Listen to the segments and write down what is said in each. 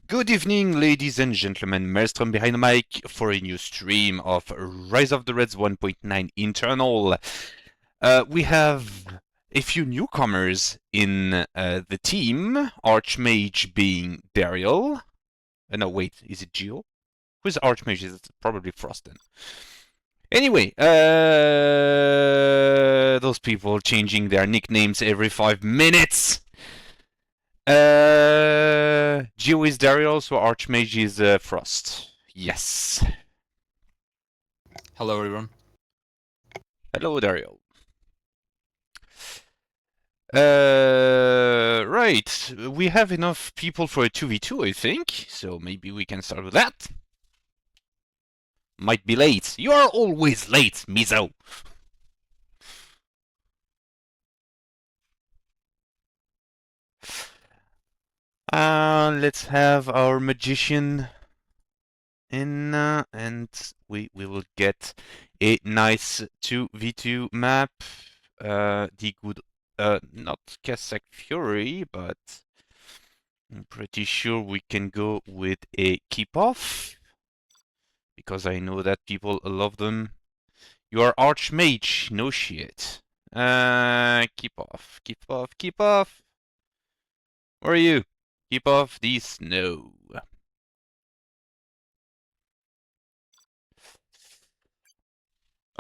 Good evening, ladies and gentlemen. Maelstrom behind the mic for a new stream of Rise of the Reds 1.9 internal. We have a few newcomers in the team. Archmage being Darial. No, wait, is it Geo? Who's Archmage? Is it probably Frost then? Anyway, those people changing their nicknames every 5 minutes. Geo is Darial, so Archmage is Frost. Yes. Hello, everyone. Hello, Darial. Right. We have enough people for a 2v2, I think. So maybe we can start with that. Might be late. You are always late, Mizo. Let's have our magician in, and we will get a nice 2v2 map. The good, not Cossack Fury, but I'm pretty sure we can go with a keep off, because I know that people love them. You are Archmage, no shit. Keep off, keep off, keep off. Where are you? Keep off the snow.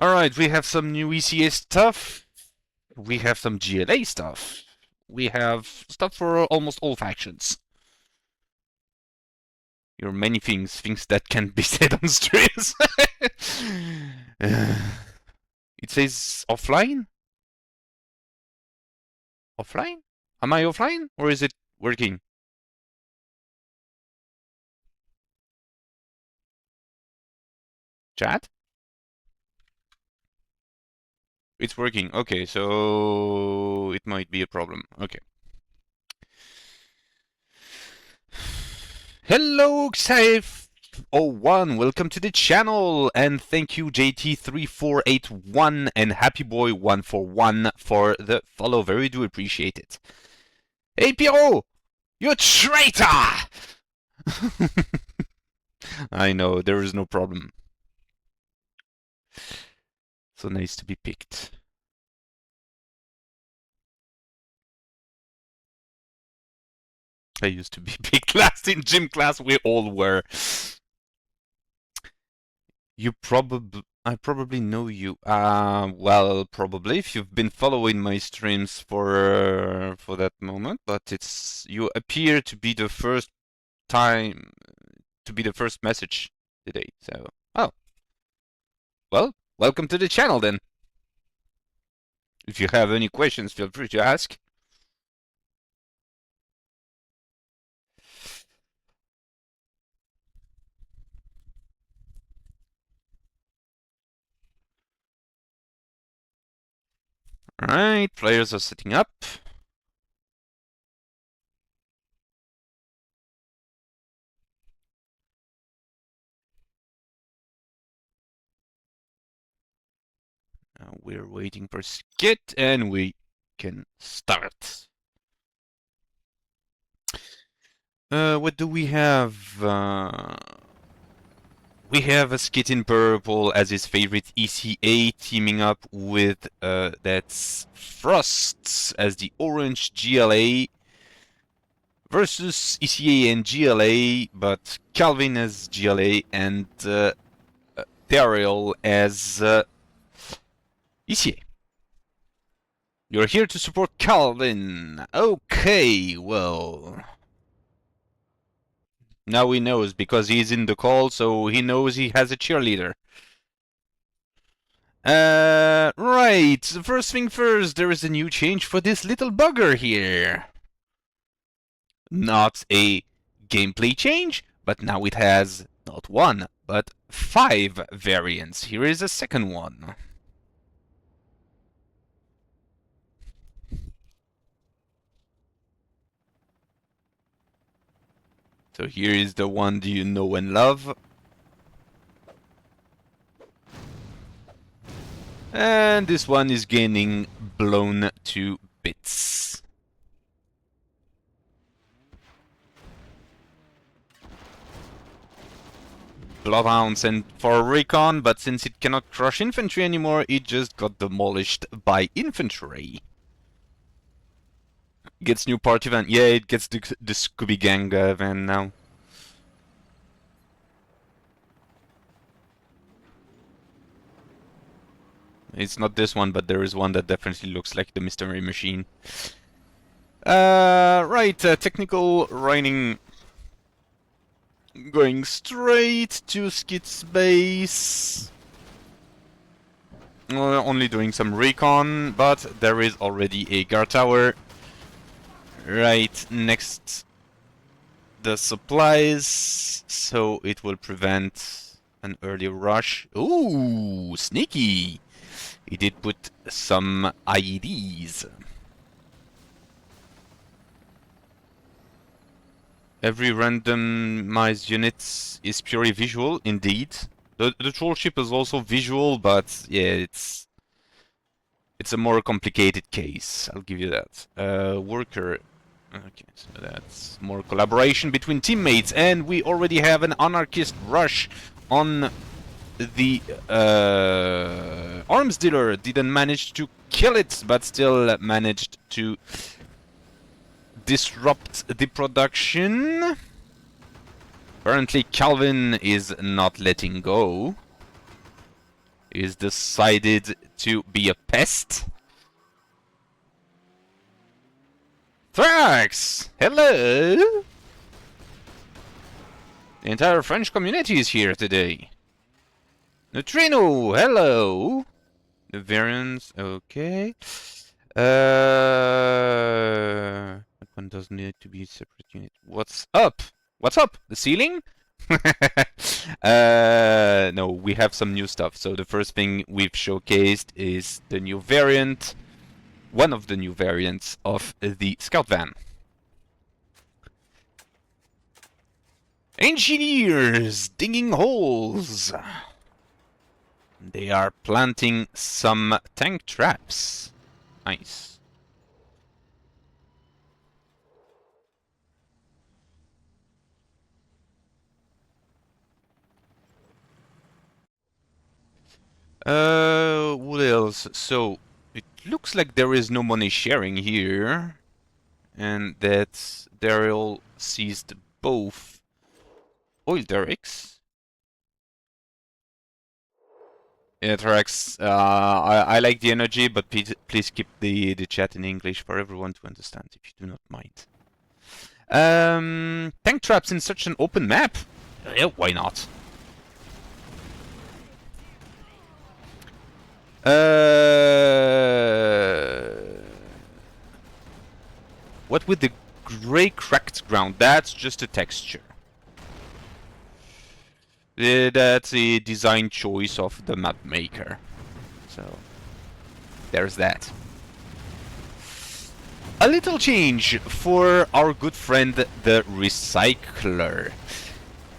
Alright, we have some new ECA stuff. We have some GLA stuff. We have stuff for almost all factions. There are many things that can't be said on streams. It says offline? Offline? Am I offline? Or is it working? Chat? It's working. Okay, so it might be a problem. Okay. Hello, Xaif01. Welcome to the channel, and thank you JT3481 and HappyBoy141 for the follow. Very do appreciate it. Hey Pierrot, you traitor! I know, there is no problem. So nice to be picked. I used to be picked last in gym class, we all were. I probably know you. Well, probably if you've been following my streams for that moment, but you appear to be the first message today. So, oh, well, welcome to the channel then. If you have any questions, feel free to ask. Alright, players are setting up. We're waiting for Skitt, and we can start. What do we have? We have a Skitt in purple as his favorite ECA, teaming up with that's Frost as the orange GLA versus ECA and GLA, but Calvin as GLA and Darial as ECA. You're here to support Calvin. Okay, well. Now he knows because he's in the call, so he knows he has a cheerleader. Right. First thing first, there is a new change for this little bugger here. Not a gameplay change, but now it has not one, but 5 variants. Here is a second one. So here is the one do you know and love. And this one is getting blown to bits. bloodhounds and for recon, but since it cannot crush infantry anymore, it just got demolished by infantry. Gets new party van. Yeah, it gets the Scooby Gang van now. It's not this one, but there is one that definitely looks like the Mystery Machine. Right, technical writing. Going straight to Skitt's base. Only doing some recon, but there is already a guard tower. Right next the supplies, so it will prevent an early rush. Ooh, sneaky! He did put some IEDs. Every randomized unit is purely visual, indeed. The troll ship is also visual, but yeah, it's a more complicated case. I'll give you that. Worker. Okay, so that's more collaboration between teammates, and we already have an anarchist rush on the arms dealer. Didn't manage to kill it, but still managed to disrupt the production. Apparently Calvin is not letting go. He's decided to be a pest. Thrax! Hello! The entire French community is here today. Neutrino! Hello! The variants, okay. That one doesn't need to be a separate unit. What's up? What's up? The ceiling? No, we have some new stuff. So the first thing we've showcased is the new variant. One of the new variants of the scout van. Engineers digging holes. They are planting some tank traps. Nice. What else? So it looks like there is no money sharing here, and that Darial seized both oil derricks. Yeah, Trax, I like the energy, but please keep the chat in English for everyone to understand, if you do not mind. Tank traps in such an open map? Yeah, why not? What with the gray cracked ground? That's just a texture. That's a design choice of the map maker. So, there's that. A little change for our good friend the Recycler.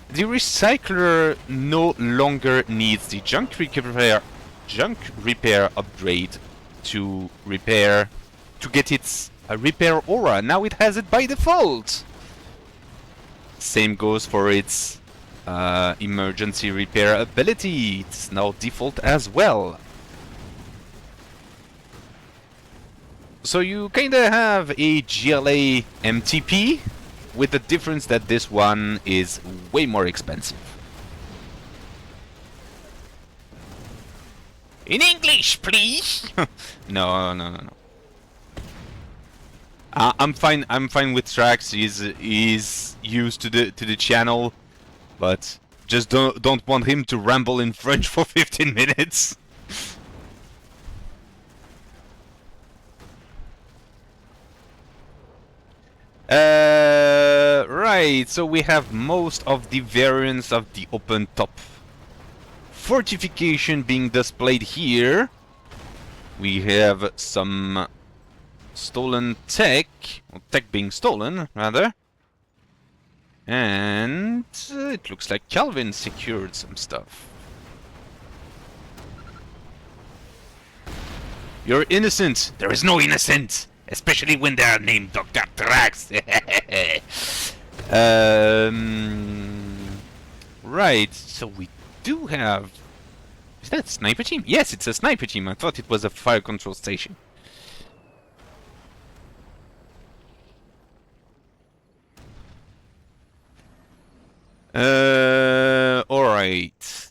The Recycler no longer needs the junk repair upgrade to get its repair aura. Now it has it by default. Same goes for its emergency repair ability. It's now default as well. So you kinda have a GLA MTP, with the difference that this one is way more expensive. In English, please. No. I'm fine with Trax. He's used to the channel, but just don't want him to ramble in French for 15 minutes. Right, so we have most of the variants of the open top fortification being displayed here. We have some stolen tech, or tech being stolen, rather. And it looks like Calvin secured some stuff. You're innocent! There is no innocent! Especially when they are named Dr. Right, so we do have... Is that a sniper team? Yes, it's a sniper team. I thought it was a fire control station. Alright.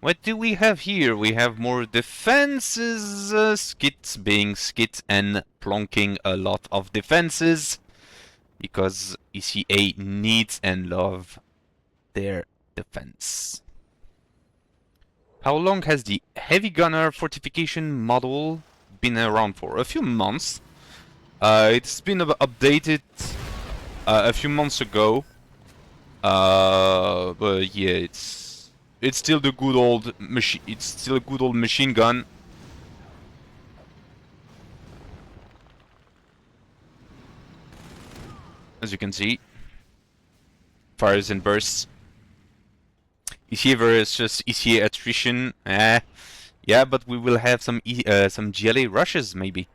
What do we have here? We have more defenses, Skitt being Skitt and plonking a lot of defenses. Because ECA needs and love their defense. How long has the heavy gunner fortification model been around for? A few months. It's been updated a few months ago. But yeah, it's still the good old machine. It's still a good old machine gun. As you can see, fires and bursts. ECA versus ECA attrition. Yeah, but we will have some GLA rushes maybe.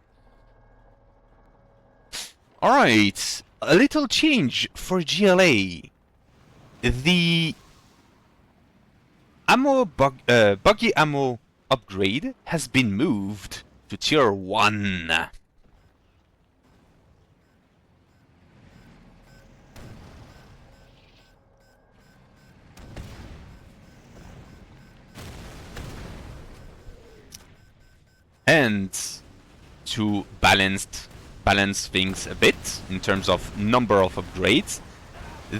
All right, a little change for GLA. The ammo buggy ammo upgrade has been moved to tier 1. And to balance things a bit in terms of number of upgrades,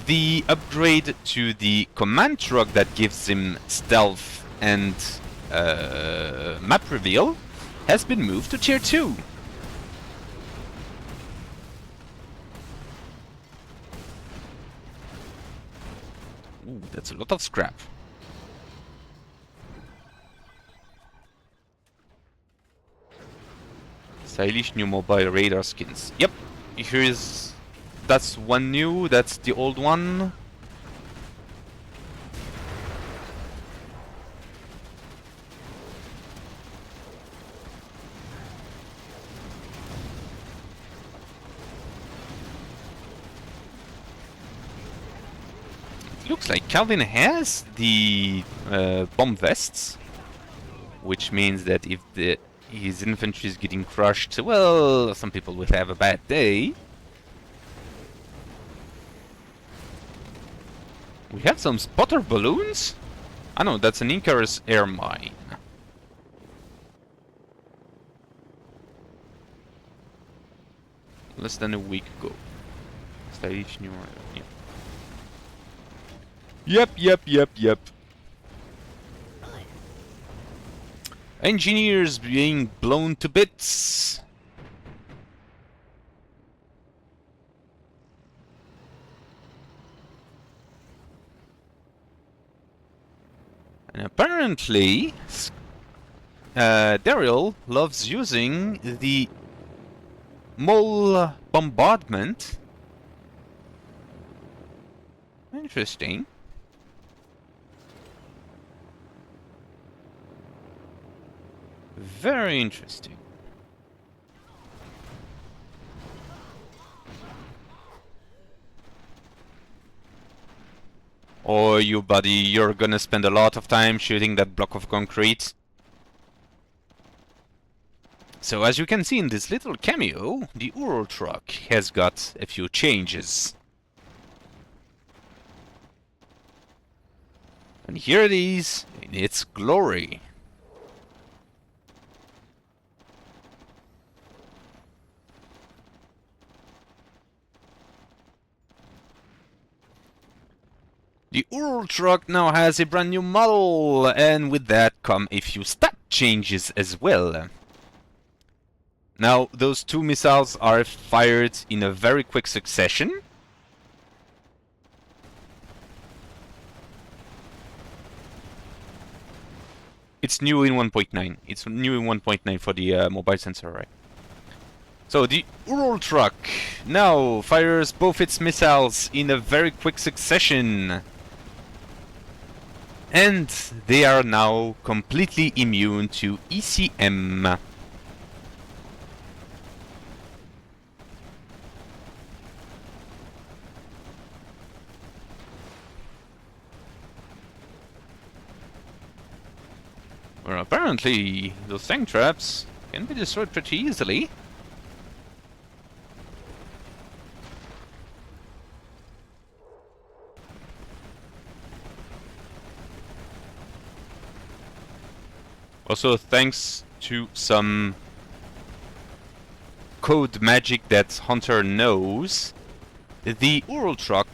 the upgrade to the command truck that gives him stealth and map reveal has been moved to tier 2. Ooh, that's a lot of scrap. Stylish new mobile radar skins. Yep, here's... That's one new, that's the old one. It looks like Calvin has the bomb vests, which means that if his infantry is getting crushed, well, some people will have a bad day. We have some spotter balloons? I know, that's an Icarus air mine. Less than a week ago. Stylish new... Yep. Engineers being blown to bits. And apparently, Darial loves using the mole bombardment. Interesting. Very interesting. Oh, you buddy, you're gonna spend a lot of time shooting that block of concrete. So as you can see in this little cameo, the Ural truck has got a few changes. And here it is in its glory. The Ural truck now has a brand new model, and with that come a few stat changes as well. Now, those two missiles are fired in a very quick succession. It's new in 1.9. It's new in 1.9 for the mobile sensor array. So the Ural truck now fires both its missiles in a very quick succession. And they are now completely immune to ECM. Well, apparently those tank traps can be destroyed pretty easily. Also, thanks to some code magic that Hunter knows, the Ural truck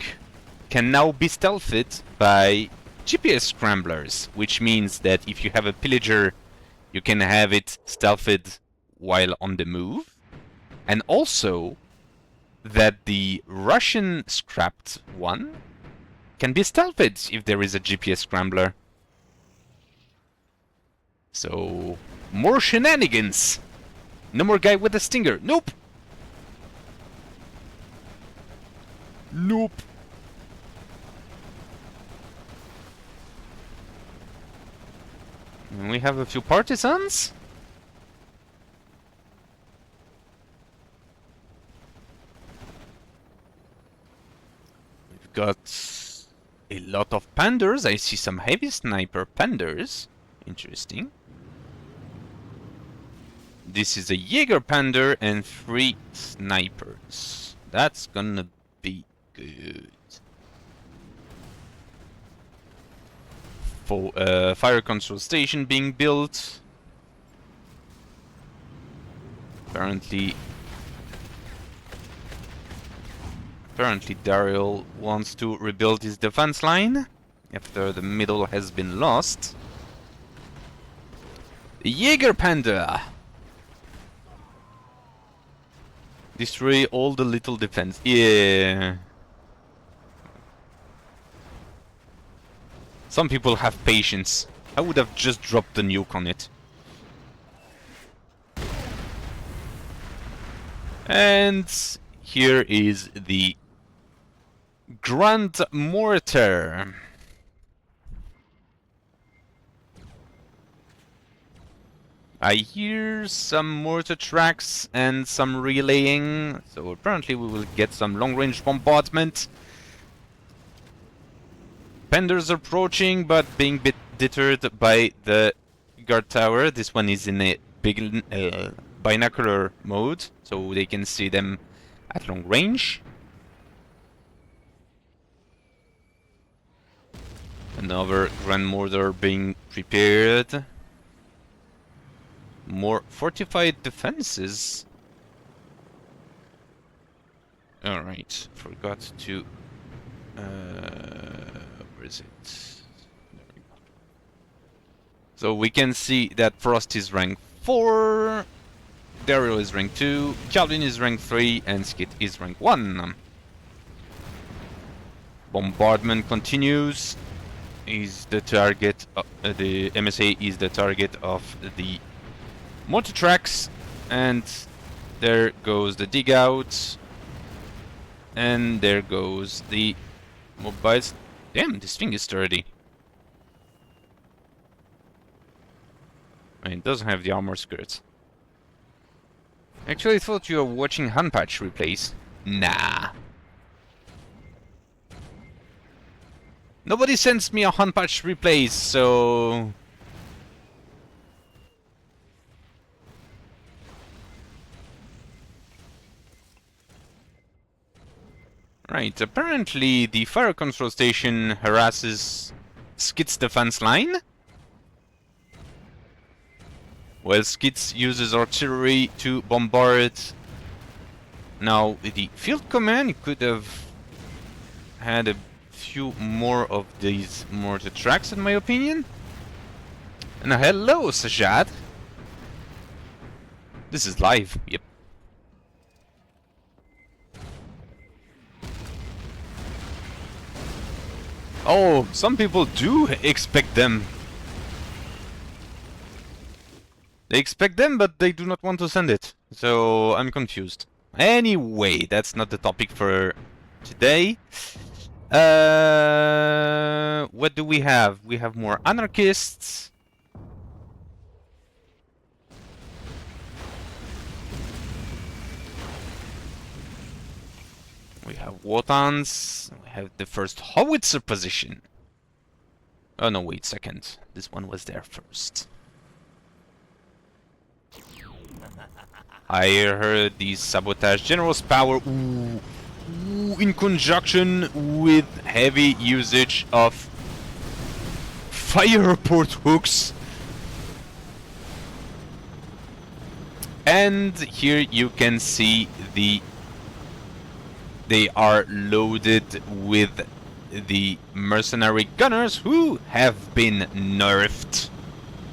can now be stealthed by GPS scramblers, which means that if you have a pillager, you can have it stealthed while on the move. And also that the Russian scrapped one can be stealthed if there is a GPS scrambler. So, more shenanigans! No more guy with a stinger. Nope! Nope! And we have a few partisans. We've got a lot of panders. I see some heavy sniper panders. Interesting. This is a Jaeger Pander and 3 snipers. That's gonna be good. For fire control station being built. Apparently Darial wants to rebuild his defense line after the middle has been lost. Jaeger Panda! Destroy all the little defense. Yeah. Some people have patience. I would have just dropped the nuke on it. And here is the Grand Mortar. I hear some mortar tracks and some relaying, so apparently we will get some long-range bombardment. Penders approaching, but being bit deterred by the guard tower. This one is in a big binocular mode, so they can see them at long range. Another Grand Mortar being prepared. More fortified defenses. Alright, forgot to... where is it? There we go. So we can see that Frost is rank 4, Darial is rank 2, Calvin is rank 3, and Skitt is rank 1. Bombardment continues. Is the target... the MSA is the target of the mortar tracks, and there goes the dig out, and there goes the mobiles. Damn, this thing is sturdy. I mean, it doesn't have the armor skirts. Actually, I thought you were watching hand patch replays. Nah. Nobody sends me a hand patch replays, so... Right, apparently the fire control station harasses Skitt's defense line. Well, Skitt uses artillery to bombard. Now, the field command could have had a few more of these mortar tracks, in my opinion. And hello, Sajad. This is live, yep. Oh, some people do expect them. They expect them, but they do not want to send it. So, I'm confused. Anyway, that's not the topic for today. What do we have? We have more anarchists. We have Wotans. We have the first howitzer position. Oh no, wait, second. This one was there first. I heard the sabotage general's power. Ooh, in conjunction with heavy usage of fire report hooks. And here you can see they are loaded with the mercenary gunners who have been nerfed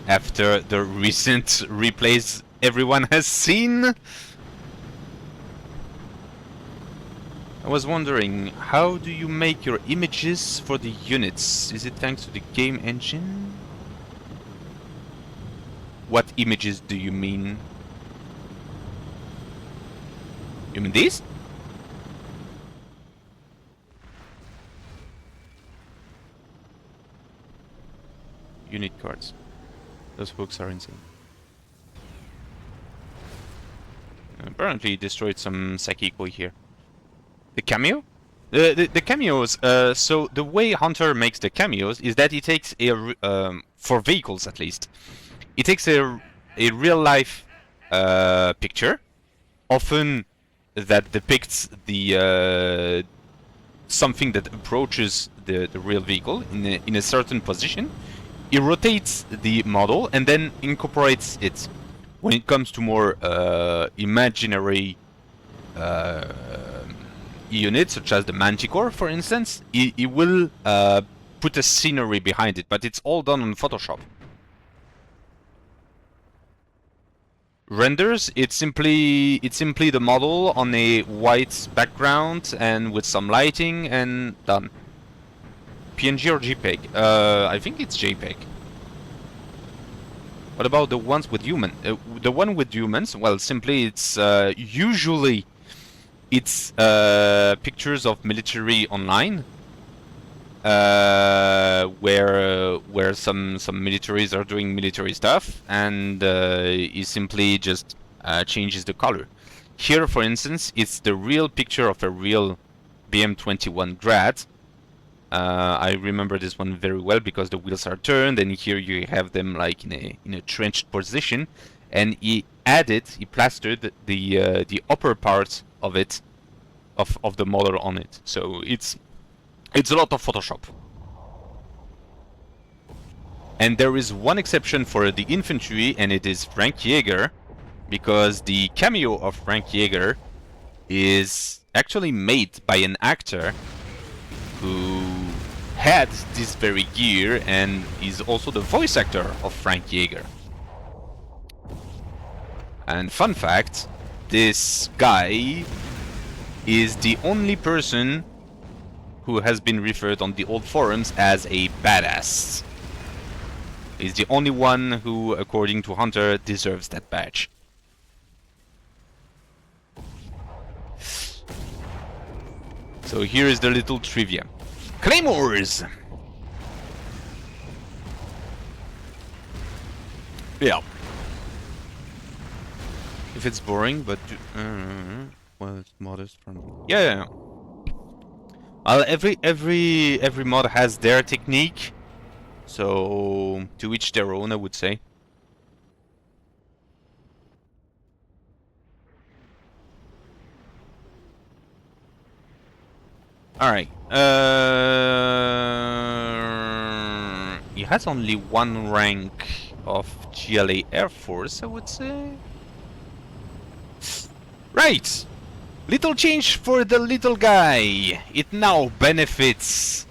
after the recent replays everyone has seen. I was wondering, how do you make your images for the units? Is it thanks to the game engine? What images do you mean? You mean these? Unit cards. Those hooks are insane. Apparently he destroyed some Sakiko here. The cameo? The cameos, so the way Hunter makes the cameos is that he takes a, for vehicles at least, he takes a real life picture, often that depicts the something that approaches the real vehicle in a certain position. He rotates the model and then incorporates it. When it comes to more imaginary units, such as the Manticore, for instance, he will put a scenery behind it, but it's all done on Photoshop. Renders, it's simply the model on a white background and with some lighting and done. PNG or JPEG? I think it's JPEG. What about the ones with human? The one with humans, well, simply it's usually it's pictures of military online, where some militaries are doing military stuff, and he simply just changes the color. Here, for instance, it's the real picture of a real BM-21 Grad. I remember this one very well because the wheels are turned, and here you have them like in a trenched position, and he plastered the upper part of it, of the model on it. So it's a lot of Photoshop. And there is one exception for the infantry, and it is Frank Jaeger, because the cameo of Frank Jaeger is actually made by an actor who had this very gear and is also the voice actor of Frank Jaeger. And fun fact, this guy is the only person who has been referred on the old forums as a badass. He's the only one who, according to Hunter, deserves that badge. So here is the little trivia. Claymores! Yeah. If it's boring, but well, it's modest from. Yeah. Well, every mod has their technique, so to each their own, I would say. All right. He has only one rank of GLA Air Force, I would say. Right. Little change for the little guy. It now benefits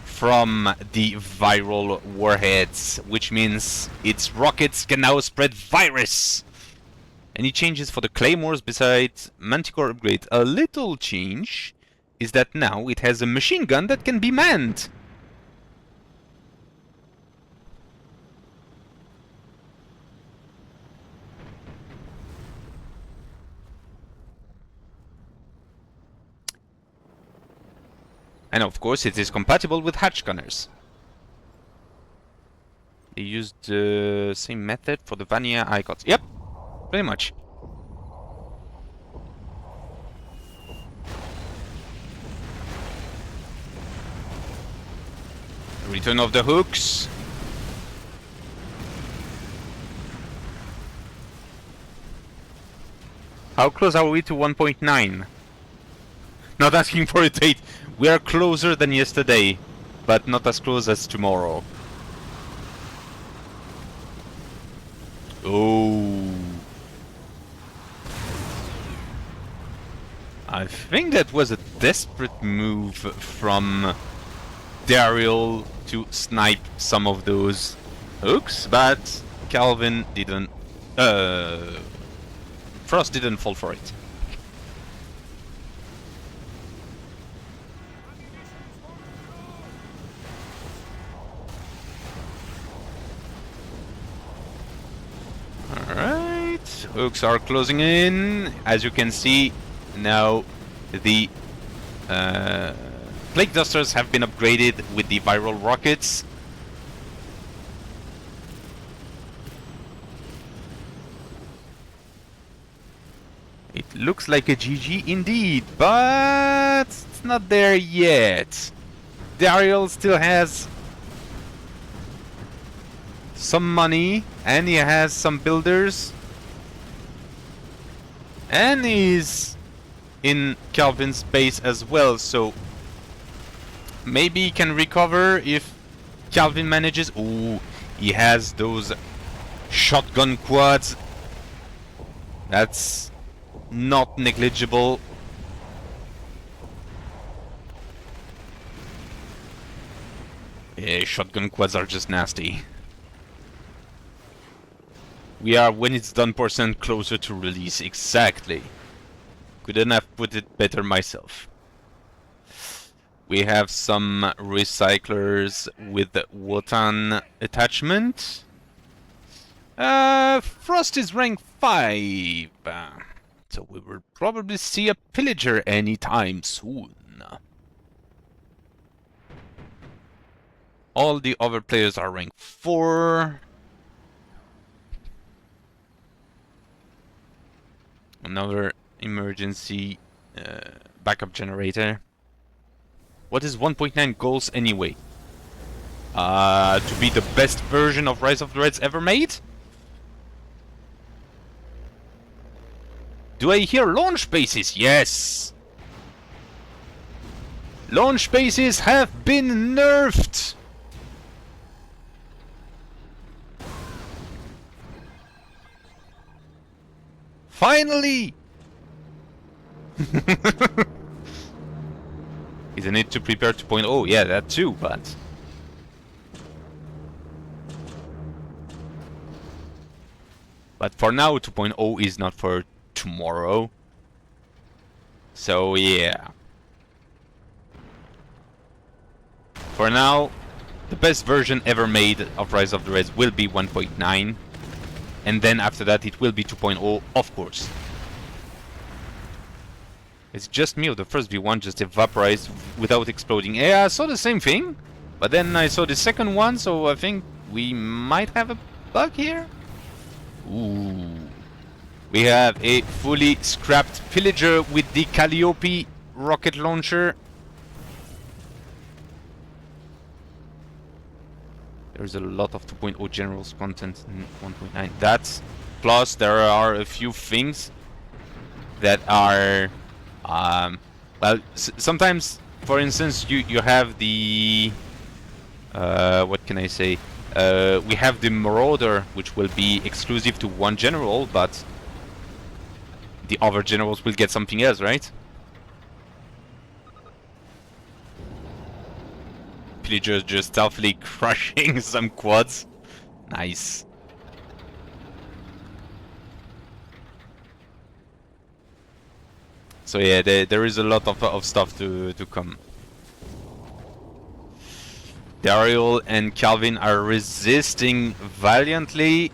from the viral warheads, which means its rockets can now spread virus. Any changes for the claymores besides Manticore upgrade? A little change is that now it has a machine gun that can be manned. And of course, it is compatible with hatch gunners. They used the same method for the Vanilla icons. Yep, pretty much. Return of the hooks. How close are we to 1.9? Not asking for a date. We are closer than yesterday, but not as close as tomorrow. Oh. I think that was a desperate move from Darial to snipe some of those hooks, but Calvin didn't... Frost didn't fall for it. Alright, hooks are closing in. As you can see, now the Plague Dusters have been upgraded with the viral rockets. It looks like a GG indeed, but it's not there yet. Darial still has some money, and he has some builders, and he's in Calvin's base as well, so maybe he can recover if Calvin manages. Ooh, he has those shotgun quads. That's not negligible. Yeah, shotgun quads are just nasty. We are, when it's done, % closer to release. Exactly. Couldn't have put it better myself. We have some recyclers with the Wotan attachment. Frost is rank 5. So we will probably see a pillager anytime soon. All the other players are rank 4. Another emergency backup generator. What is 1.9 goals anyway? To be the best version of Rise of the Reds ever made? Do I hear launch bases? Yes! Launch bases have been nerfed! Finally! Isn't it to prepare 2.0? Yeah, that too, but... But for now, 2.0 is not for tomorrow. So, yeah. For now, the best version ever made of Rise of the Reds will be 1.9. And then after that, it will be 2.0, of course. It's just me, or the first V1 just evaporized without exploding. Yeah, I saw the same thing, but then I saw the second one, so I think we might have a bug here. Ooh. We have a fully scrapped pillager with the Calliope rocket launcher. There's a lot of 2.0 generals content in 1.9. That's plus there are a few things that are well, sometimes, for instance, you have the what can I say? We have the Marauder, which will be exclusive to one general, but the other generals will get something else, right? Pillagers just stealthily crushing some quads. Nice. So yeah, there is a lot of stuff to come. Darial and Calvin are resisting valiantly.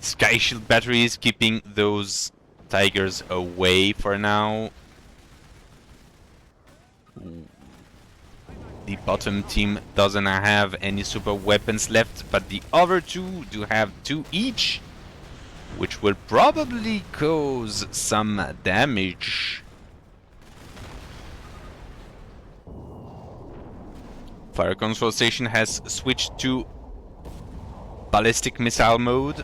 Sky Shield batteries keeping those tigers away for now. Ooh. The bottom team doesn't have any super weapons left, but the other two do have 2 each, which will probably cause some damage. Fire control station has switched to ballistic missile mode.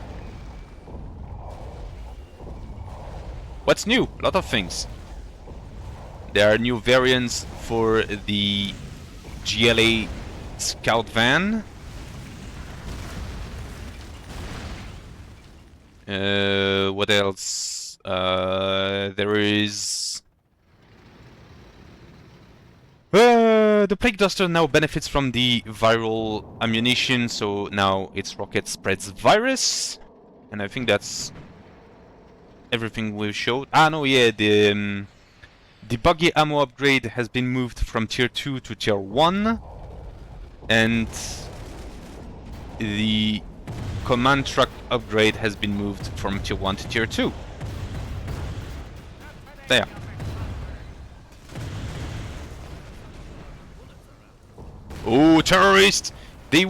What's new? A lot of things. There are new variants for the GLA Scout Van. What else? There is... the Plague Duster now benefits from the viral ammunition, so now its rocket spreads virus. And I think that's everything we've showed. Ah, no, yeah, the buggy ammo upgrade has been moved from tier 2 to tier 1. And the command truck upgrade has been moved from tier 1 to tier 2. There. Oh, terrorist! He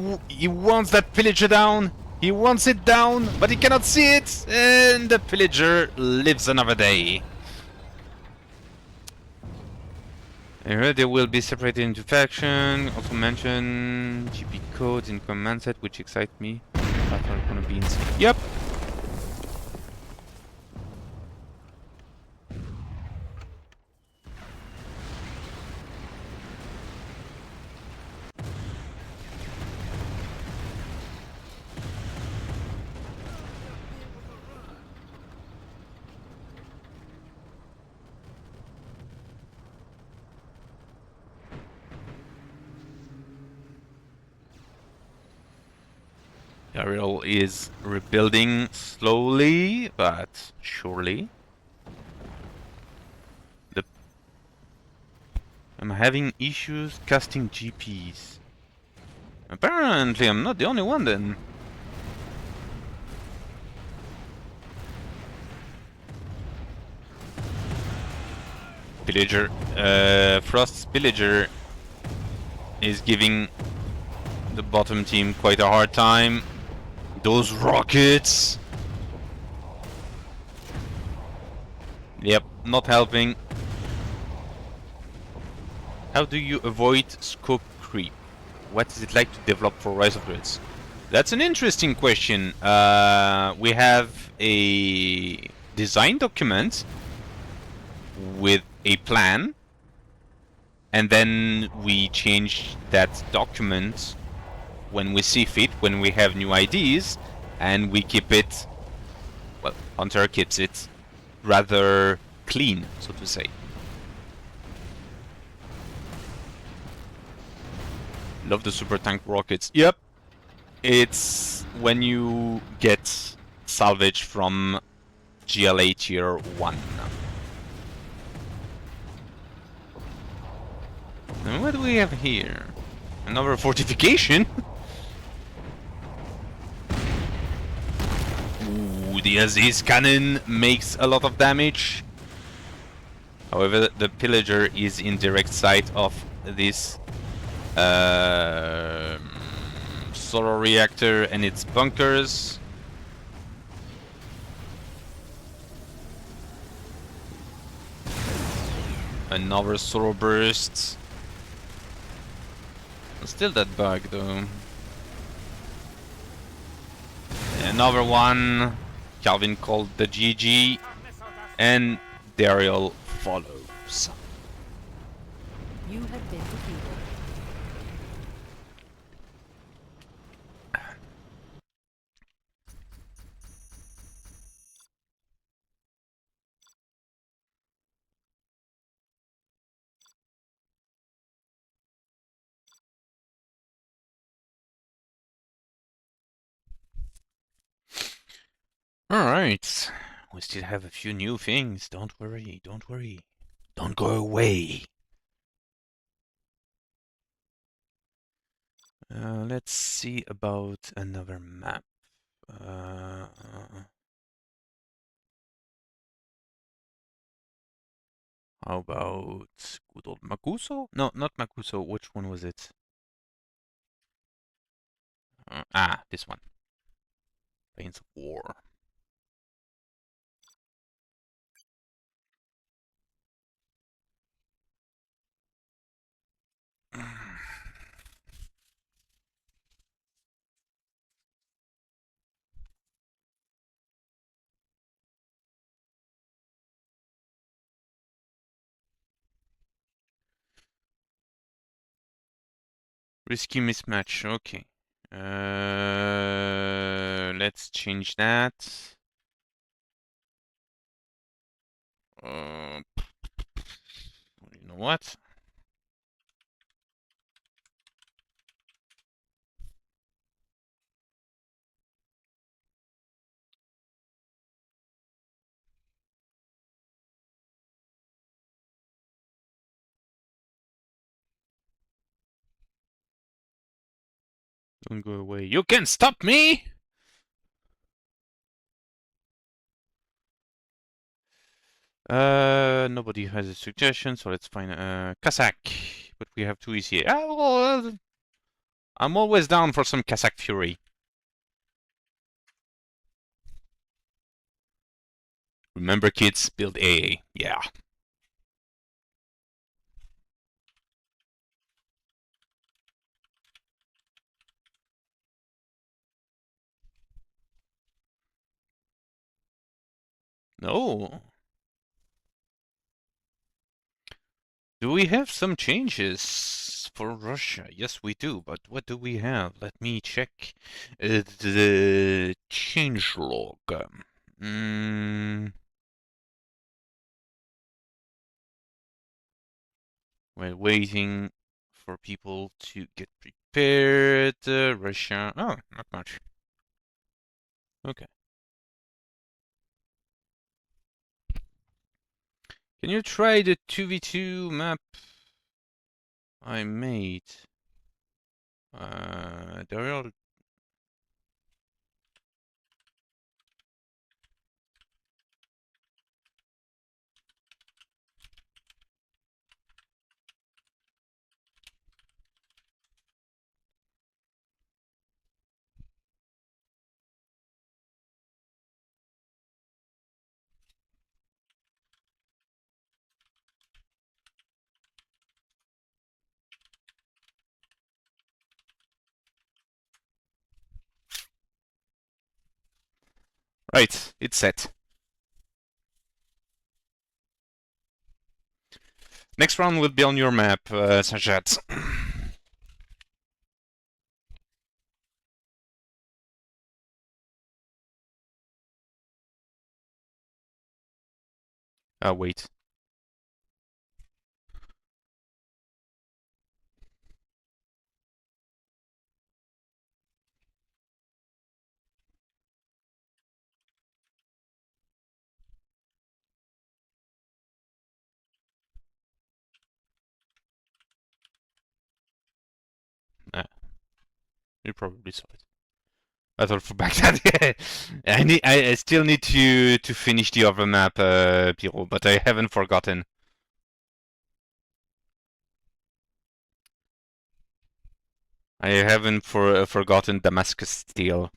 wants that pillager down! He wants it down, but he cannot see it! And the pillager lives another day. I heard they will be separated into faction. Also mention GP codes in command set, which excite me. That are gonna be insane. Yep! Darial is rebuilding slowly, but surely. I'm having issues casting GPs. Apparently, I'm not the only one then. Pillager, Frost's Pillager is giving the bottom team quite a hard time. Those rockets! Yep, not helping. How do you avoid scope creep? What is it like to develop for Rise of Grids? That's an interesting question. We have a design document with a plan, and then we change that document when we see fit, when we have new ideas, and we keep it, well, Hunter keeps it rather clean, so to say. Love the super tank rockets. Yep. It's when you get salvage from GLA tier 1. And what do we have here? Another fortification? Ooh, the Aziz cannon makes a lot of damage. However, the pillager is in direct sight of this solar reactor and its bunkers. Another solar burst. Still that bug though. Another one. Calvin called the GG, and Darial follows. You have been defeated. Alright. We still have a few new things. Don't worry, don't worry. Don't go away. Let's see about another map. How about good old Makuso? No, not Makuso. Which one was it? This one. Plains of War. Risky mismatch. Okay. Let's change that. You know what? Don't go away. You can stop me! Nobody has a suggestion, so let's find Kazakh. But we have two easy. Well, I'm always down for some Kazakh Fury. Remember, kids, build AA. Yeah. No. Do we have some changes for Russia? Yes, we do. But what do we have? Let me check the change log. We're waiting for people to get prepared. Russia. Oh, not much. Okay. Can you try the 2v2 map I made? Darial. Right, it's set. Next round will be on your map, Sajat. Wait. You probably saw it. I thought for Baghdad. I still need to finish the other map, Piro, but I haven't forgotten. I haven't forgotten Damascus Steel.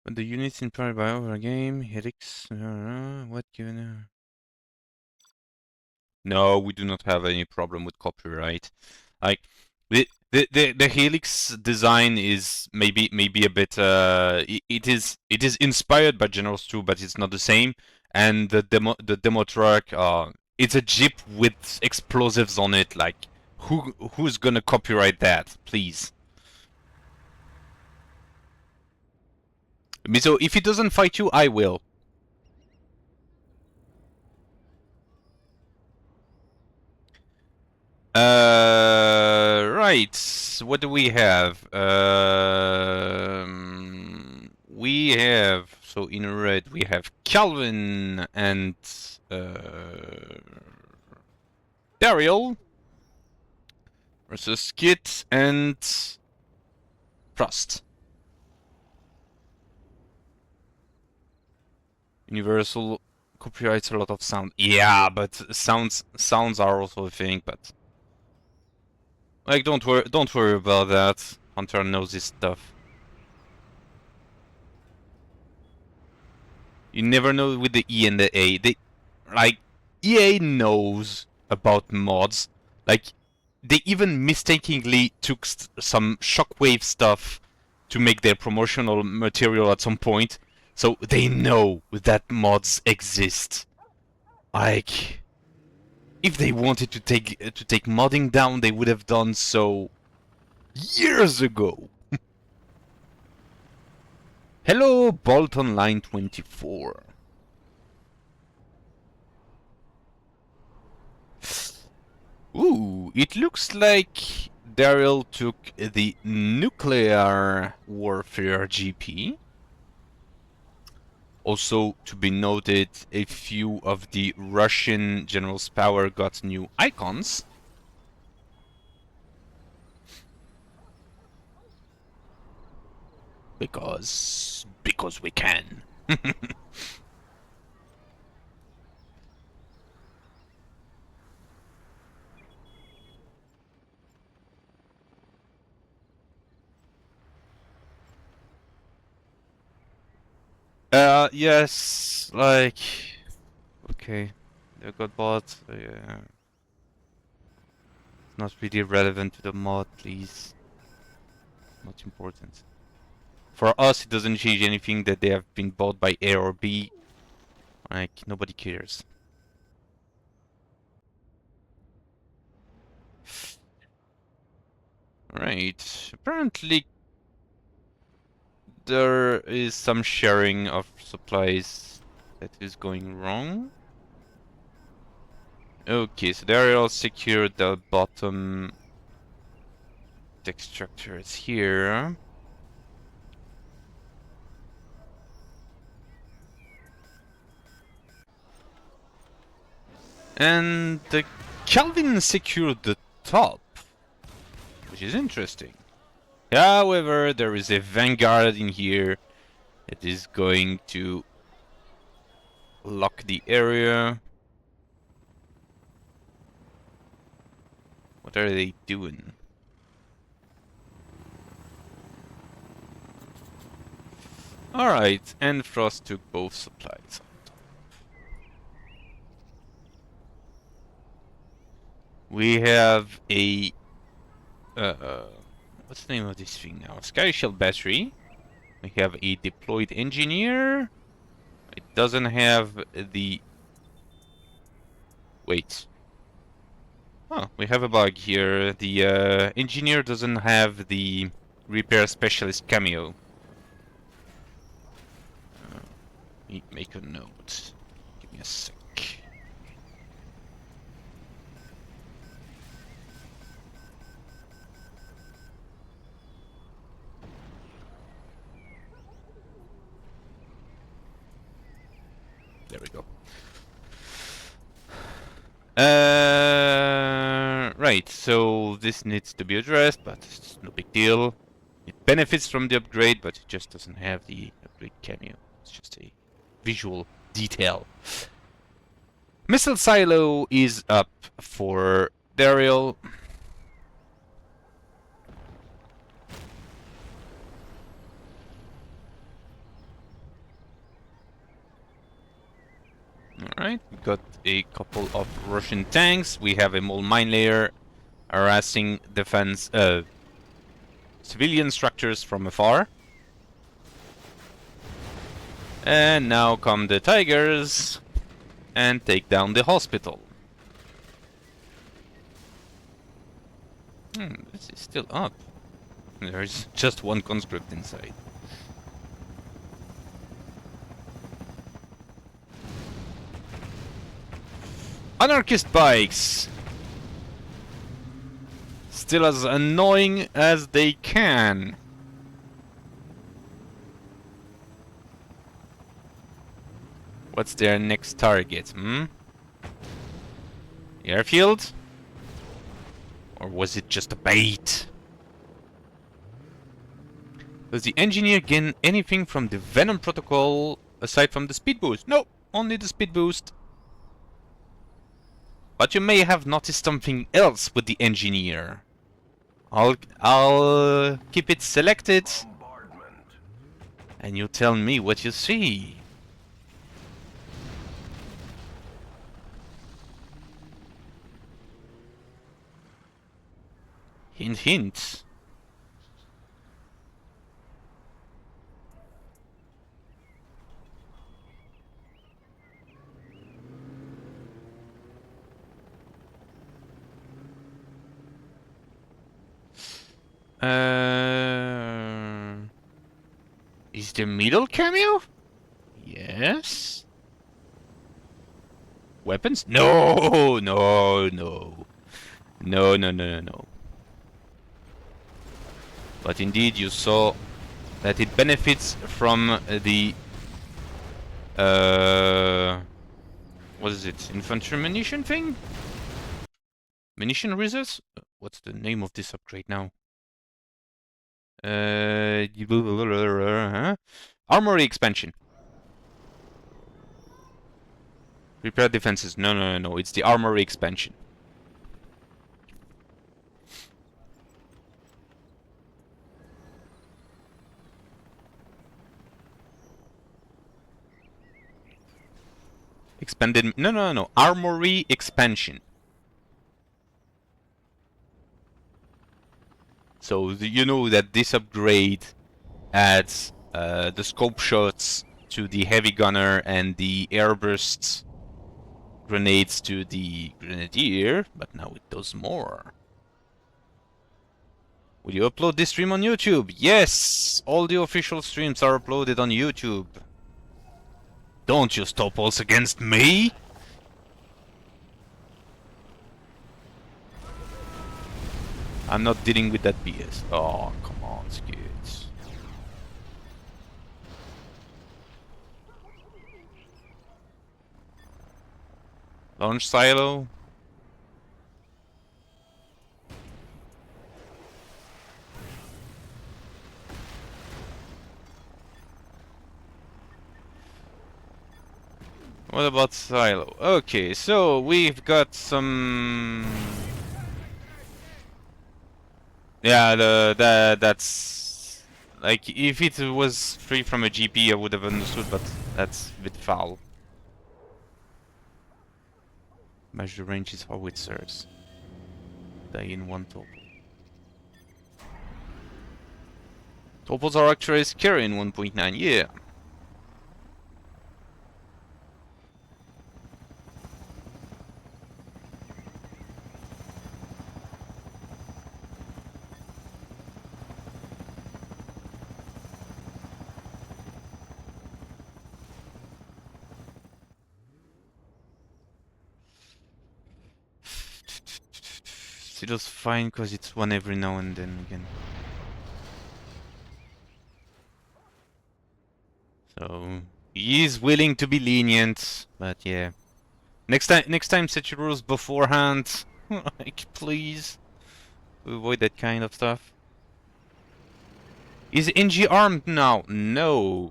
When the units inspired by our game, Helix, what given? No, we do not have any problem with copyright. Like the Helix design is maybe a bit it is inspired by Generals 2, but it's not the same. And the demo truck, it's a Jeep with explosives on it. Like who's gonna copyright that, please? Mizo, if he doesn't fight you, I will. Alright, what do we have? We have, so in red, we have Calvin and Darial versus Skitt and Frost. Universal copyrights a lot of sound. Yeah, but sounds are also a thing, but like don't worry about that. Hunter knows his stuff. You never know with the E and the A. Like EA knows about mods. Like they even mistakenly took some shockwave stuff to make their promotional material at some point. So they know that mods exist. Like if they wanted to take modding down, they would have done so years ago. Hello, Bolt Online 24. Ooh, it looks like Darial took the nuclear warfare GP. Also, to be noted, a few of the Russian generals' power got new icons. Because we can. Yes, like, okay, they got bought, yeah. It's not really relevant to the mod, please. Not important. For us, it doesn't change anything that they have been bought by A or B. Like, nobody cares. Right, apparently there is some sharing of supplies that is going wrong. Okay, so they all secured the bottom tech structures here. And the Calvin secured the top, which is interesting. However, there is a Vanguard in here that is going to lock the area. What are they doing? Alright, and Frost took both supplies. We have a... what's the name of this thing now? Sky Shell battery. We have a deployed engineer. It doesn't have the... Wait. Oh, we have a bug here. The engineer doesn't have the repair specialist cameo. Make a note. Give me a sec. There we go. Right, so this needs to be addressed, but it's no big deal. It benefits from the upgrade, but it just doesn't have the upgrade cameo. It's just a visual detail. Missile silo is up for Darial. Alright, we got a couple of Russian tanks. We have a mole mine layer harassing defense civilian structures from afar. And now come the Tigers and take down the hospital. This is still up. There's just one conscript inside. Anarchist bikes! still as annoying as they can. What's their next target, Airfield? Or was it just a bait? Does the engineer gain anything from the Venom protocol aside from the speed boost? No, only the speed boost. But you may have noticed something else with the engineer. I'll keep it selected. And you tell me what you see. Hint, hint. Is the middle cameo? Yes. Weapons? No, no, no. No, no, no, no, no. But indeed you saw that it benefits from the what is it? Infantry munition thing? Munition reserves? What's the name of this upgrade now? Armory expansion. Repair defenses. No, no, no, no. It's the armory expansion. Expanded. No, no, no. Armory expansion. So you know that this upgrade adds the scope shots to the heavy gunner and the airburst grenades to the grenadier, but now it does more. Will you upload this stream on YouTube? Yes! All the official streams are uploaded on YouTube. Don't use topos against me! I'm not dealing with that BS. Oh, come on, Skitt. Launch silo. What about silo? Okay, so we've got some... Yeah, that's... Like, if it was free from a GP I would have understood, but that's a bit foul. Measure range is howitzers. Die in one topol. Topos are actually scary in 1.9, yeah. Still fine because it's one every now and then again. So he is willing to be lenient, but yeah. Next time set your rules beforehand. Like, please. Avoid that kind of stuff. Is NG armed now? No.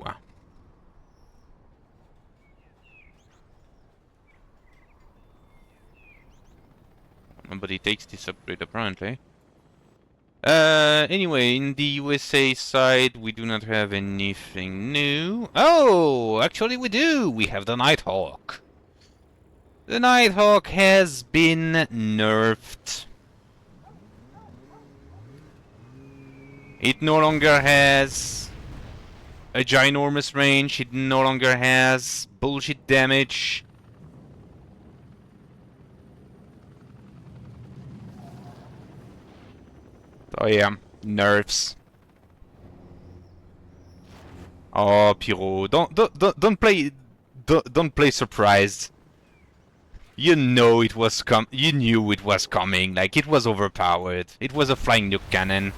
Nobody takes this upgrade apparently. Anyway, in the USA side, we do not have anything new. Oh, actually we do! We have the Nighthawk. The Nighthawk has been nerfed. It no longer has a ginormous range, it no longer has bullshit damage. Oh yeah, nerfs. Oh, Pyro, don't play surprised. You know it was you knew it was coming, like it was overpowered. It was a flying nuke cannon.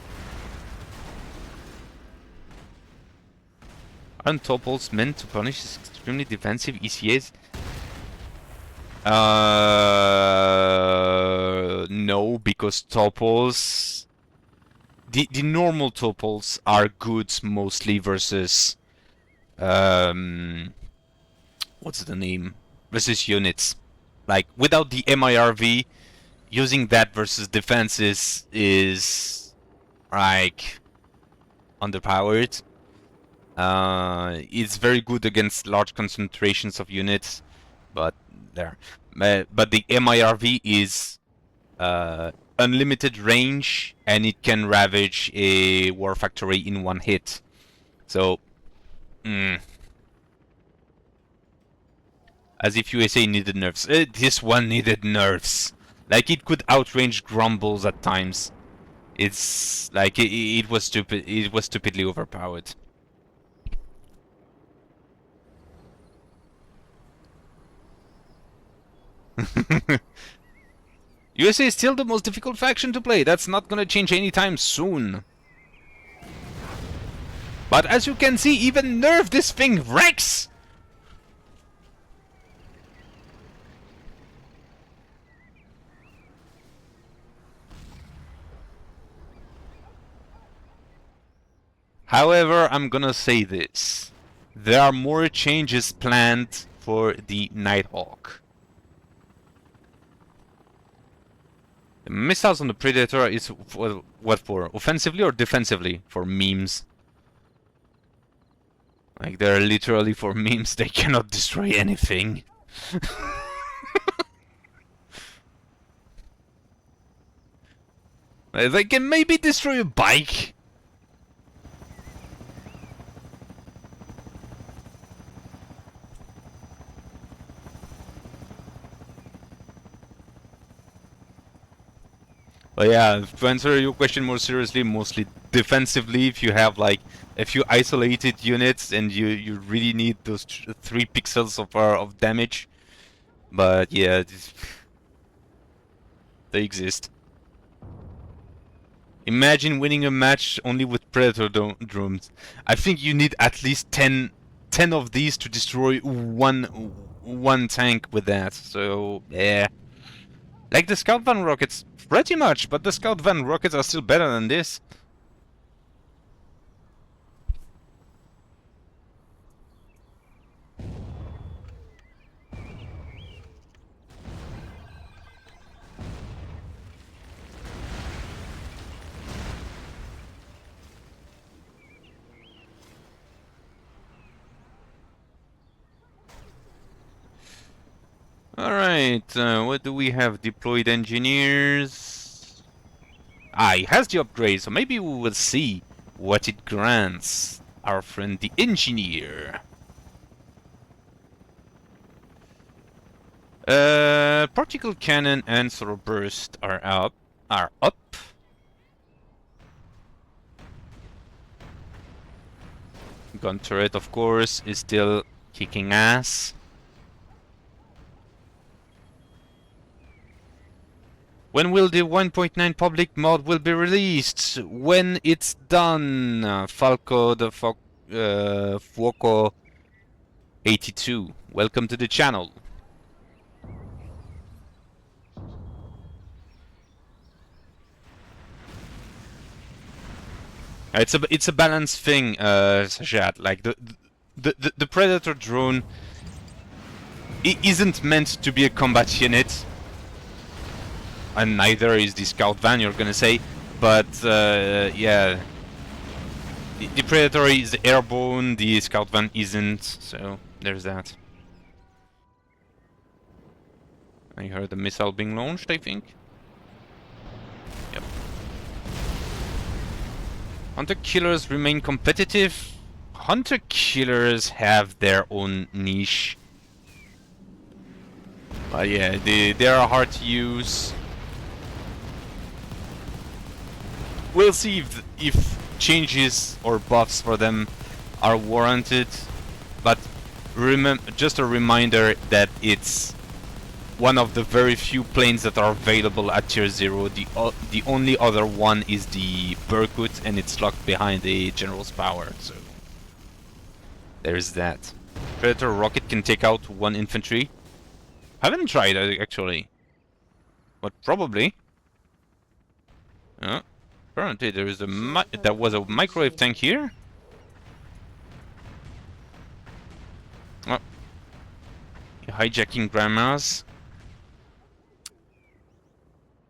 Aren't topples meant to punish extremely defensive ECAs? No, because topples... The normal topples are good mostly versus... what's the name? Versus units. Like, without the MIRV, using that versus defenses is... like... underpowered. It's very good against large concentrations of units, but there. But the MIRV is unlimited range, and it can ravage a war factory in one hit. So, as if USA needed nerfs. This one needed nerfs. Like, it could outrange Grumbles at times. It's like it was stupid. It was stupidly overpowered. USA is still the most difficult faction to play. That's not gonna change anytime soon. But as you can see, even nerf this thing wrecks! However, I'm gonna say this. There are more changes planned for the Nighthawk. The missiles on the Predator is for what for? Offensively or defensively? For memes. Like, they're literally for memes, they cannot destroy anything. They can maybe destroy a bike. But yeah, to answer your question more seriously, mostly defensively, if you have like a few isolated units and you really need those 3 pixels of damage. But yeah, they exist. Imagine winning a match only with Predator drones. I think you need at least 10 of these to destroy one tank with that. So yeah. Like the Scout Van rockets, pretty much, but the Scout Van rockets are still better than this. Alright, what do we have? Deployed engineers. Ah, he has the upgrade, so maybe we will see what it grants our friend the engineer. Particle cannon and throw burst are up. Gun turret, of course, is still kicking ass. When will the 1.9 public mod will be released? When it's done. Falco the Fuoco 82. Welcome to the channel. It's a balanced thing, Sajat. Like the Predator drone isn't meant to be a combat unit. And neither is the Scout Van, you're gonna say, but yeah, the Predator is airborne, the Scout Van isn't, so there's that. I heard a missile being launched, I think. Yep. Hunter Killers remain competitive. Hunter Killers have their own niche. But yeah, they are hard to use. We'll see if changes or buffs for them are warranted, but just a reminder that it's one of the very few planes that are available at tier 0. The only other one is the Berkut, and it's locked behind a General's Power, so there's that. Predator rocket can take out 1 infantry. Haven't tried it, actually. But probably. Apparently there is there was a microwave tank here. Oh. Hijacking grandmas.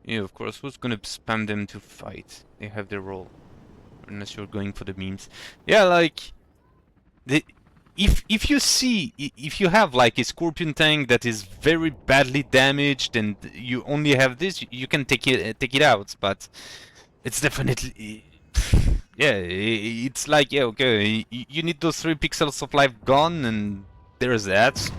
Yeah, of course, who's gonna spam them to fight? They have their role. Unless you're going for the memes. Yeah, like... If you have like a Scorpion tank that is very badly damaged and you only have this, you can take it out, but it's definitely yeah, it's like, yeah, okay, you need those 3 pixels of life gone, and there's that.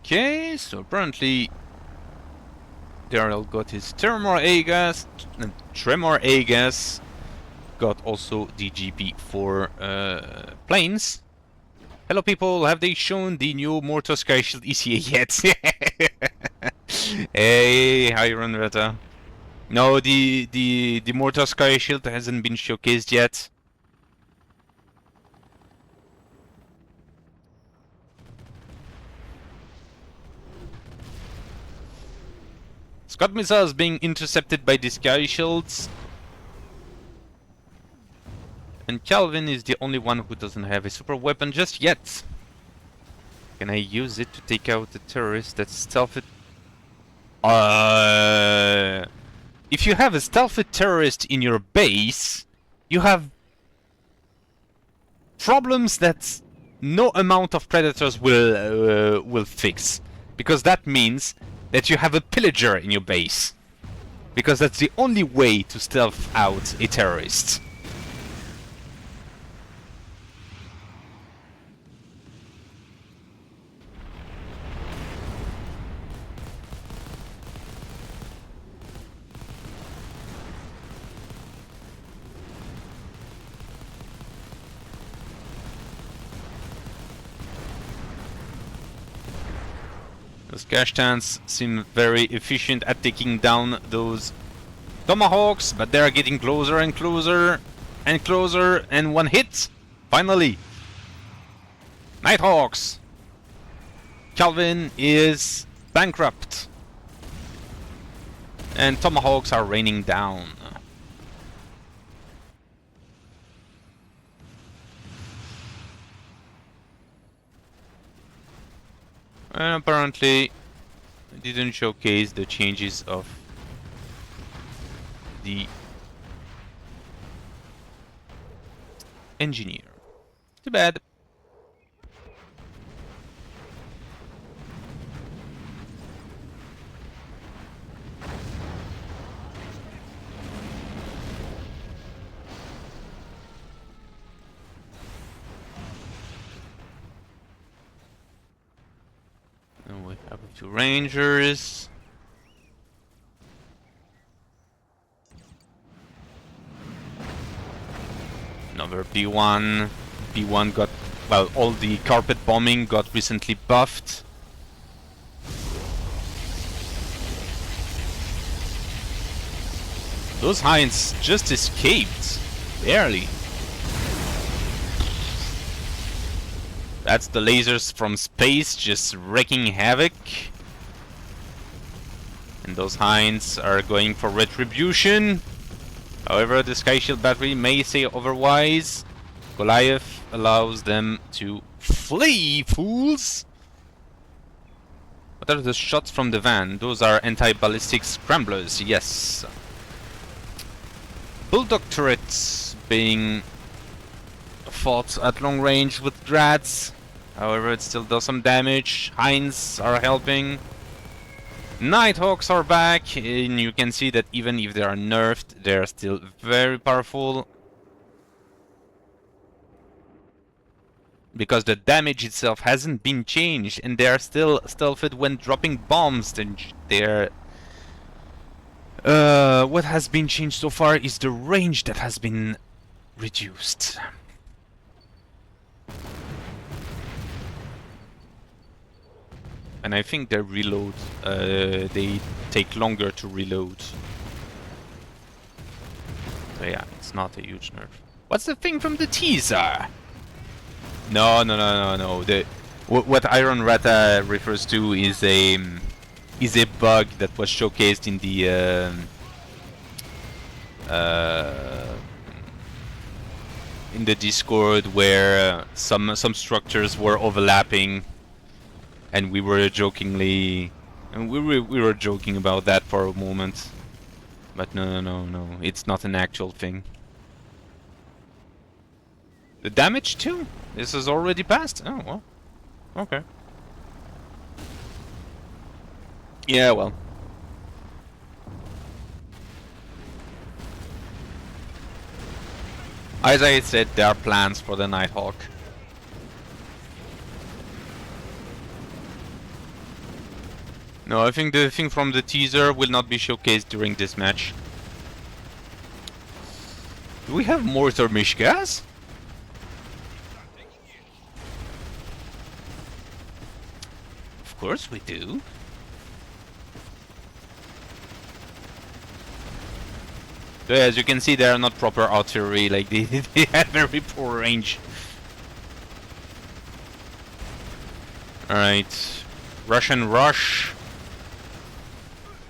Okay, so apparently Darial got his Tremor A-gas, and Tremor A-gas got also the GP4 planes. Hello people, have they shown the new Mortar Sky Shield ECA yet? Hey, hi Runreta. No, the Mortar Sky Shield hasn't been showcased yet. Scott Mizo is being intercepted by the Sky Shields. And Calvin is the only one who doesn't have a super weapon just yet. Can I use it to take out the terrorist that's stealthed? If you have a stealthed terrorist in your base, you have problems that no amount of predators will fix. Because that means that you have a pillager in your base. Because that's the only way to stealth out a terrorist. Those Kashtans seem very efficient at taking down those Tomahawks, but they're getting closer and closer and closer, and 1 hit! Finally! Nighthawks! Calvin is bankrupt. And Tomahawks are raining down. And apparently it didn't showcase the changes of the engineer. Too bad. And we have 2 rangers. Another B1. B1 got, well, all the carpet bombing got recently buffed. Those Hinds just escaped. Barely. That's the lasers from space just wreaking havoc. And those Hinds are going for retribution. However, the Sky Shield battery may say otherwise. Goliath allows them to flee, fools! What are the shots from the van? Those are anti-ballistic scramblers, yes. Bulldog turrets being fought at long range with Drats. However, it still does some damage. Hinds are helping. Nighthawks are back, and you can see that even if they are nerfed, they are still very powerful. because the damage itself hasn't been changed, and they are still stealthed when dropping bombs. Then they're what has been changed so far is the range that has been reduced. And I think their reload, they take longer to reload. So yeah, it's not a huge nerf. What's the thing from the teaser? No. What Iron Rata refers to is a bug that was showcased in the Discord where some structures were overlapping, and we were jokingly, and we were joking about that for a moment. But no, it's not an actual thing. The damage too? This is already passed? Oh, well. Okay. Yeah, well. As I said, there are plans for the Nighthawk. No, I think the thing from the teaser will not be showcased during this match. Do we have mortar Mishkas? Of course we do. So as you can see, they are not proper artillery, like they have very poor range. Alright. Russian rush.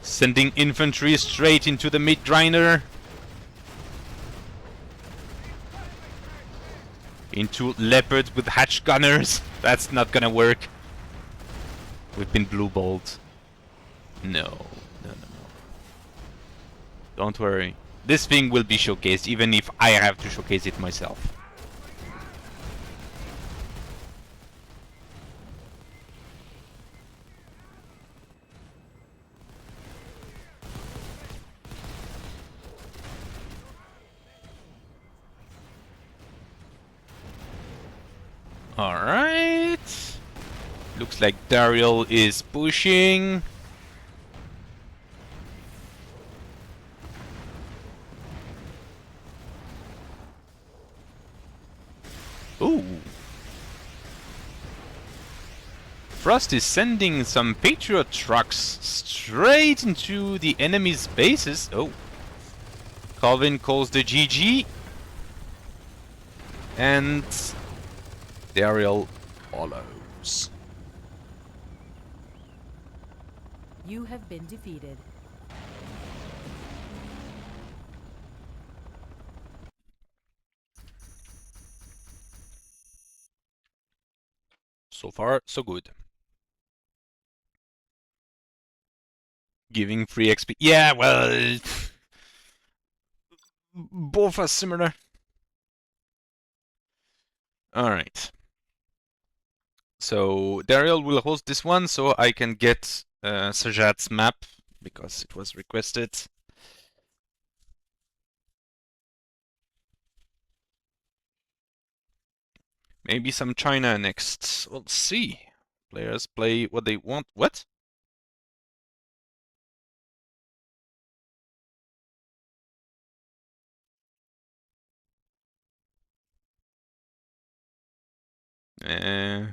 Sending infantry straight into the mid grinder. Into leopards with hatch gunners. That's not gonna work. We've been blue balled. No. Don't worry. This thing will be showcased, even if I have to showcase it myself. Alright. Looks like Darial is pushing. Ooh. Frost is sending some Patriot trucks straight into the enemy's bases. Oh. Calvin calls the GG. And Darial follows. You have been defeated. So far, so good. Giving free XP. Yeah, well, both are similar. Alright. So Darial will host this one so I can get Sajat's map because it was requested. Maybe some China next. We'll see. Players play what they want. What? Uh,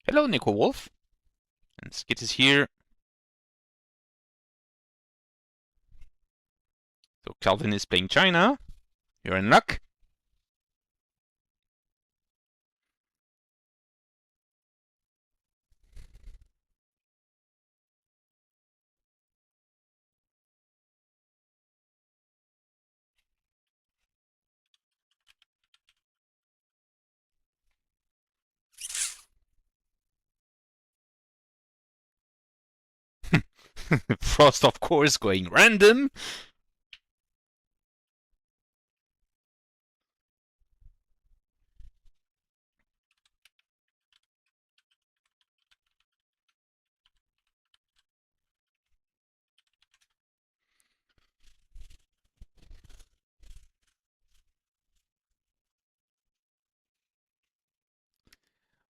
Hello, Nico Wolf. And Skitt is here. So Calvin is playing China. You're in luck. Frost, of course, going random.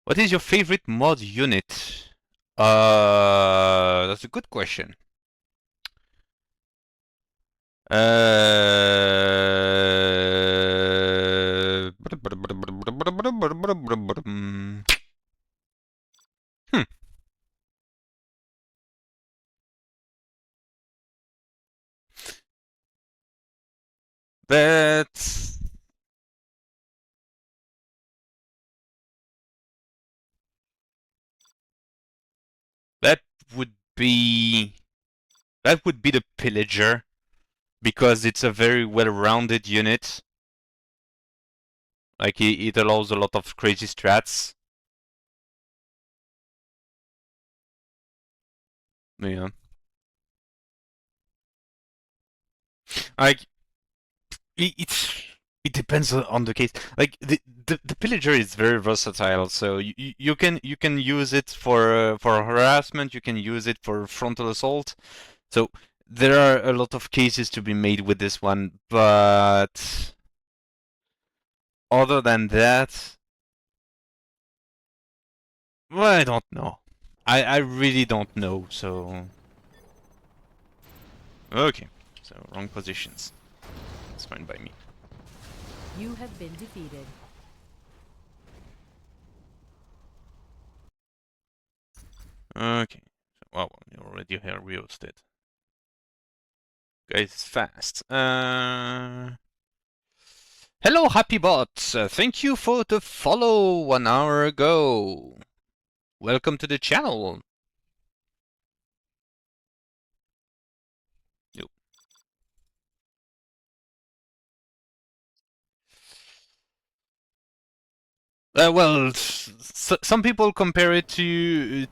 What is your favorite mod unit? That's a good question. Hmm. That's that would be that would be the pillager because it's a very well-rounded unit. Like it allows a lot of crazy strats. Yeah. Like it's it depends on the case. Like the pillager is very versatile, so you can use it for harassment. You can use it for frontal assault. So there are a lot of cases to be made with this one, but other than that, well, I don't know. I really don't know. So okay, so wrong positions. It's fine by me. You have been defeated. Okay. So, well, you already have rehosted. Guys, it's fast. Hello, Happy Bot. Thank you for the follow 1 hour ago. Welcome to the channel. Yo. Well, some people compare it to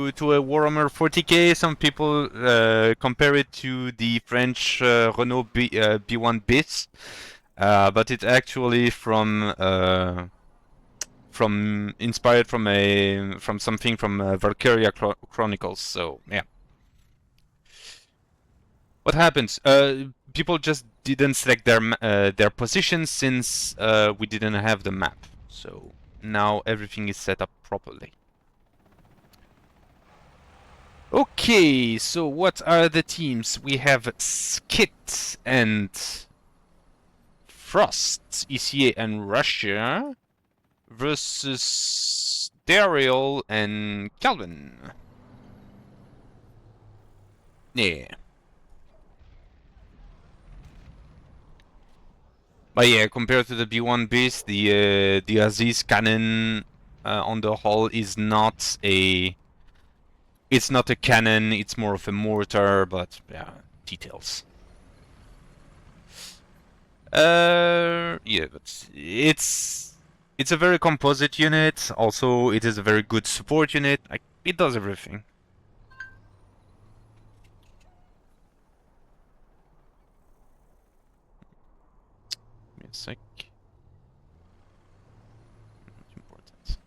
a Warhammer 40k. Some people compare it to the French Renault B1 bis, but it's actually from inspired from something from Valkyria Chronicles. So yeah. What happens? People just didn't select their positions since we didn't have the map. So now everything is set up properly. Okay, so what are the teams? We have Skitt and Frost, ECA and Russia versus Darial and Calvin. Yeah. But yeah, compared to the B1 Beast, the Aziz cannon on the hull is not a... It's not a cannon, it's more of a mortar, but yeah, details. Yeah, but it's a very composite unit. Also, it is a very good support unit. Like, it does everything. Give me a sec. Not important.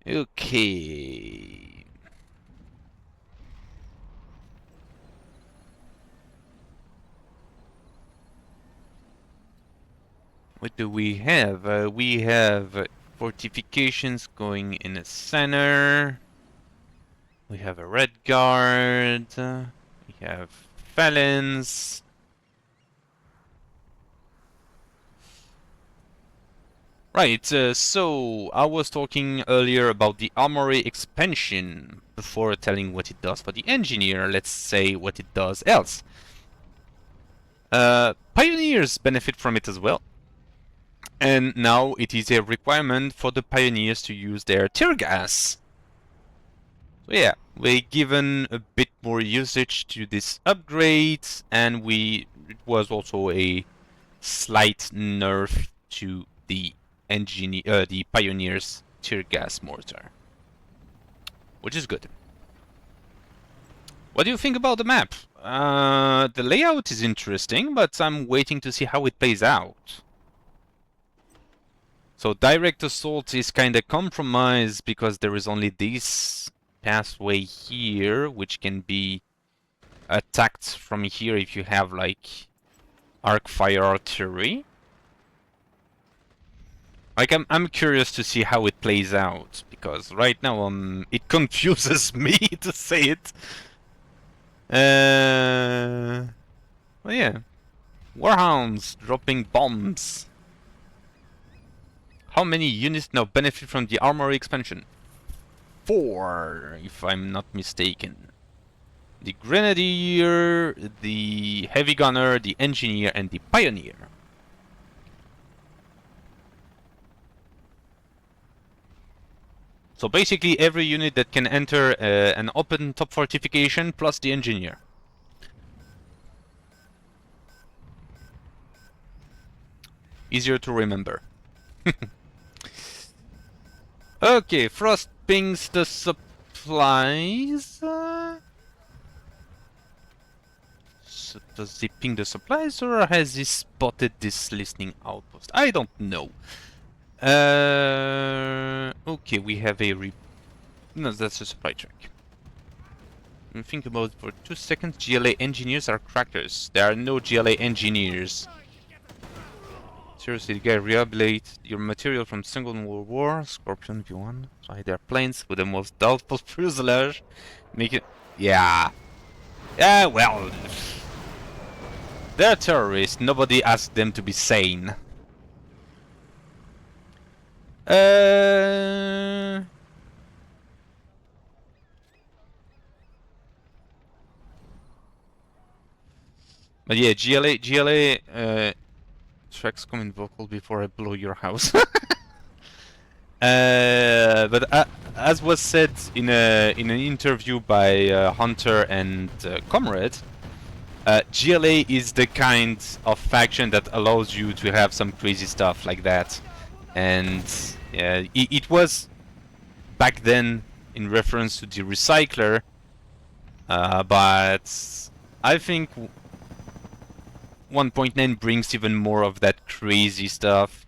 Okay. What do we have? We have fortifications going in the center. We have a red guard. We have felons. Right, so I was talking earlier about the armory expansion before telling what it does for the engineer. Let's say what it does else. Pioneers benefit from it as well. And now it is a requirement for the pioneers to use their tear gas. So yeah, we're given a bit more usage to this upgrade, and it was also a slight nerf to the the pioneers tear gas mortar, which is good. What do you think about the map? The layout is interesting, but I'm waiting to see how it plays out. So direct assault is kind of compromised because there is only this pathway here, which can be attacked from here if you have like arc fire artillery. Like I'm curious to see how it plays out, because right now it confuses me to say it. Well, yeah. Warhounds dropping bombs. How many units now benefit from the armory expansion? 4, if I'm not mistaken. The Grenadier, the Heavy Gunner, the Engineer, and the Pioneer. So basically every unit that can enter an open top fortification plus the Engineer. Easier to remember. Okay, Frost pings the supplies. So does he ping the supplies, or has he spotted this listening outpost? I don't know. Okay, we have a no, that's a supply track. Think about it for 2 seconds. GLA engineers are crackers. There are no GLA engineers. Seriously, the guy rehabilitate your material from Second World War. Scorpion V1. Fly their planes with the most doubtful fuselage. Make it. Yeah. Yeah, well. They're terrorists. Nobody asked them to be sane. But yeah, GLA tracks comment vocal before I blow your house. But as was said in an interview by Hunter and Comrade, GLA is the kind of faction that allows you to have some crazy stuff like that, and it was back then in reference to the Recycler, but I think 1.9 brings even more of that crazy stuff,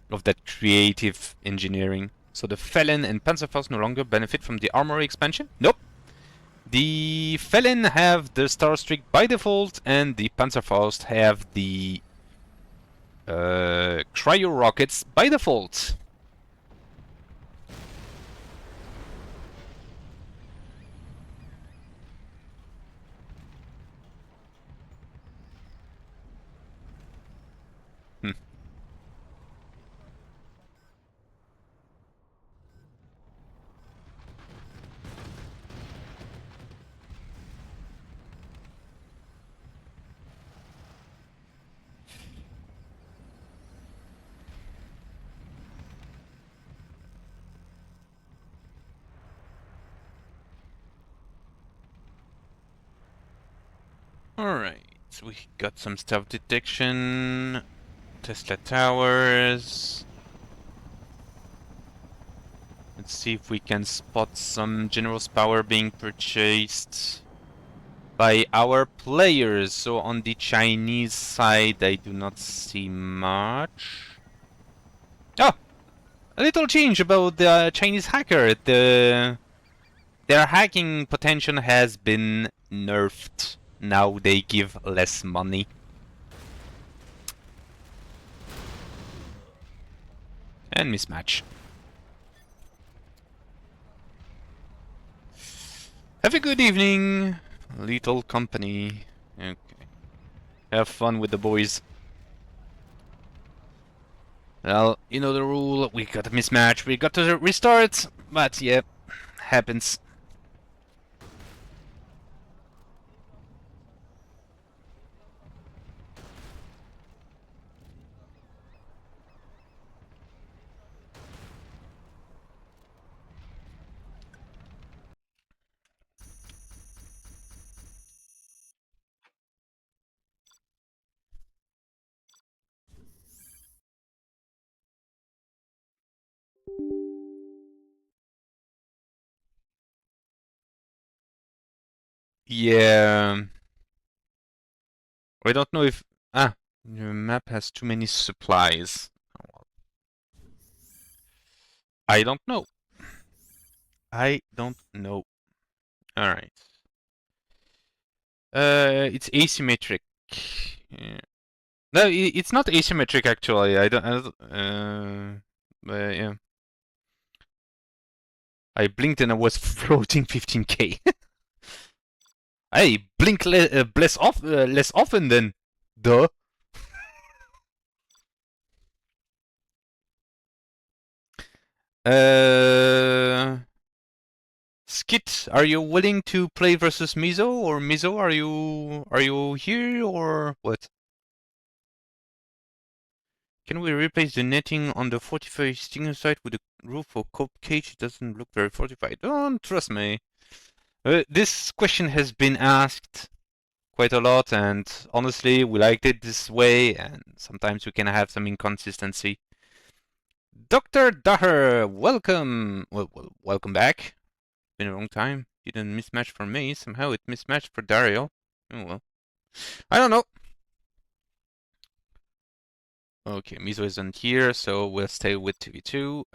of that creative engineering. So the Felon and Panzerfaust no longer benefit from the armory expansion? Nope. The Felon have the Starstreak by default, and the Panzerfaust have the Cryo Rockets by default. Alright, so we got some stealth detection, Tesla towers. Let's see if we can spot some generous power being purchased by our players. So on the Chinese side, I do not see much. Oh, a little change about the Chinese hacker. Their hacking potential has been nerfed. Now they give less money. And mismatch. Have a good evening, little company. Okay. Have fun with the boys. Well, you know the rule. We got a mismatch. We got to restart. But yeah, happens. Yeah. I don't know if... Ah, the map has too many supplies. I don't know. I don't know. Alright. It's asymmetric. Yeah. No, it's not asymmetric actually. I don't Yeah. I blinked and I was floating 15k. Hey, blink less often then. Duh. Skitt, are you willing to play versus Mizo, or Mizo, are you here or what? Can we replace the netting on the fortified stinger site with a roof or cope cage? It doesn't look very fortified. Don't trust me. This question has been asked quite a lot, and honestly, we liked it this way, and sometimes we can have some inconsistency. Dr. Daher, welcome. Well, welcome back. Been a long time. Didn't mismatch for me. Somehow it mismatched for Darial. Oh well. I don't know. Okay, Mizo isn't here, so we'll stay with 2v2.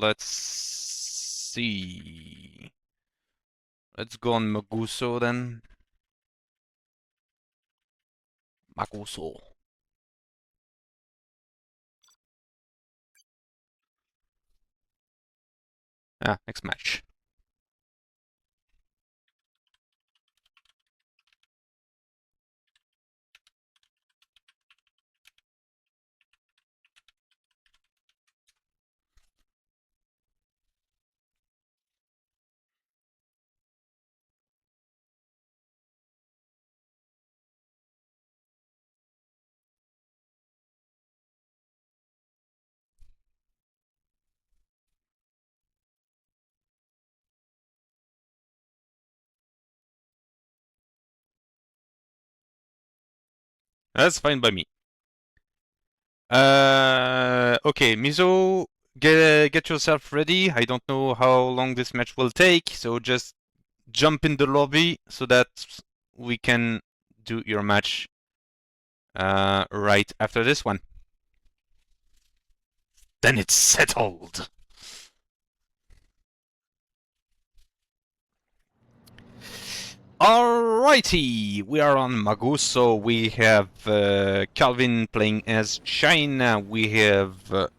Let's see. Let's go on Maguso then. Maguso. Ah, next match. That's fine by me. Okay, Mizo, get yourself ready. I don't know how long this match will take, so just jump in the lobby so that we can do your match right after this one. Then it's settled. Alrighty, we are on Maguso. We have Calvin playing as China. We have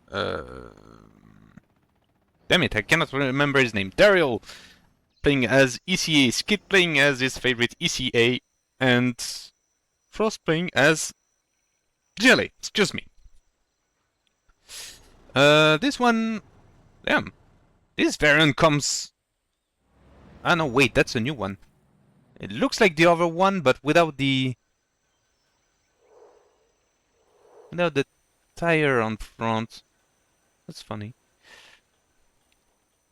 damn it, I cannot remember his name. Darial playing as ECA. Skitt playing as his favorite ECA, and Frost playing as Jelly. Excuse me. This one, damn, this variant comes. Ah no, wait, that's a new one. It looks like the other one, but without the tire on front. That's funny.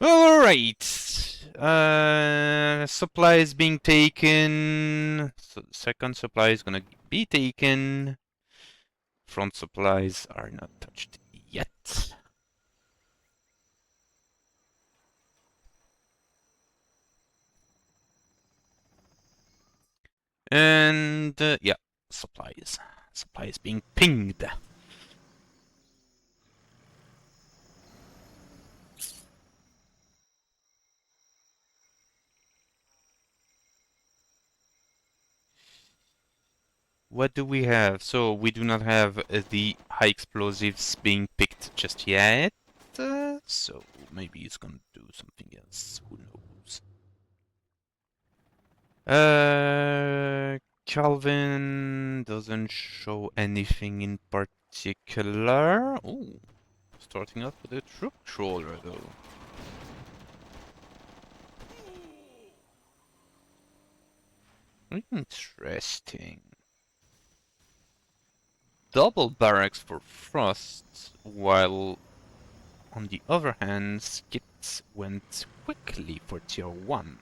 Alright. Supply is being taken. So the second supply is gonna be taken. Front supplies are not touched yet. And yeah, supplies. Supplies being pinged. What do we have? So we do not have the high explosives being picked just yet. So maybe it's gonna do something else. Who knows? Calvin doesn't show anything in particular. Oh, starting off with a troop trawler though. Interesting. Double barracks for Frost, while on the other hand, Skitt went quickly for tier 1.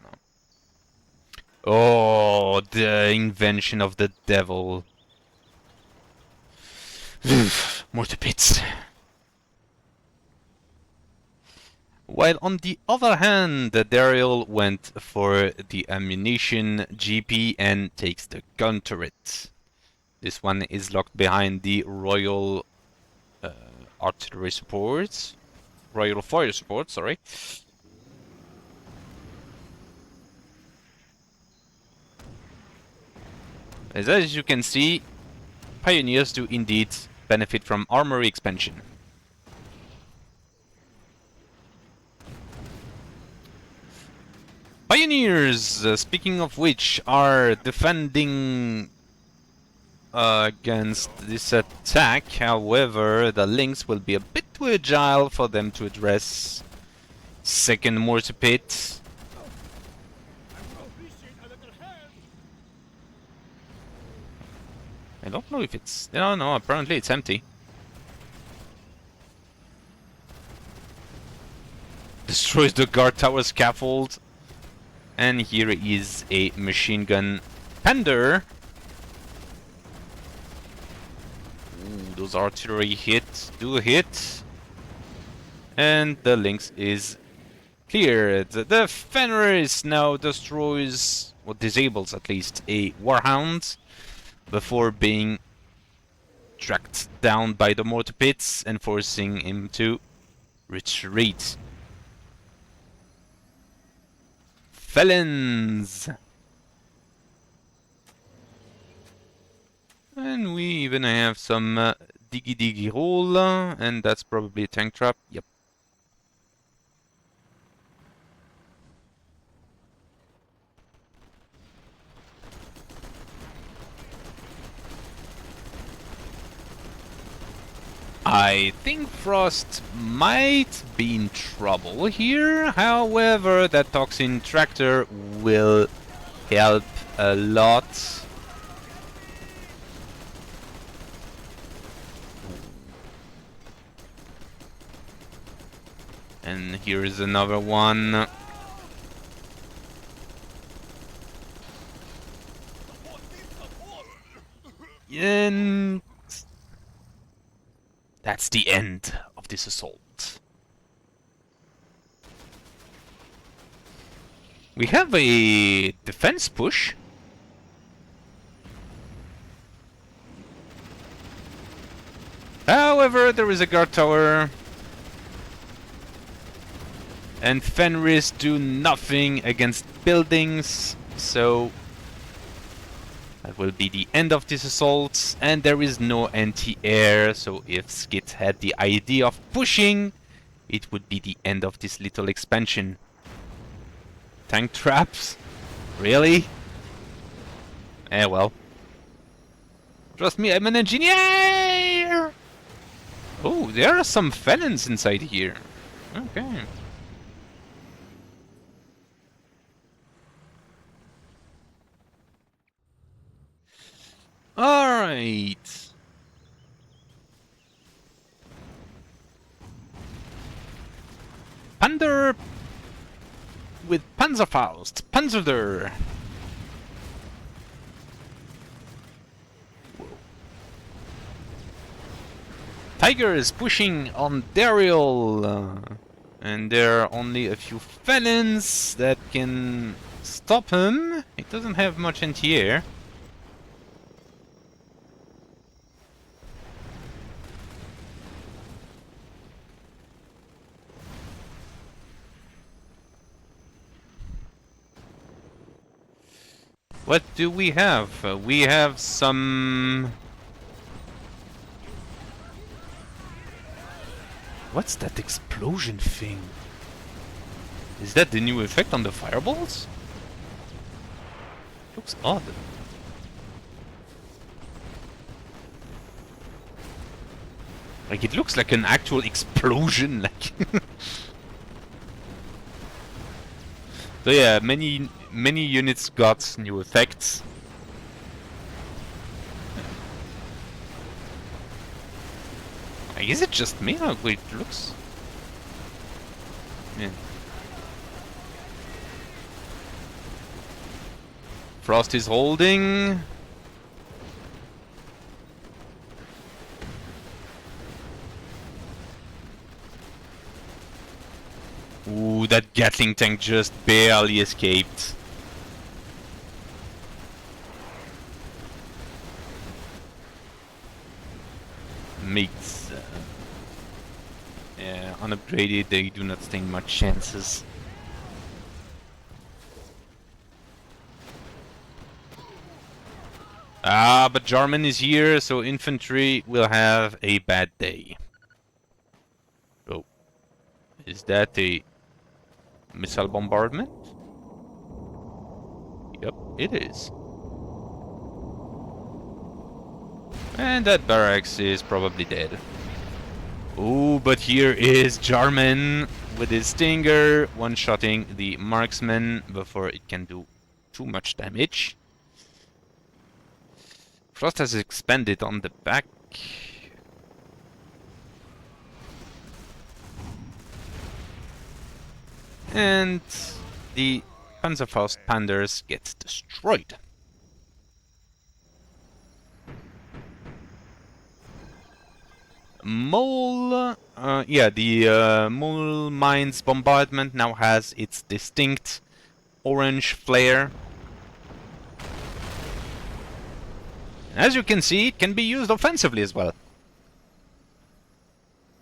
Oh, the invention of the devil. More to bits. While on the other hand, Darial went for the ammunition GP and takes the gun turret. This one is locked behind the Royal Artillery support. Royal Fire support, sorry. As you can see, Pioneers do indeed benefit from armory expansion. Pioneers, speaking of which, are defending against this attack. However, the Lynx will be a bit too agile for them to address. Second mortar pit. I don't know if it's... No, apparently it's empty. Destroys the guard tower scaffold. And here is a machine gun Pender. Ooh, those artillery hits do hit. And the Lynx is cleared. The Fenris now destroys, or disables at least, a Warhound before being tracked down by the mortar pits and forcing him to retreat. Felons! And we even have some diggy diggy hole, and that's probably a tank trap. Yep. I think Frost might be in trouble here. However, that Toxin Tractor will help a lot. And here is another one. And that's the end of this assault. We have a defense push. However, there is a guard tower. And Fenris do nothing against buildings, so that will be the end of this assault. And there is no anti-air, so if Skitt had the idea of pushing, it would be the end of this little expansion. Tank traps? Really? Eh well. Trust me, I'm an engineer! Oh, there are some felons inside here. Okay. Alright. Pander with Panzerfaust. Panzer. Tiger is pushing on Darial. And there are only a few felons that can stop him. He doesn't have much anti-air. What do we have? We have some... What's that explosion thing? Is that the new effect on the fireballs? Looks odd. Like, it looks like an actual explosion, like... So yeah, many units got new effects. Is it just me? How it looks? Yeah. Frost is holding. Ooh, that Gatling tank just barely escaped. Makes... yeah, unupgraded, they do not stand much chances. Ah, but Jarman is here, so infantry will have a bad day. Oh. Is that a missile bombardment? It is. And that barracks is probably dead. Oh, but here is Jarman with his stinger, one-shotting the marksman before it can do too much damage. Frost has expanded on the back. And the Panzerfaust Panders get destroyed. Mole, the Mole Mines bombardment now has its distinct orange flare. As you can see, it can be used offensively as well.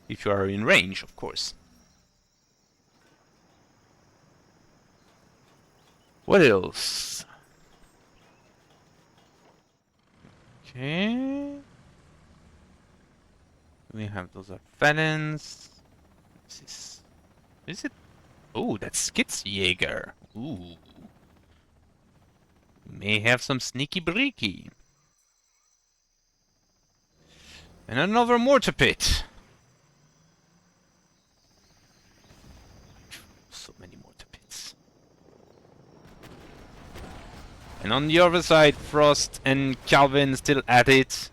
If you are in range, of course. What else? Okay. We have those are felons. Is it? Oh, that's Skitt's Jaeger. Ooh. May have some sneaky breaky. And another mortar pit. So many mortar pits. And on the other side, Frost and Calvin still at it.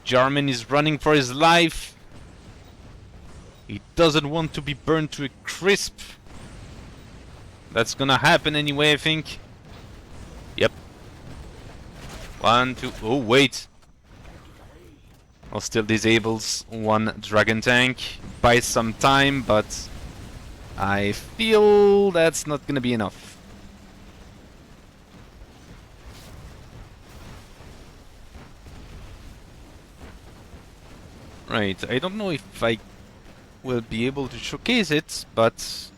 Jarman is running for his life. He doesn't want to be burned to a crisp. That's gonna happen anyway, I think. Yep. 1, 2... Oh, wait. I'll still disables one dragon tank. Buys some time, but I feel that's not gonna be enough. Right, I don't know if I will be able to showcase it, but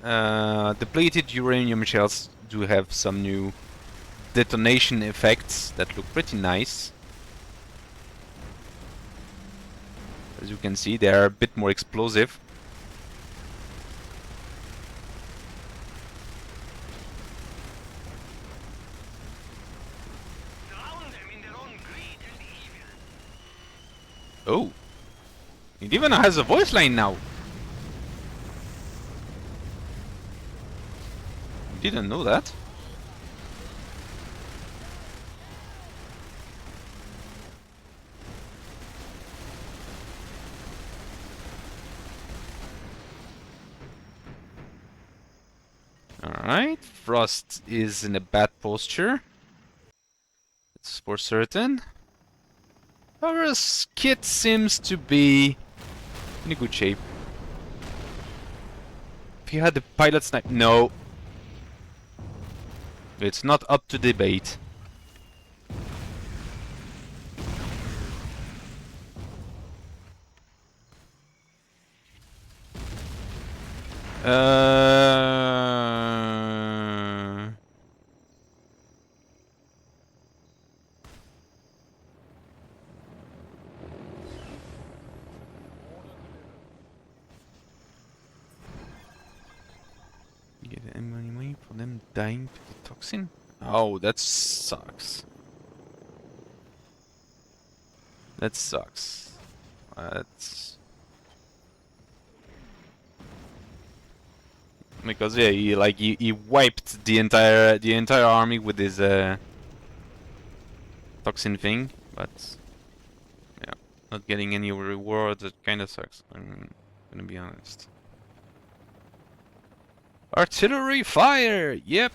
the plated uranium shells do have some new detonation effects that look pretty nice. As you can see, they are a bit more explosive. Oh, it even has a voice line now. Didn't know that. Alright, Frost is in a bad posture. It's for certain. Our Skitt seems to be in a good shape. If he had the pilot snipe... No. It's not up to debate. Get any money for them dying to the toxin? Oh, that sucks. That sucks. That's... Because yeah, he wiped the entire army with his toxin thing, but yeah, not getting any reward. That kind of sucks. I'm gonna be honest. Artillery fire. Yep.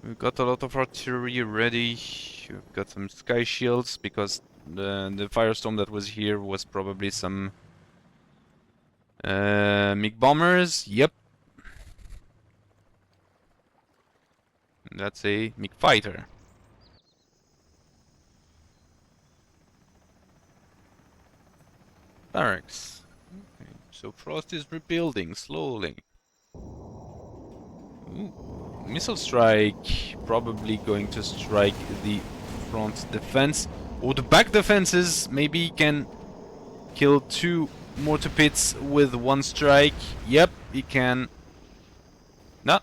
We've got a lot of artillery ready. We've got some sky shields because the firestorm that was here was probably some MiG bombers. Yep. That's a MiG fighter. Barracks. Okay. So Frost is rebuilding slowly. Ooh. Missile strike, probably going to strike the front defense. Or the back defenses, maybe can kill two mortar pits with one strike. Yep, he can. No,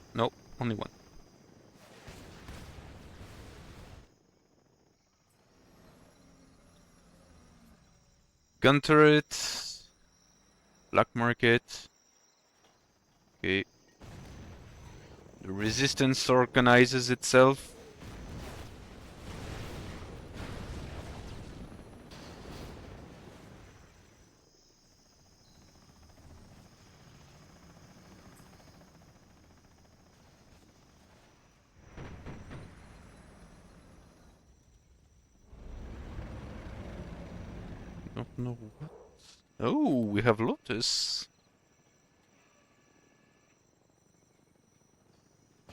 only one. Gun turret. Black market. Okay. The resistance organizes itself. Don't know what. Oh, we have Lotus.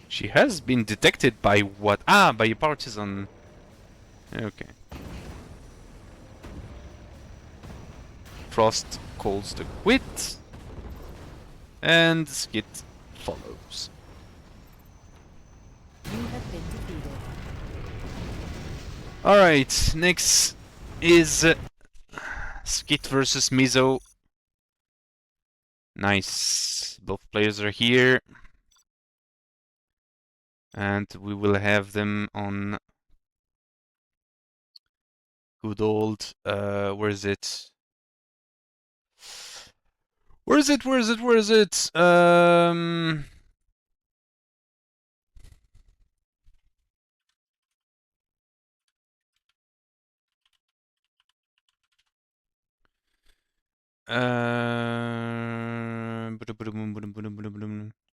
She has been detected by what? Ah, by a partisan. Okay. Frost calls the quit. And Skitt follows. You have been defeated. Alright, next is Skitt versus Mizo. Nice. Both players are here. And we will have them on good old, where is it? Where is it?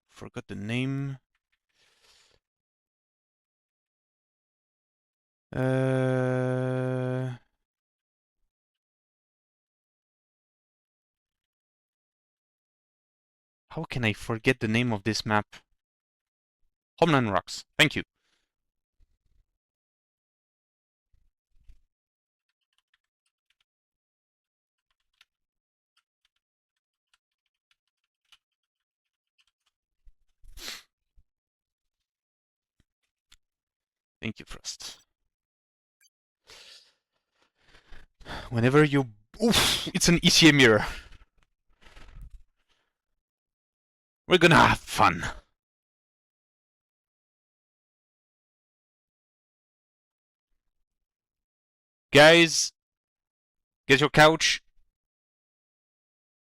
Forgot the name. How can I forget the name of this map? Homeland Rocks. Thank you. Thank you, Frost. Whenever you... Oof! It's an ECA mirror. We're gonna have fun. Guys, get your couch.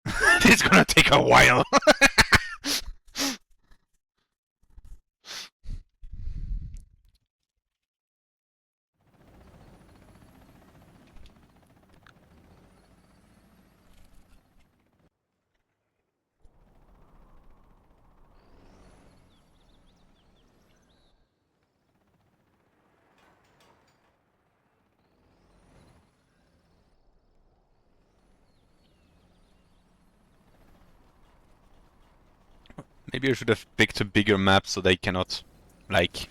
It's gonna take a while. Maybe I should have picked a bigger map so they cannot, like,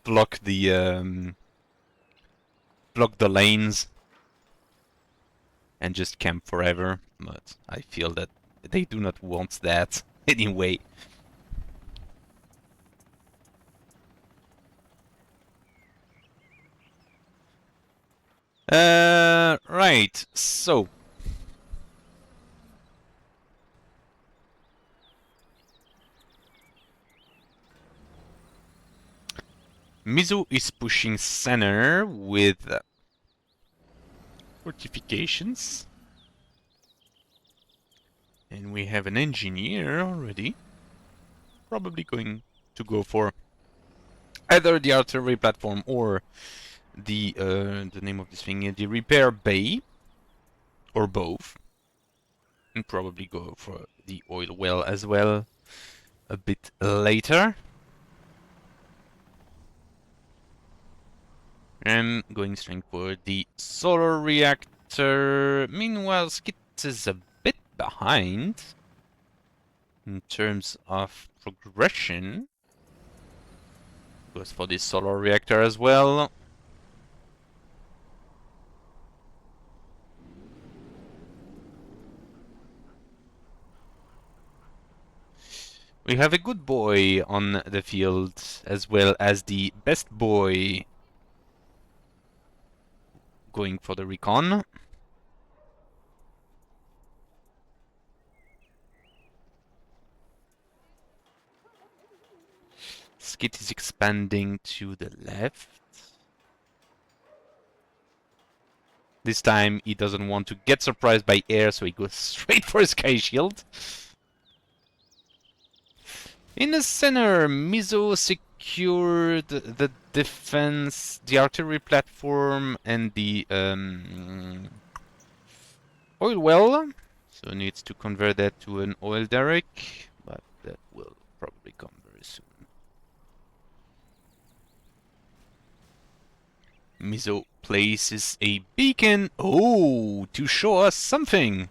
block the lanes and just camp forever. But I feel that they do not want that anyway. Right, so. Mizo is pushing center with fortifications. And we have an engineer already. Probably going to go for either the artillery platform or the name of this thing, the repair bay, or both. And probably go for the oil well as well a bit later. I'm going straight for the solar reactor. Meanwhile, Skitt is a bit behind in terms of progression. Goes for the solar reactor as well. We have a good boy on the field, as well as the best boy going for the recon. Skitt is expanding to the left. This time he doesn't want to get surprised by air, so he goes straight for a Sky Shield. In the center, Mizo secured the defense, the artillery platform, and the oil well. So needs to convert that to an oil derrick, but that will probably come very soon. Mizo places a beacon. Oh, to show us something.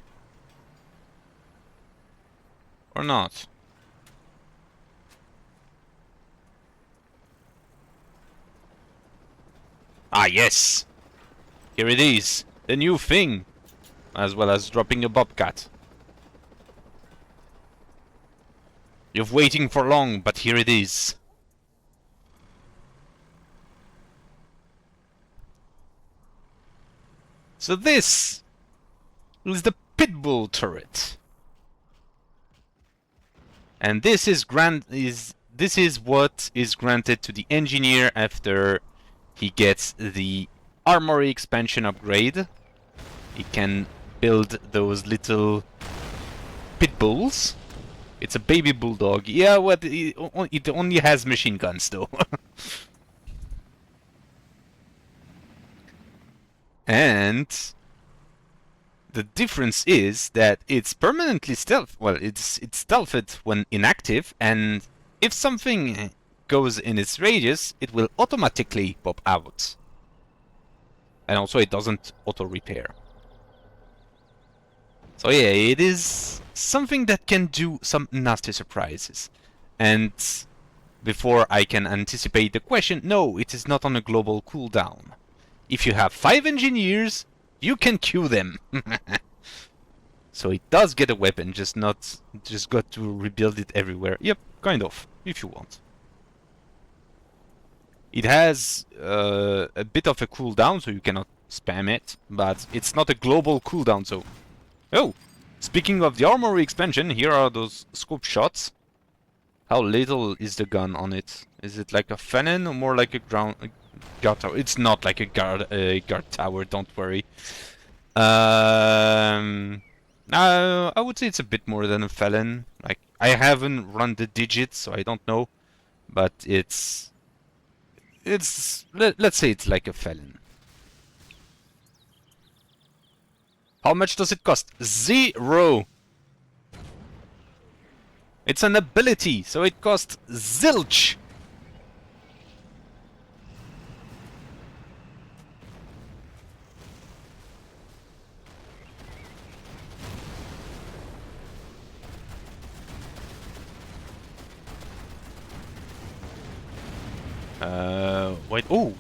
Or not. Ah, yes! Here it is, the new thing! As well as dropping a bobcat. You've waiting for long, but here it is. So this is the Pitbull turret. And this is what is granted to the engineer after he gets the armory expansion upgrade. He can build those little pit bulls. It's a baby bulldog. Yeah, what? It only has machine guns, though. And the difference is that it's permanently stealth. Well, it's stealthed when inactive, and if something goes in its radius, it will automatically pop out. And also, it doesn't auto-repair. So yeah, it is something that can do some nasty surprises. And before I can anticipate the question, no, it is not on a global cooldown. If you have 5 engineers, you can queue them. So it does get a weapon, just got to rebuild it everywhere. Yep, kind of, if you want. It has a bit of a cooldown, so you cannot spam it, but it's not a global cooldown, so... Oh! Speaking of the armory expansion, here are those scope shots. How little is the gun on it? Is it like a Fennon or more like a guard tower? It's not like a guard tower, don't worry. I would say it's a bit more than a Felon. Like, I haven't run the digits, so I don't know. But let's say it's like a Felon. How much does it cost? 0! It's an ability, so it costs zilch! Wait, oh!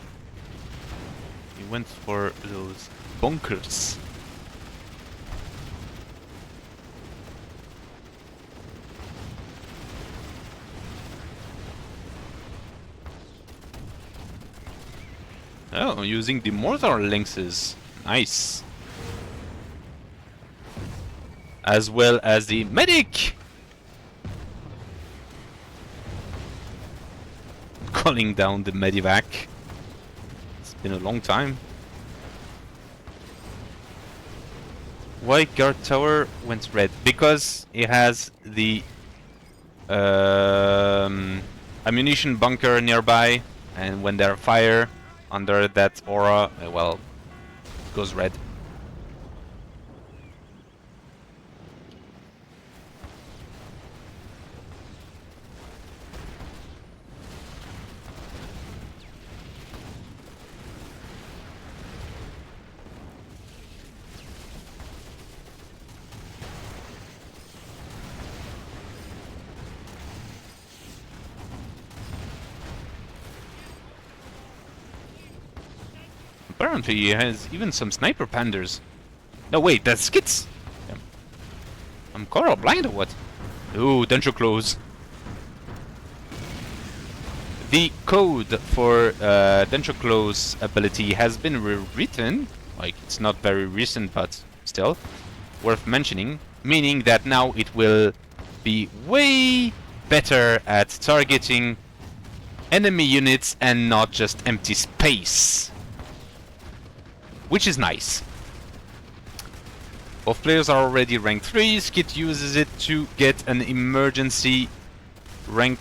He went for those bunkers. Oh, using the mortar lynxes. Nice. As well as the medic! Calling down the medivac. It's been a long time. Why guard tower went red? Because it has the ammunition bunker nearby, and when there are fire under that aura, well, it goes red. Apparently he has even some sniper panders. No wait, that's Skits! Yeah. I'm color blind or what? Ooh, Dungeon Close. The code for Dungeon Close ability has been rewritten. Like, it's not very recent, but still worth mentioning. Meaning that now it will be way better at targeting enemy units and not just empty space, which is nice. Both players are already rank 3. Skitt uses it to get an emergency rank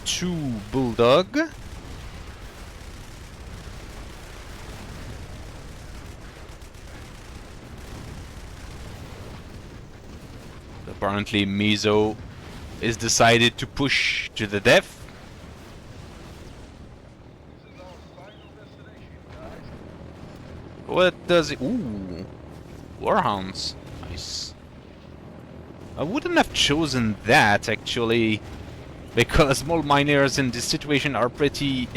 2 Bulldog. Apparently Mizo is decided to push to the death. What does it... Ooh, Warhounds. Nice. I wouldn't have chosen that, actually, because small miners in this situation are pretty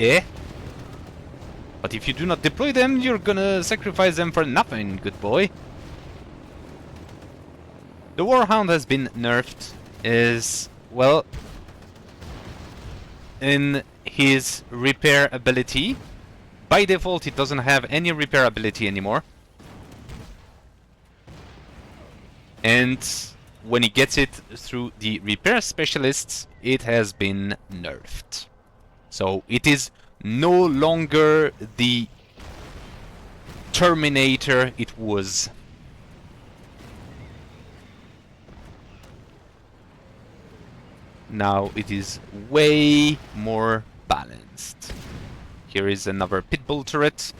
But if you do not deploy them, you're gonna sacrifice them for nothing, good boy. The Warhound has been nerfed, well, in his repair ability. By default, it doesn't have any repair ability anymore. And when he gets it through the repair specialists, it has been nerfed. So it is no longer the Terminator it was. Now it is way more balanced. Here is another Pitbull turret.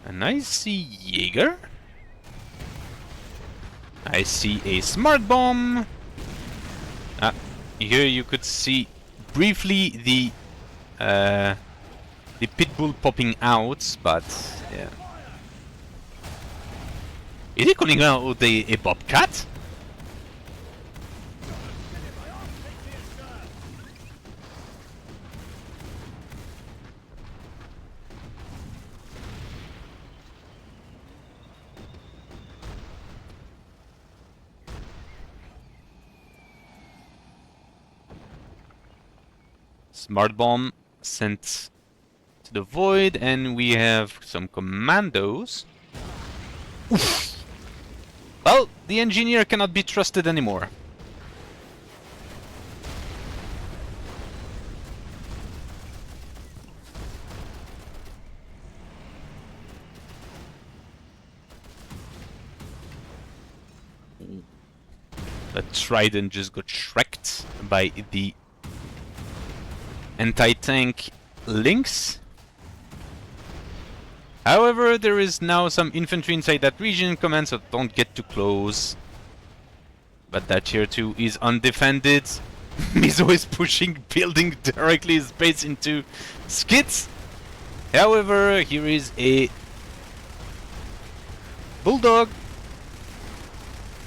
And I see Jaeger. I see a smart bomb. Here you could see briefly the Pitbull popping out, but yeah. Is he calling out a bobcat? Smart bomb sent to the void, and we have some commandos. Oof. Well, the engineer cannot be trusted anymore. The Trident just got shreked by the anti-tank Lynx. However, there is now some infantry inside that region. Command, so don't get too close. But that tier 2 is undefended. Mizo is pushing, building directly his base into Skitt. However, here is a Bulldog.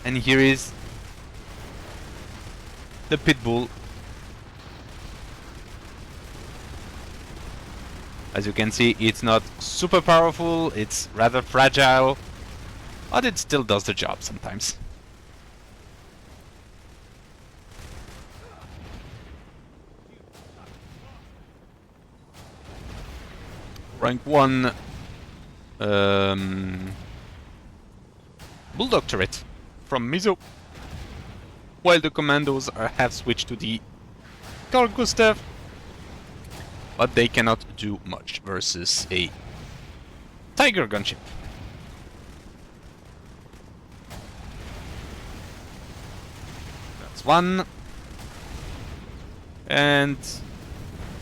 And here is the Pitbull. As you can see, it's not super powerful, it's rather fragile, but it still does the job sometimes. Rank 1 Bulldog turret from Mizo, while the commandos have switched to the Carl Gustav. But they cannot do much versus a Tiger gunship. That's one. And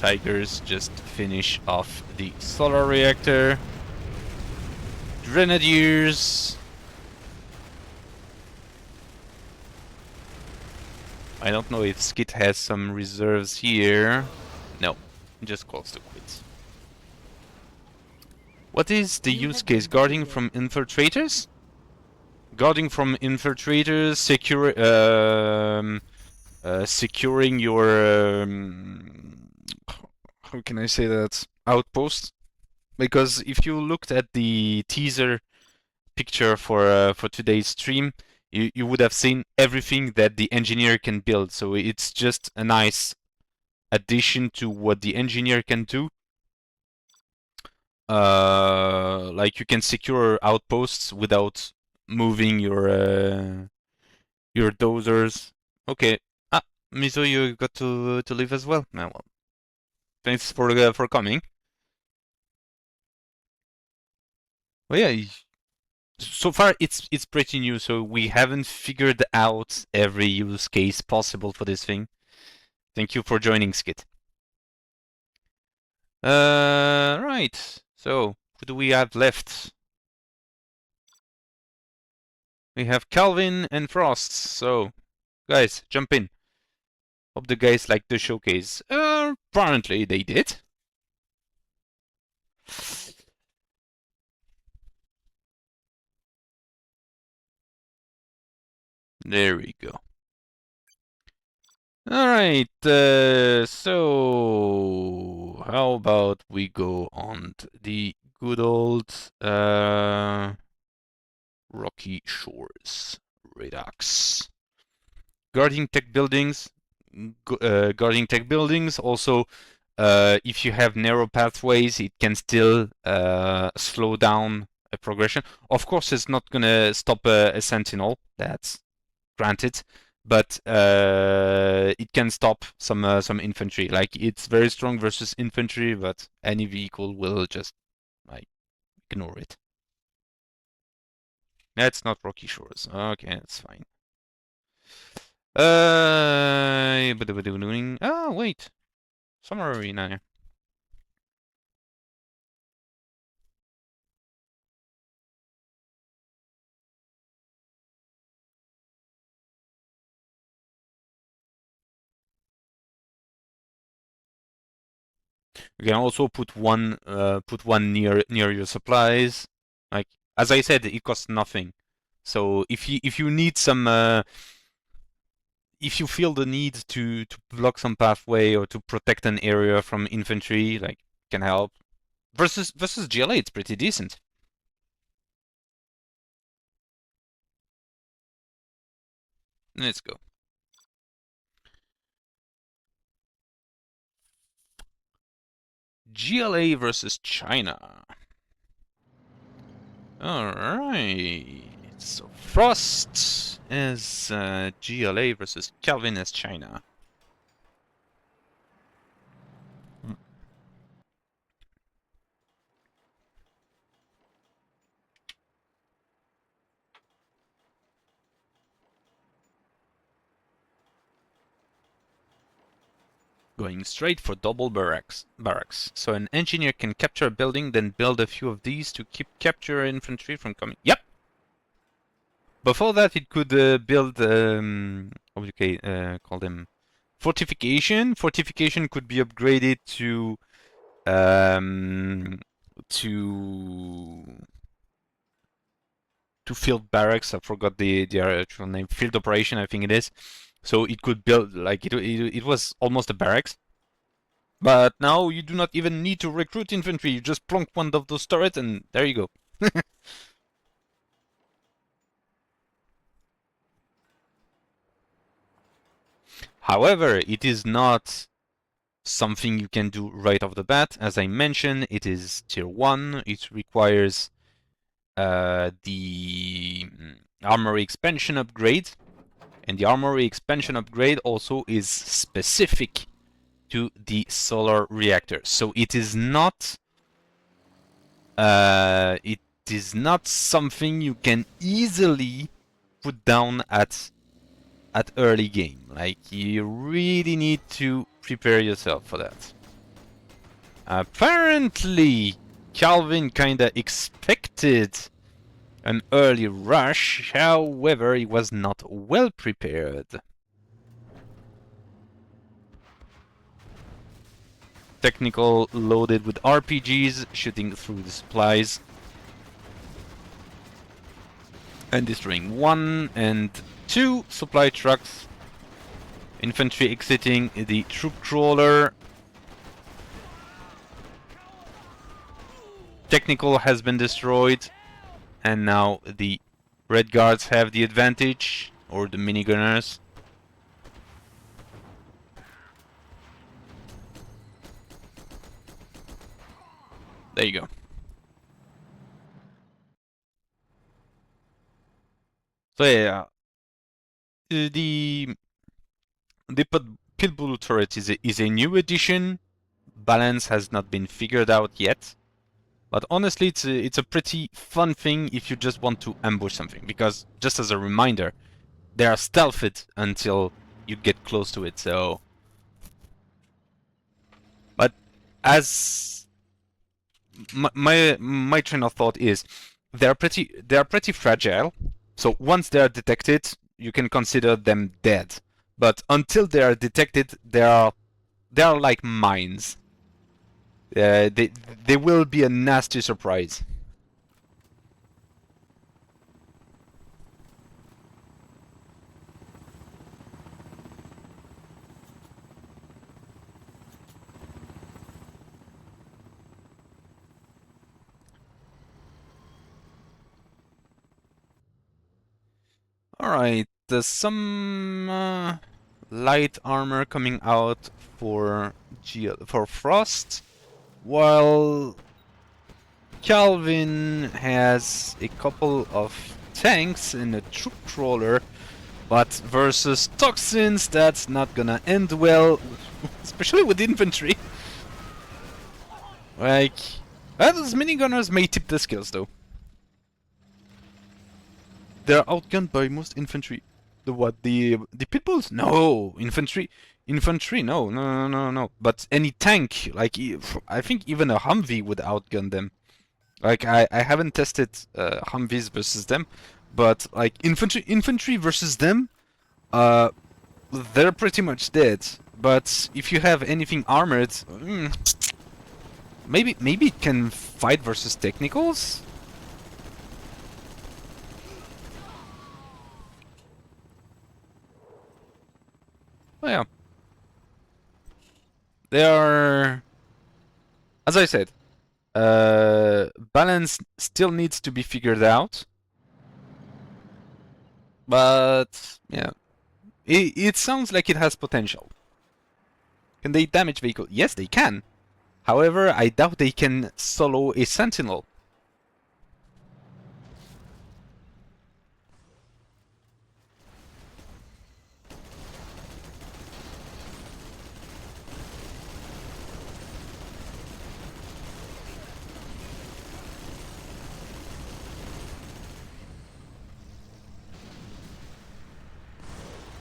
Tigers just finish off the solar reactor. Grenadiers. I don't know if Skitt has some reserves here. No. Just calls to quit. What is the use case? Guarding from infiltrators? Guarding from infiltrators, securing your how can I say that? Outpost. Because if you looked at the teaser picture for today's stream, you would have seen everything that the engineer can build. So it's just a nice addition to what the engineer can do. like you can secure outposts without moving your dozers. Okay. Ah, Mizo, you got to leave as well. Ah, well, thanks for coming. Well, yeah. So far, it's pretty new. So we haven't figured out every use case possible for this thing. Thank you for joining, Skitt. Right. So who do we have left? We have Calvin and Frost. So, guys, jump in. Hope the guys liked the showcase. Apparently they did. There we go. Alright, so how about we go on to the good old Rocky Shores Redux. Guarding tech buildings, guarding tech buildings. Also, if you have narrow pathways, it can still slow down a progression. Of course, it's not gonna stop a sentinel. That's granted, but it can stop some infantry. Like it's very strong versus infantry, but any vehicle will just like ignore it. That's not Rocky Shores. Okay, that's fine. Oh wait, Summer Arena. You can also put one near your supplies. Like as I said, it costs nothing. So if you need some if you feel the need to block some pathway or to protect an area from infantry, like can help. Versus GLA, it's pretty decent. Let's go. GLA versus China. Alright. So Frost is GLA versus Calvin as China. Going straight for double barracks. So an engineer can capture a building, then build a few of these to keep capture infantry from coming. Yep. Before that, it could build what do you call them? Fortification. Fortification could be upgraded um, to field barracks. I forgot the actual name. Field operation, I think it is. So it could build like it was almost a barracks. But now you do not even need to recruit infantry. You just plonk one of those turrets, and there you go. However, it is not something you can do right off the bat. As I mentioned, it is tier 1. It requires the armory expansion upgrade. And the armory expansion upgrade also is specific to the solar reactor. So it is not something you can easily put down at early game. Like you really need to prepare yourself for that. Apparently, Calvin kinda expected an early rush, however, he was not well prepared. Technical loaded with RPGs, shooting through the supplies. And destroying 1 and 2 supply trucks. Infantry exiting the troop crawler. Technical has been destroyed. And now the red guards have the advantage, or the minigunners. There you go. So yeah, the Pitbull turret is a new addition. Balance has not been figured out yet. But honestly, it's a pretty fun thing if you just want to ambush something. Because, just as a reminder, they are stealthed until you get close to it, so... But as... My train of thought is, they are pretty fragile. So once they are detected, you can consider them dead. But until they are detected, they are like mines. They will be a nasty surprise. Alright, there's some light armor coming out for for Frost, while Calvin has a couple of tanks and a troop crawler, but versus toxins, that's not gonna end well, especially with infantry. Like, those minigunners may tip the skills though. They're outgunned by most infantry. The what? The pitbulls? No, infantry. No, no, no, no, no. But any tank, like I think even a Humvee would outgun them. Like I haven't tested Humvees versus them, but like infantry versus them, uh, they're pretty much dead. But if you have anything armored, maybe it can fight versus technicals. Oh yeah. They are, as I said, balance still needs to be figured out. But, yeah, it sounds like it has potential. Can they damage vehicle? Yes, they can. However, I doubt they can solo a sentinel.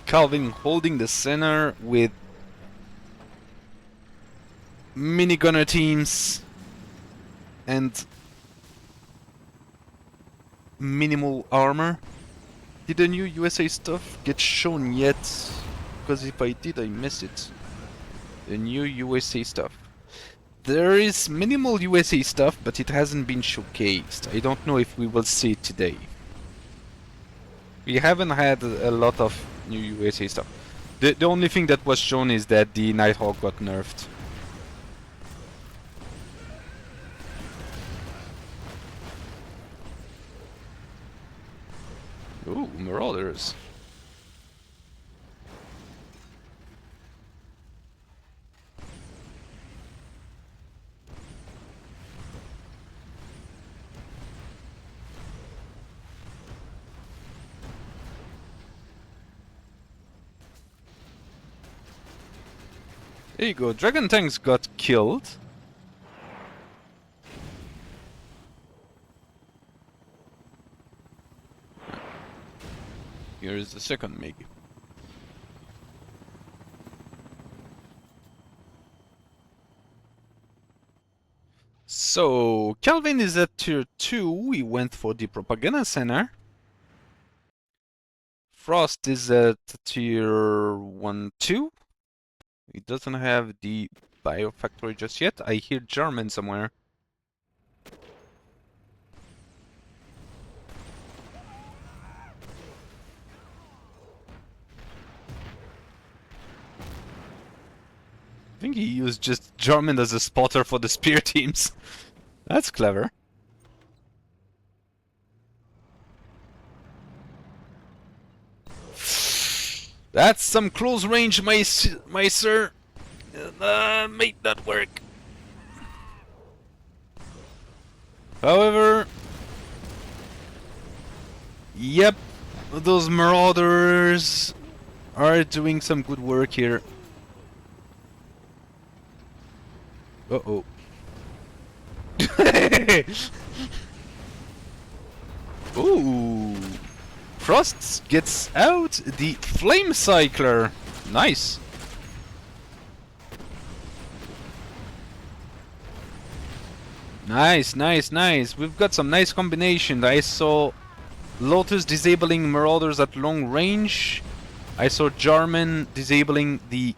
Calvin holding the center with minigunner teams and minimal armor. Did the new USA stuff get shown yet? Because if I did, I missed it. The new USA stuff. There is minimal USA stuff, but it hasn't been showcased. I don't know if we will see it today. We haven't had a lot of new USA stuff. The only thing that was shown is that the Nighthawk got nerfed. Ooh, Marauders. There you go, Dragon Tanks got killed. Here is the second MiG. So, Calvin is at tier 2, we went for the Propaganda Center. Frost is at tier 1-2. He doesn't have the Biofactory just yet. I hear German somewhere. I think he used just German as a spotter for the spear teams. That's clever. That's some close range, my sir. Made that work. However, yep, those marauders are doing some good work here. Uh-oh. Ooh. Frost gets out the Flame Cycler. Nice. Nice, nice, nice. We've got some nice combinations. I saw Lotus disabling Marauders at long range. I saw Jarman disabling the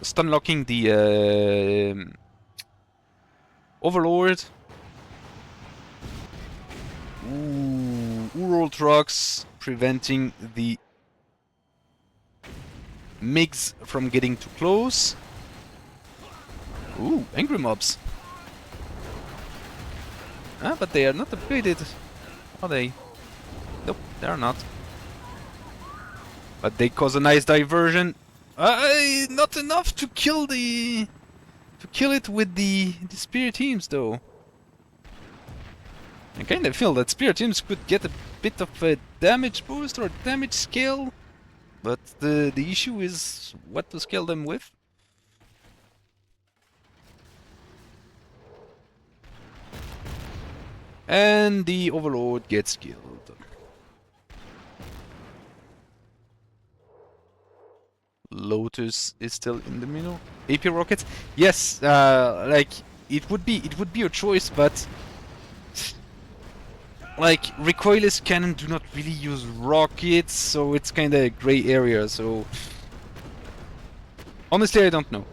stun locking the Overlord. Ooh, Ural trucks preventing the MiGs from getting too close. Ooh, angry mobs. Ah, but they are not upgraded, are they? Nope, they are not. But they cause a nice diversion. Not enough to kill the... to kill it with the spear teams, though. I kinda feel that spear teams could get a bit of a damage boost or damage scale. But the issue is what to scale them with. And the Overlord gets killed. Lotus is still in the middle. AP rockets, yes. Like it would be a choice, but like recoilless cannon do not really use rockets, so it's kind of a gray area. So honestly, I don't know.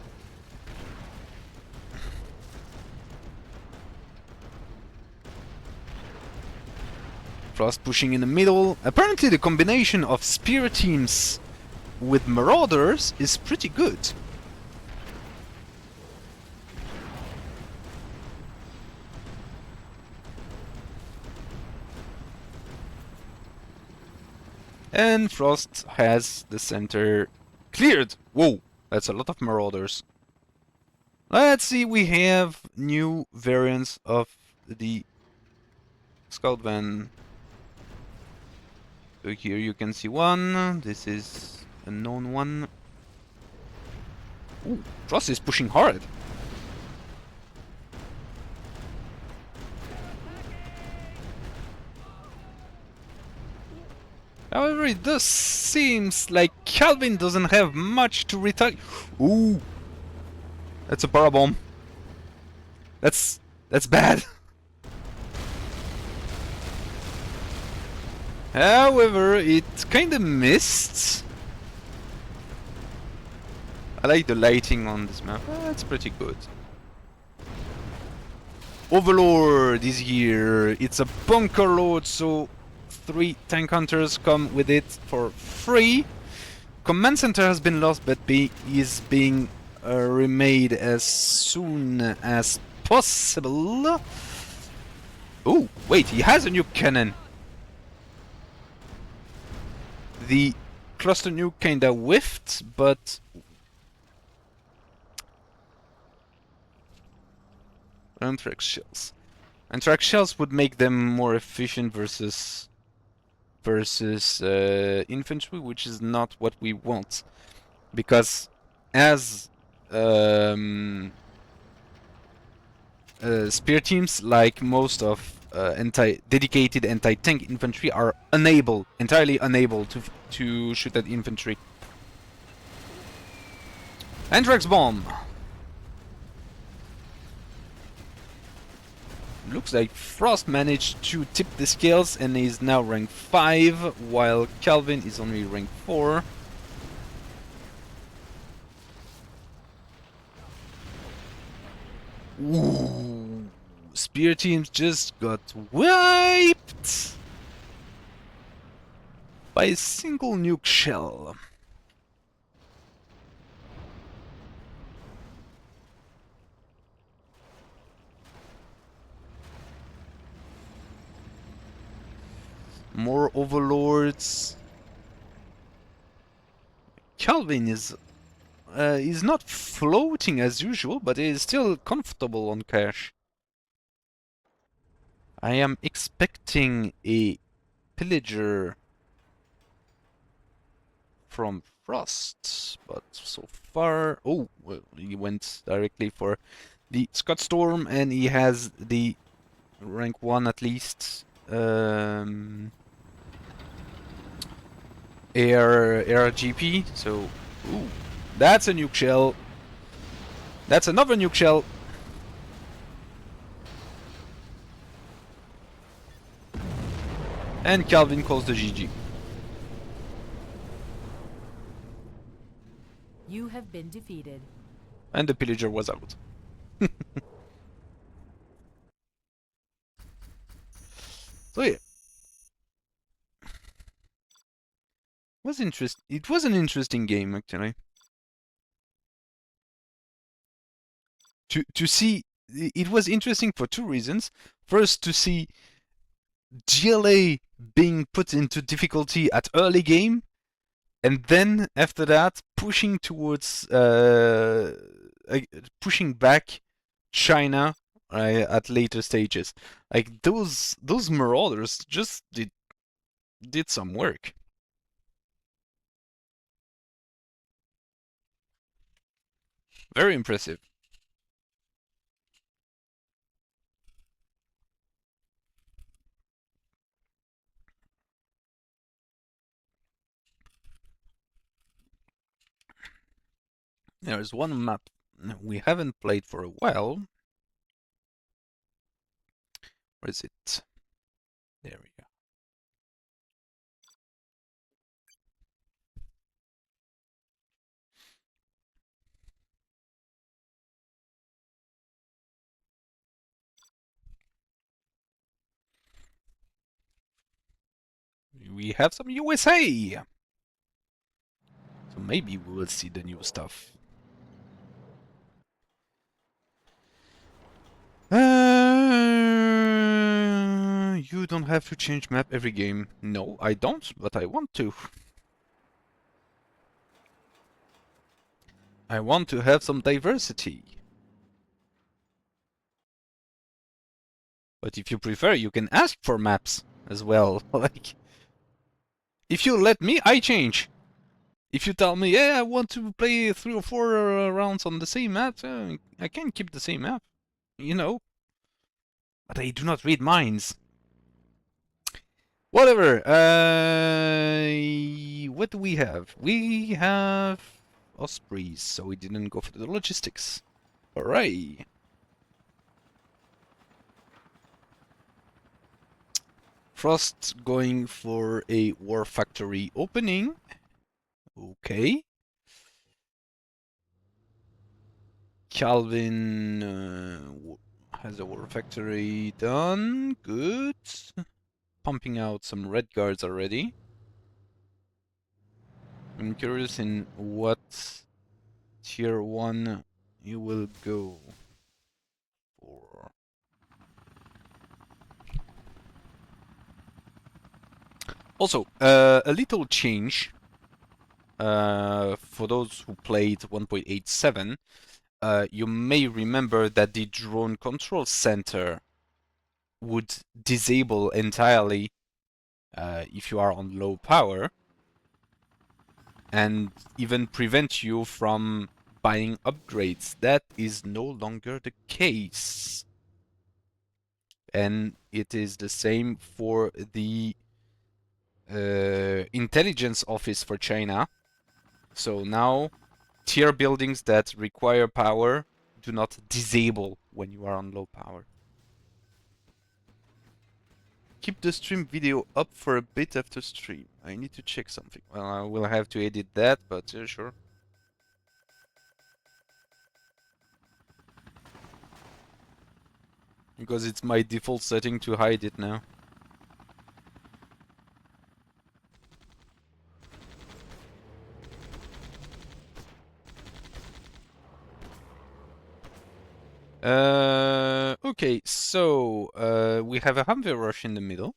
Frost pushing in the middle. Apparently, the combination of spear teams with marauders is pretty good. And Frost has the center cleared. Whoa, that's a lot of marauders. Let's see, we have new variants of the Scout Van. So here you can see one. This is a known one. Ooh, Frost is pushing hard. However, it does seems like Calvin doesn't have much to retaliate. Ooh, that's a parabomb. That's bad. However, it kinda missed. I like the lighting on this map. That's pretty good. Overlord is here. It's a bunker load, so 3 tank hunters come with it for free. Command center has been lost, but is being remade as soon as possible. Oh, wait, he has a new cannon. The cluster nuke kinda whiffed, but anthrax shells. Anthrax shells would make them more efficient versus infantry, which is not what we want, because as spear teams, like most of dedicated anti-tank infantry, are entirely unable to shoot at infantry. Anthrax bomb. Looks like Frost managed to tip the scales and is now rank 5, while Calvin is only rank 4. Ooh, spear teams just got wiped by a single nuke shell. More overlords. Calvin is not floating as usual, but is still comfortable on cash. I am expecting a pillager from Frost, but so far, oh, well, he went directly for the Scott Storm, and he has the rank 1 at least. ARGP, so, ooh, that's a nuke shell. That's another nuke shell. And Calvin calls the GG. You have been defeated. And the pillager was out. So yeah. It was an interesting game actually. To see, it was interesting for two reasons. First, to see GLA being put into difficulty at early game, and then after that pushing towards pushing back China at later stages. Like those marauders just did some work. Very impressive. There's one map we haven't played for a while. Where is it? There we go. We have some USA! So maybe we will see the new stuff. You don't have to change map every game. No, I don't, but I want to. I want to have some diversity. But if you prefer, you can ask for maps as well. Like, if you let me, I change. If you tell me, yeah, I want to play 3 or 4 rounds on the same map, I can keep the same map, you know. But I do not read minds. Whatever. What do we have? We have Ospreys, so we didn't go for the logistics. Hooray! Frost going for a War Factory opening. Okay. Calvin has a War Factory done. Good. Pumping out some red guards already. I'm curious in what tier 1 you will go for. Also, a little change for those who played 1.87. You may remember that the drone control center would disable entirely if you are on low power, and even prevent you from buying upgrades. That is no longer the case. And it is the same for the intelligence office for China. So now tier buildings that require power do not disable when you are on low power. Keep the stream video up for a bit after stream. I need to check something. Well, I will have to edit that, but sure. Because it's my default setting to hide it now. Okay, so we have a Humvee rush in the middle.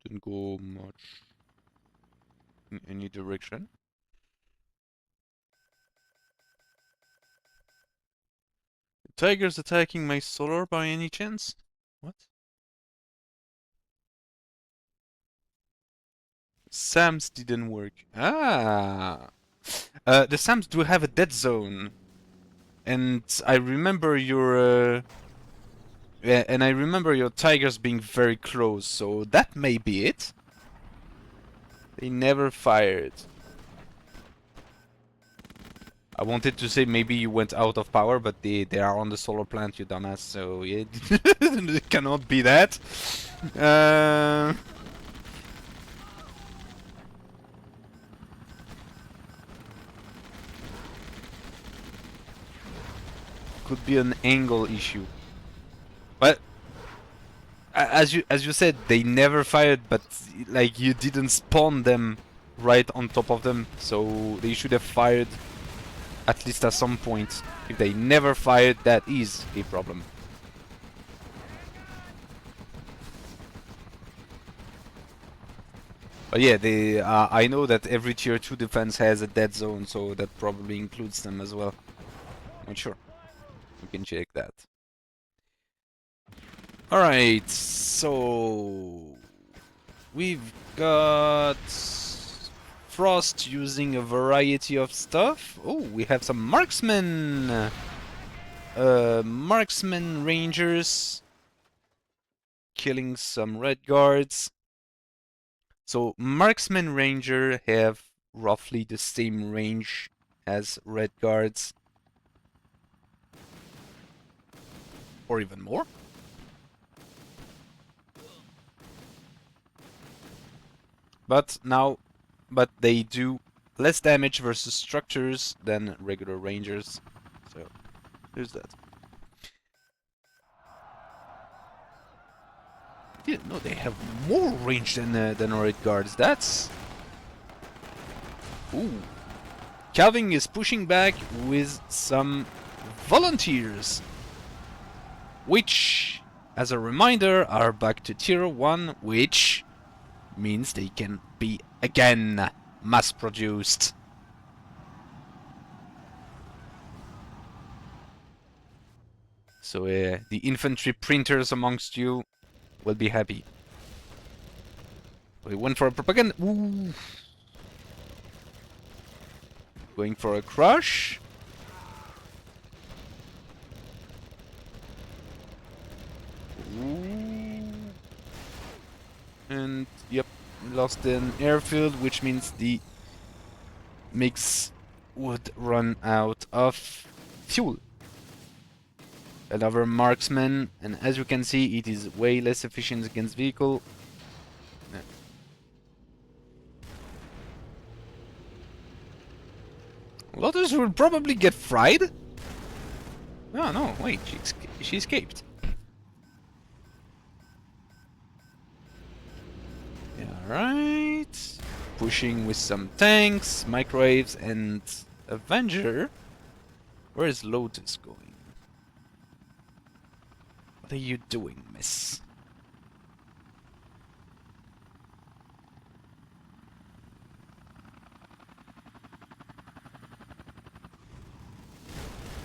Didn't go much in any direction. Tiger's attacking my solar by any chance? What? SAMs didn't work. Ah. The SAMs do have a dead zone. And I remember your... yeah, and I remember your tigers being very close, so that may be it. They never fired. I wanted to say maybe you went out of power, but they are on the solar plant, you dumbass, so yeah, it cannot be that. Uh... Could be an angle issue. But as you said, they never fired, but like you didn't spawn them right on top of them, so they should have fired at least at some point. If they never fired, that is a problem. But yeah, they I know that every tier 2 defense has a dead zone, so that probably includes them as well. Not sure. We can check that. Alright, so we've got Frost using a variety of stuff. Oh, we have some marksmen! Marksman rangers killing some red guards. So marksman ranger have roughly the same range as red guards. Or even more. But they do less damage versus structures than regular rangers. So there's that. Didn't know they have more range than red guards. That's... Ooh. Calvin is pushing back with some volunteers, which, as a reminder, are back to tier 1, which means they can be again mass-produced. So the infantry printers amongst you will be happy. We went for a propaganda. Ooh. Going for a crush. Ooh. And yep, lost an airfield, which means the mix would run out of fuel. Another marksman, and as you can see, it is way less efficient against vehicle. Lotus will probably get fried. Oh no, wait, she escaped. Alright. Pushing with some tanks, microwaves, and Avenger. Where is Lotus going? What are you doing, miss?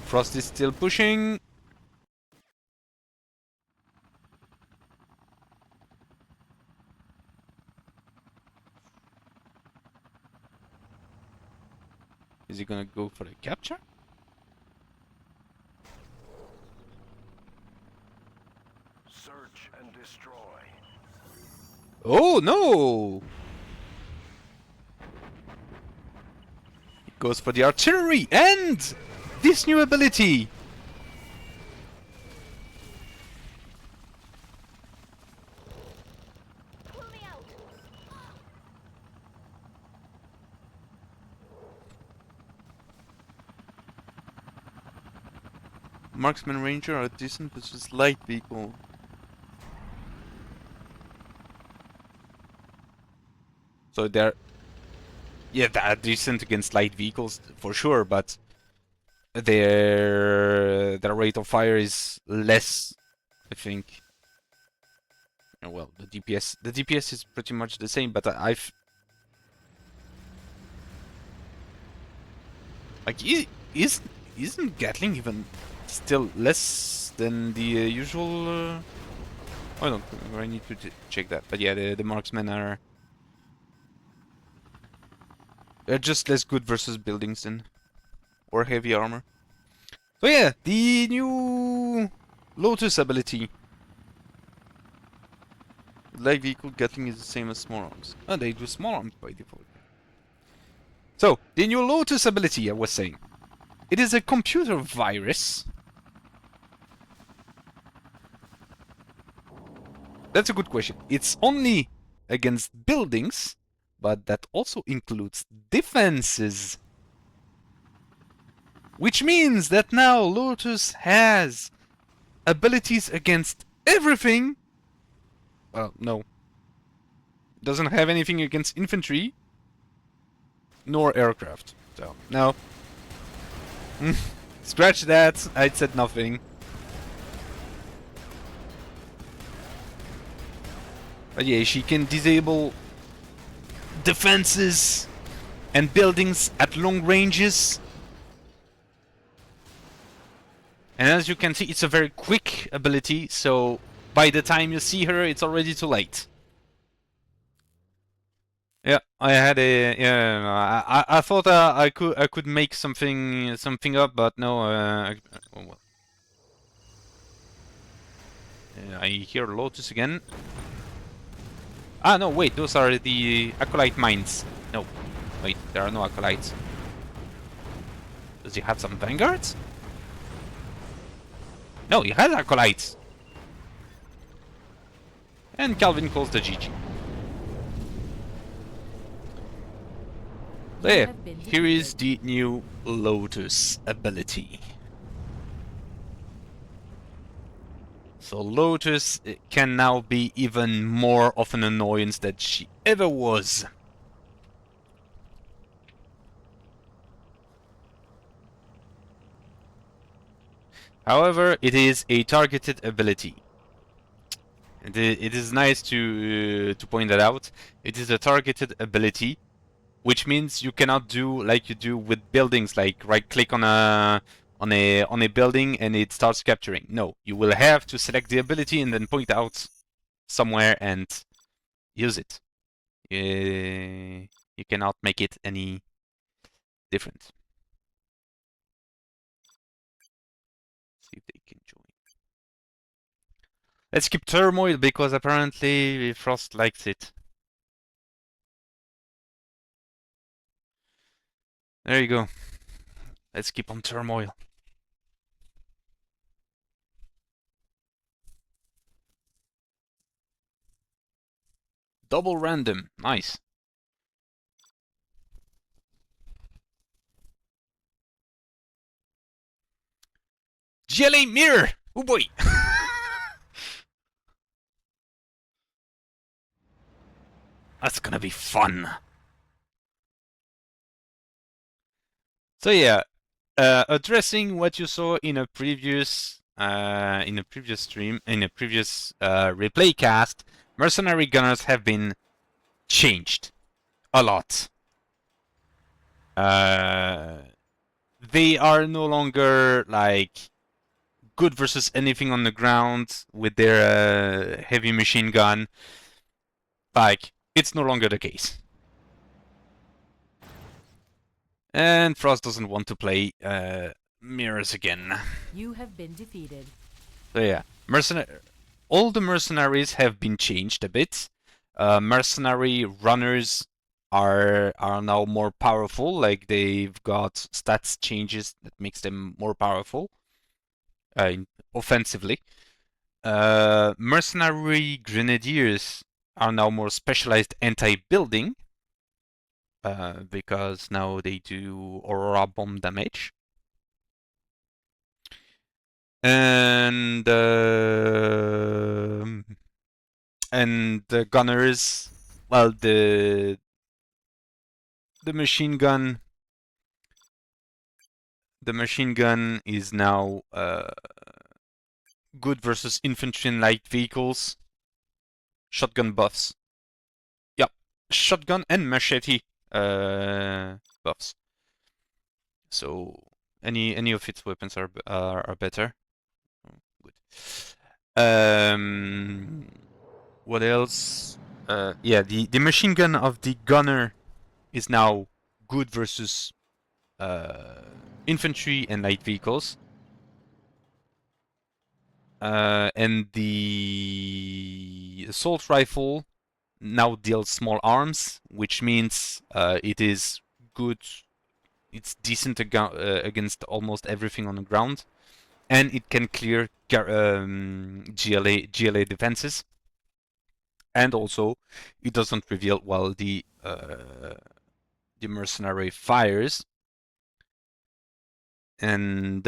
Frost is still pushing. Is he gonna go for the capture? Search and destroy. Oh no! He goes for the artillery and this new ability. Marksman Ranger are decent, but just light vehicle. So they're... yeah, they're decent against light vehicles, for sure, but... their rate of fire is less, I think. Well, the DPS is pretty much the same, but I've... like, isn't Gatling even still less than the usual? I don't remember. I need to check that. But yeah, the marksmen are They're just less good versus buildings then. Or heavy armor. So yeah, the new Lotus ability. Light vehicle Gatling is the same as small arms. Oh, they do small arms by default. So, the new Lotus ability, I was saying. It is a computer virus. That's a good question. It's only against buildings, but that also includes defenses. Which means that now Lotus has abilities against everything. Well, no. Doesn't have anything against infantry, nor aircraft. So, no. Scratch that, I said nothing. But yeah, she can disable defenses and buildings at long ranges. And as you can see, it's a very quick ability, so by the time you see her, it's already too late. Yeah, I had a I thought I could make something up, but no. Oh, well. I hear Lotus again. Ah no, wait, those are the acolyte mines. No, wait, there are no acolytes. Does he have some vanguards? No, he has acolytes. And Calvin calls the GG. There, here is the new Lotus ability. So Lotus can now be even more of an annoyance than she ever was. However, it is a targeted ability. It is nice to point that out. It is a targeted ability, which means you cannot do like you do with buildings, like right-click on a building and it starts capturing. No, you will have to select the ability and then point out somewhere and use it. You cannot make it any different. See if they can join. Let's keep Turmoil because apparently Frost likes it. There you go. Let's keep on Turmoil. Double random. Nice. GLA Mirror! Oh boy! That's gonna be fun. So yeah, addressing what you saw in a previous stream, in a previous replay cast, mercenary gunners have been changed a lot. They are no longer like good versus anything on the ground with their heavy machine gun. Like, it's no longer the case. And Frost doesn't want to play mirrors again. You have been defeated. So yeah, all the mercenaries have been changed a bit. Mercenary runners are now more powerful. Like they've got stats changes that makes them more powerful, offensively. Mercenary grenadiers are now more specialized anti-building. Because now they do aurora bomb damage. And the gunners, well, the machine gun is now good versus infantry and light vehicles. Shotgun buffs. Yep, shotgun and machete buffs. So any of its weapons are better. Good. What else? Yeah, the machine gun of the gunner is now good versus infantry and light vehicles. And the assault rifle now deals small arms, which means it is good. It's decent against almost everything on the ground, and it can clear GLA defenses. And also, it doesn't reveal while the mercenary fires. And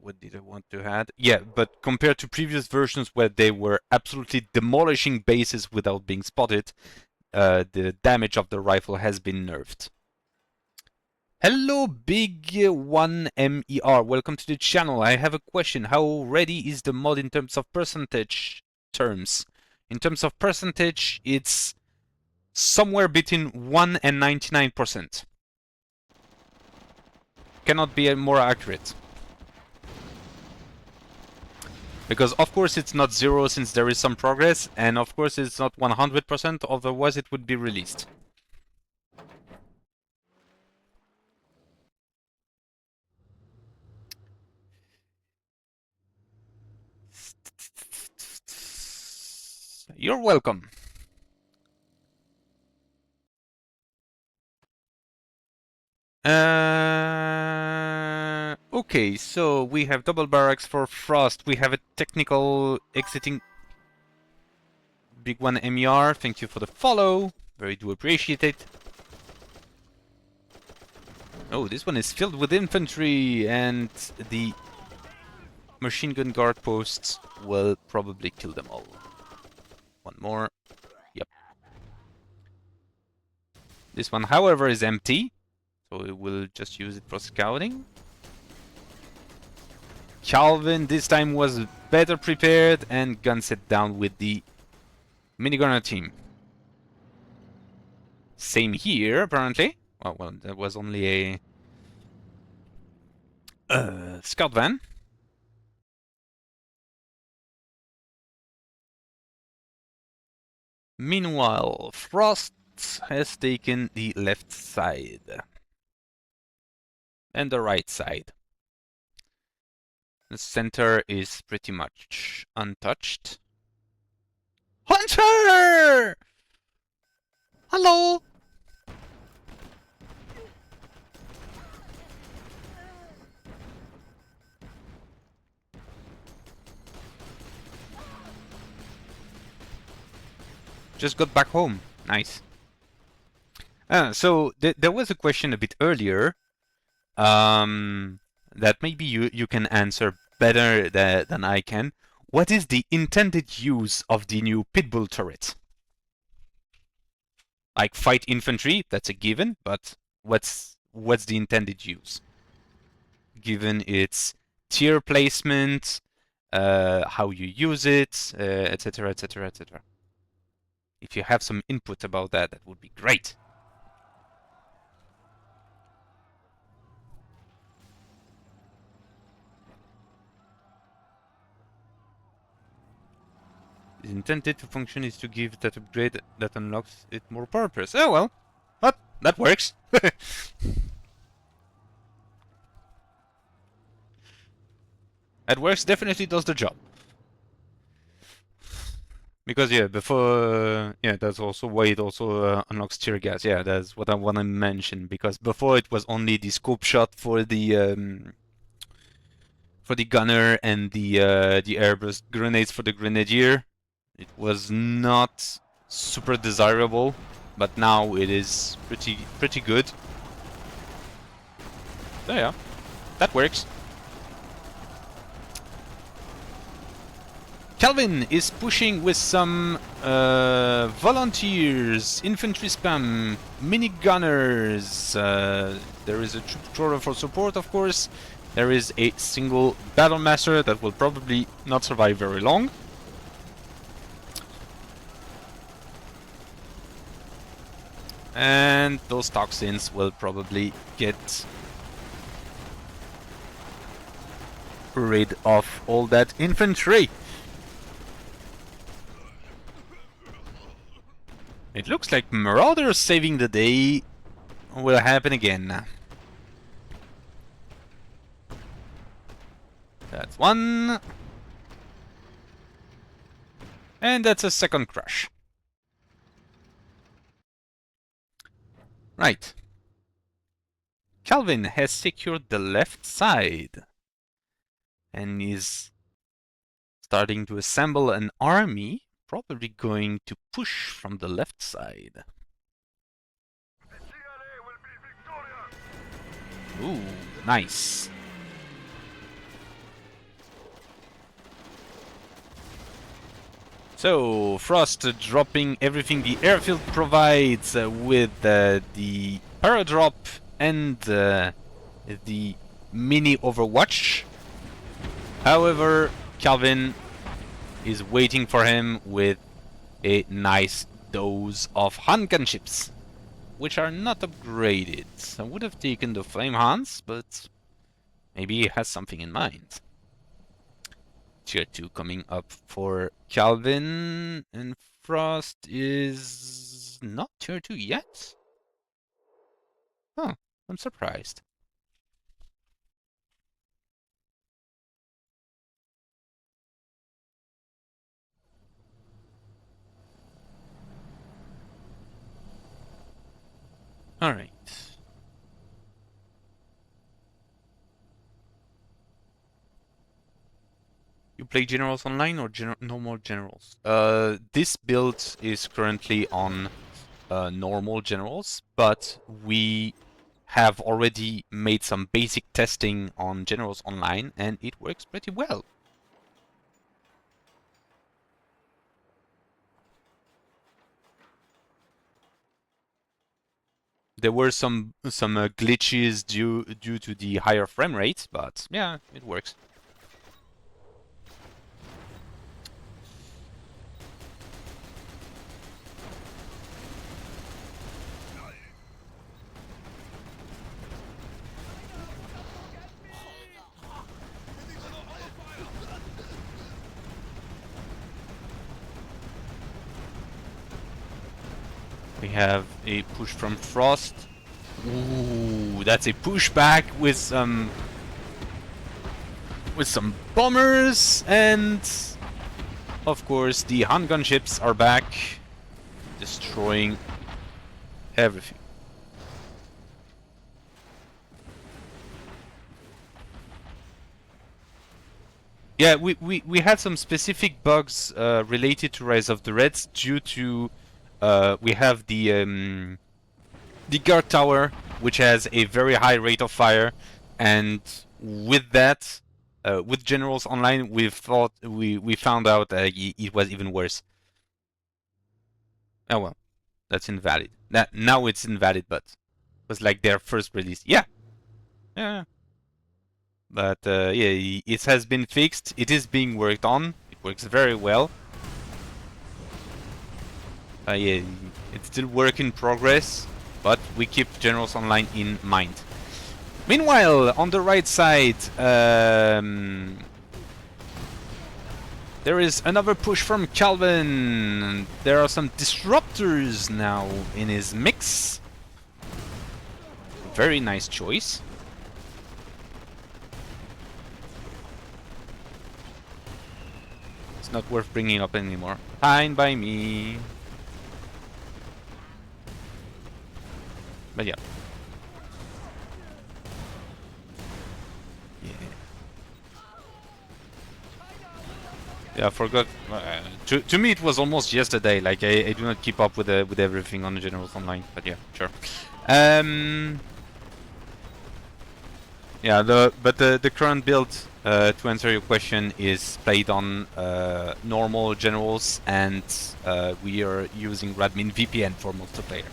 what did I want to add? Yeah, but compared to previous versions where they were absolutely demolishing bases without being spotted, the damage of the rifle has been nerfed. Hello, Big1MER. Welcome to the channel. I have a question. How ready is the mod in terms of percentage terms? In terms of percentage, it's somewhere between 1 and 99%. Cannot be more accurate. Because of course it's not 0 since there is some progress, and of course it's not 100%, otherwise it would be released. You're welcome. Okay, so we have double barracks for Frost. We have a technical exiting. Big1MER, thank you for the follow. Very do appreciate it. Oh, this one is filled with infantry, and the machine gun guard posts will probably kill them all. One more. Yep. This one, however, is empty, so we will just use it for scouting. Calvin this time was better prepared and guns it down with the minigunner team. Same here, apparently. Well, that was only a scout van. Meanwhile, Frost has taken the left side and the right side. The center is pretty much untouched. Hunter! Hello! Just got back home. Nice. So there was a question a bit earlier that maybe you can answer better than I can. What is the intended use of the new Pitbull turret? Like fight infantry, that's a given, but what's the intended use? Given its tier placement, how you use it, etc., etc., etc. If you have some input about that, that would be great. The intended to function is to give that upgrade that unlocks it more purpose. Oh well, but that works. That works, definitely does the job. Because yeah, before yeah, that's also why it also unlocks tear gas. Yeah, that's what I want to mention. Because before it was only the scope shot for the gunner and the airburst grenades for the grenadier. It was not super desirable, but now it is pretty good. So yeah, that works. Calvin is pushing with some volunteers, infantry spam, mini gunners. There is a troop crawler for support, of course. There is a single battle master that will probably not survive very long. And those toxins will probably get rid of all that infantry. It looks like Marauder saving the day will happen again. That's one. And that's a second crush. Right. Calvin has secured the left side and is starting to assemble an army, probably going to push from the left side. Ooh, nice. So, Frost dropping everything the airfield provides with the paradrop and the mini Overwatch. However, Calvin is waiting for him with a nice dose of hand gunships, which are not upgraded. I would have taken the Flame Hands, but maybe he has something in mind. Tier 2 coming up for Calvin, and Frost is not Tier 2 yet? Oh, I'm surprised. Alright. You play Generals Online or normal Generals? This build is currently on normal Generals, but we have already made some basic testing on Generals Online, and it works pretty well. There were some glitches due to the higher frame rate, but yeah, it works. We have a push from Frost. Ooh, that's a pushback with some bombers, and of course the handgun ships are back, destroying everything. Yeah, we had some specific bugs related to Rise of the Reds due to we have the guard tower, which has a very high rate of fire, and with that, with Generals Online, we found out it was even worse. Oh well, that's invalid. Now it's invalid, but it was like their first release. Yeah, yeah. But yeah, it has been fixed. It is being worked on. It works very well. Yeah, it's still work in progress, but we keep Generals Online in mind. Meanwhile, on the right side, there is another push from Calvin. There are some disruptors now in his mix. Very nice choice. It's not worth bringing up anymore. Fine by me. But yeah. Yeah, I forgot. To me, it was almost yesterday. Like I do not keep up with everything on the Generals Online. But yeah, sure. Yeah, the current build, to answer your question, is played on normal Generals, and we are using Radmin VPN for multiplayer.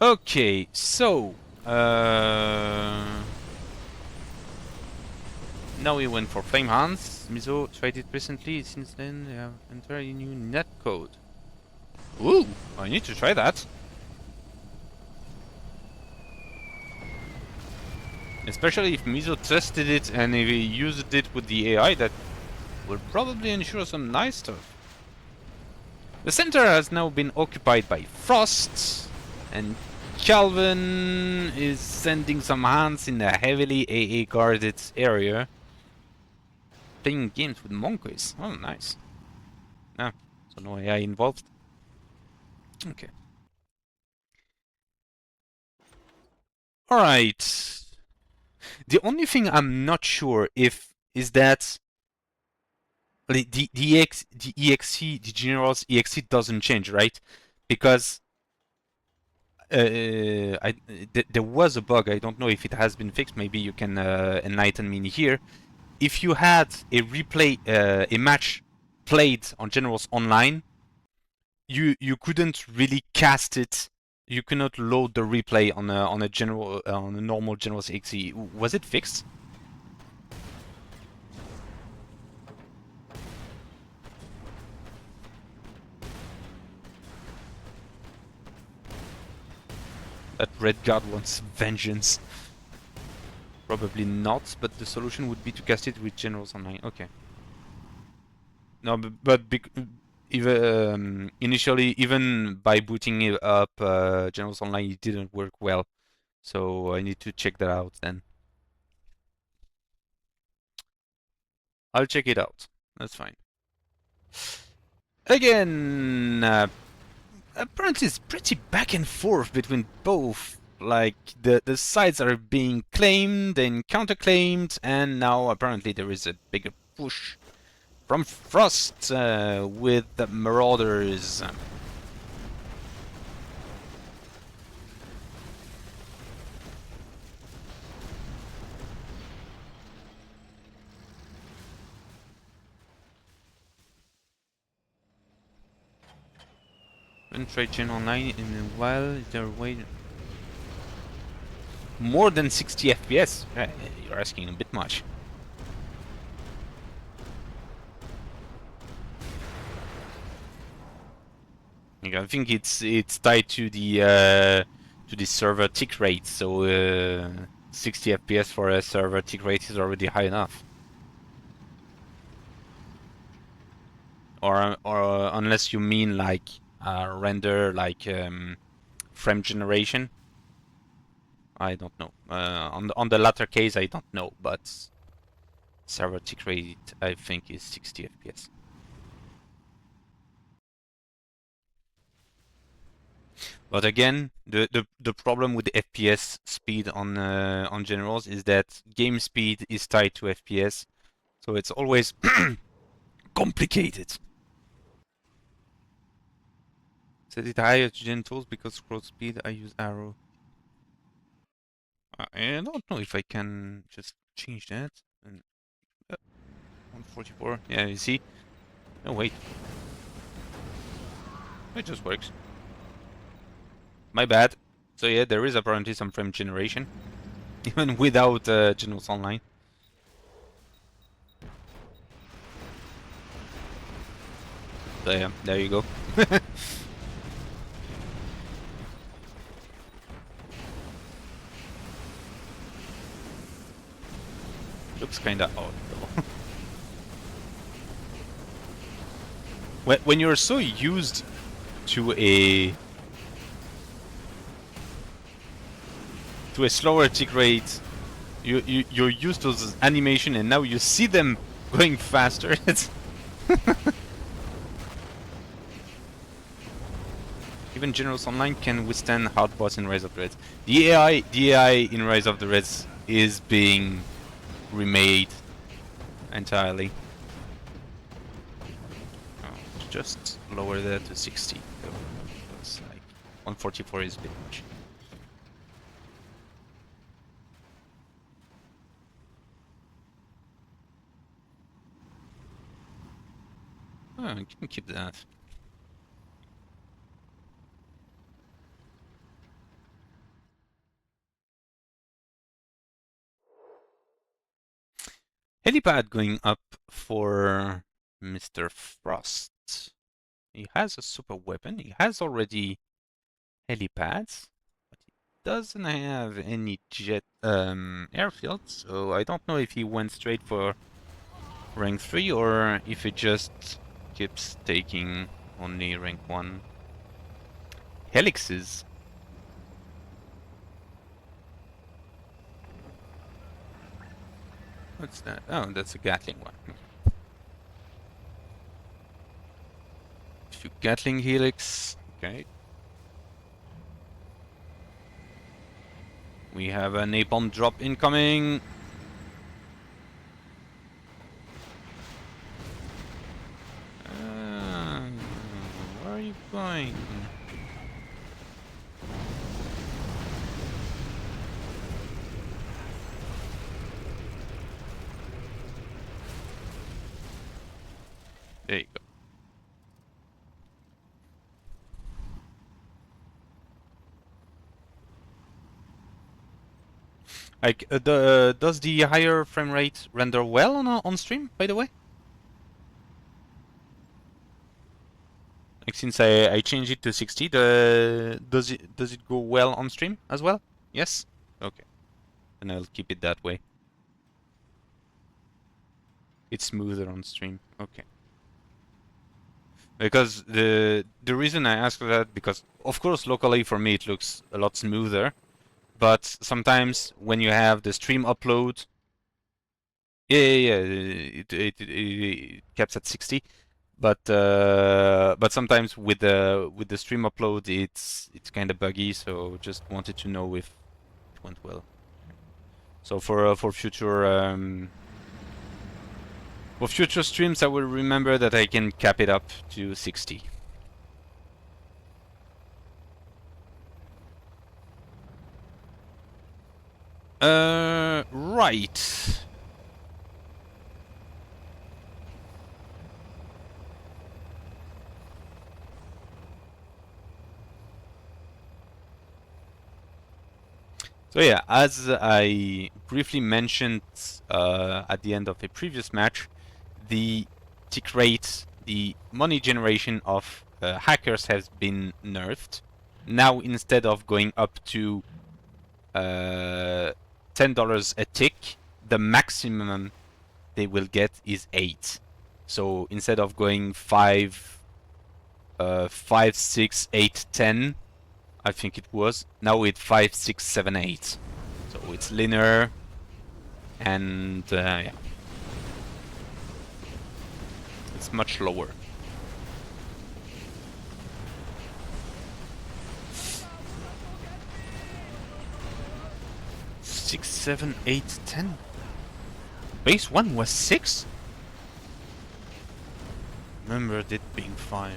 Okay, so now we went for Flame Hands. Mizo tried it recently. Since then, they have entirely new netcode. Ooh, I need to try that. Especially if Mizo tested it and if he used it with the AI, that will probably ensure some nice stuff. The center has now been occupied by Frost, and Calvin is sending some hands in a heavily AA guarded area. Playing games with monkeys. Oh, nice. Ah, so no AI involved. Okay. Alright. The only thing I'm not sure if is that the EXE, the General's EXE doesn't change, right? Because there was a bug. I don't know if it has been fixed. Maybe you can enlighten me here. If you had a match played on Generals Online, you couldn't really cast it. You cannot load the replay on a normal Generals EXE. Was it fixed? That Red Guard wants vengeance. Probably not, but the solution would be to cast it with Generals Online. Okay. No, but even initially, even by booting it up, Generals Online, it didn't work well. So I need to check that out then. I'll check it out. That's fine. Again, apparently it's pretty back and forth between both. Like the sides are being claimed and counterclaimed, and now apparently there is a bigger push from Frost with the Marauders. Try Gen Online in a while. Is there a way? More than 60 FPS? You're asking a bit much. I think it's tied to the server tick rate. So 60 FPS for a server tick rate is already high enough. Or unless you mean like render like frame generation. I don't know. On the latter case, I don't know, but server tick rate I think is 60 FPS. But again, the problem with the FPS speed on generals is that game speed is tied to FPS, so it's always complicated. Set it higher to gen tools because scroll speed I use arrow. I don't know if I can just change that. And, 144. Yeah, you see. No wait, it just works. My bad. So yeah, there is apparently some frame generation, even without Generals Online. So yeah, there you go. Looks kinda odd though. When you're so used to a slower tick rate, you're used to this animation, and now you see them going faster. It's even Generals Online can withstand hard boss in Rise of the Reds. The AI in Rise of the Reds is being remade entirely. Oh, just lower that to 60. It's like 144 is a bit much. Oh, I can keep that. Helipad going up for Mr. Frost. He has a super weapon. He has already helipads. doesn't have any jet airfield, so I don't know if he went straight for rank 3 or if he just keeps taking only rank 1 helixes. What's that? Oh, that's a Gatling one. Few Gatling helix. Okay. We have a napalm drop incoming. Where are you going? There you go. Like, does the higher frame rate render well on stream, by the way? Like, since I changed it to 60, does it go well on stream as well? Yes? Okay. Then I'll keep it that way. It's smoother on stream. Okay. Because the reason I ask for that, because of course locally for me it looks a lot smoother, but sometimes when you have the stream upload, it caps at 60, but sometimes with the stream upload it's kind of buggy, so just wanted to know if it went well. So for future streams, I will remember that I can cap it up to 60. Right. So yeah, as I briefly mentioned at the end of a previous match, the tick rate, the money generation of hackers has been nerfed. Now instead of going up to $10 a tick, the maximum they will get is 8. So instead of going 5, 6, 8, 10, I think it was, now it's 5, 6, 7, 8. So it's linear, and yeah, it's much lower. Six, 7, 8, 10. Base 1 was 6? Remembered it being 5.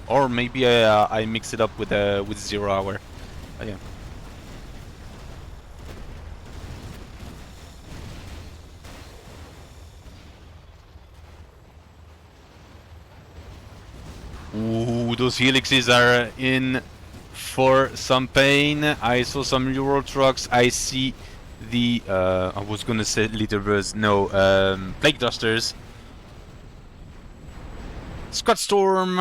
Or maybe I mix it up with 0 hour. Oh, yeah. Ooh, those helixes are in for some pain. I saw some Euro trucks. I see the I was gonna say little birds. No, plague dusters. Scott Storm.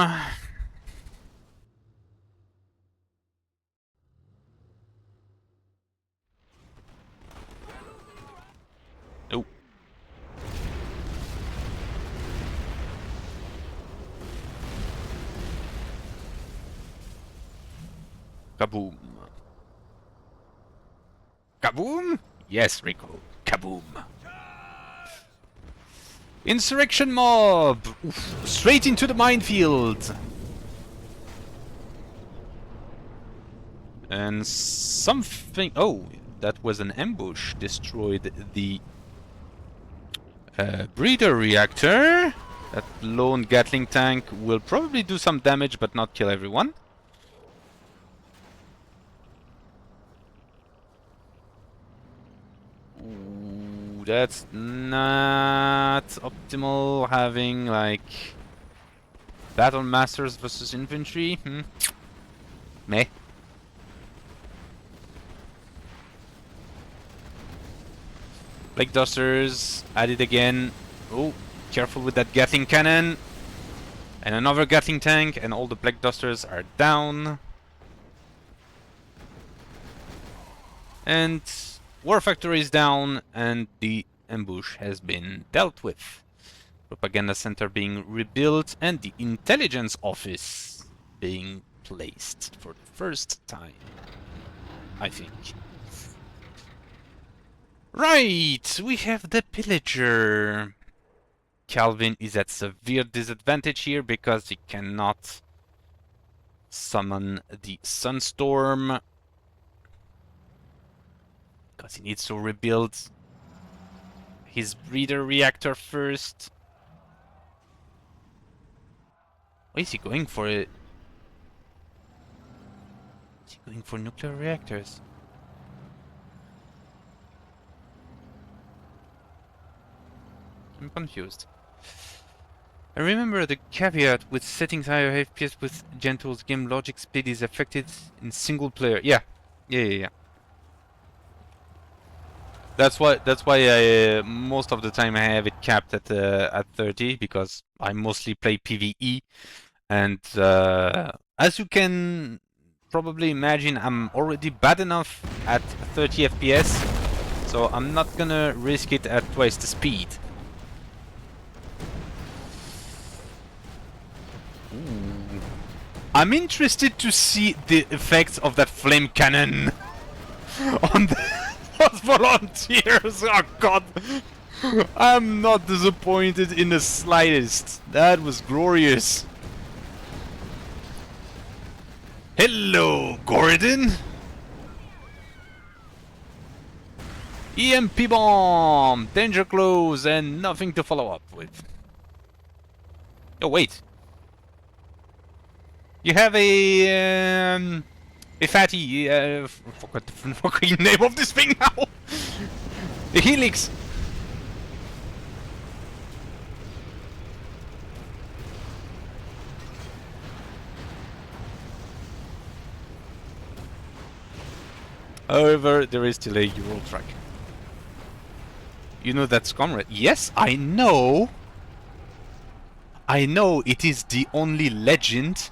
Oh. Kaboom. Kaboom? Yes, Rico. Kaboom. Insurrection mob! Oof. Straight into the minefield! And something... Oh, that was an ambush. Destroyed the breeder reactor. That lone Gatling tank will probably do some damage, but not kill everyone. Ooh, that's not optimal, having like battle masters versus infantry. Meh. Plague dusters added again. Oh, careful with that Gatling cannon. And another Gatling tank, and all the plague dusters are down. And War Factory is down, and the ambush has been dealt with. Propaganda Center being rebuilt, and the Intelligence Office being placed for the first time, I think. Right, we have the Pillager. Calvin is at severe disadvantage here because he cannot summon the Sunstorm. Because he needs to rebuild his breeder reactor first. Why is he going for it? Is he going for nuclear reactors? I'm confused. I remember the caveat with setting higher FPS with Gentle's game logic speed is affected in single player. Yeah. That's why I most of the time I have it capped at 30 because I mostly play PvE, and as you can probably imagine, I'm already bad enough at 30 FPS, so I'm not gonna risk it at twice the speed. Ooh. I'm interested to see the effects of that flame cannon on those volunteers. Oh god, I'm not disappointed in the slightest. That was glorious. Hello, Gordon. EMP bomb, danger close, and nothing to follow up with. Oh wait, you have a fatty. Forgot the fucking name of this thing now. The helix. However, there is still a Euro truck. You know that's comrade. Yes, I know. I know it is the only legend.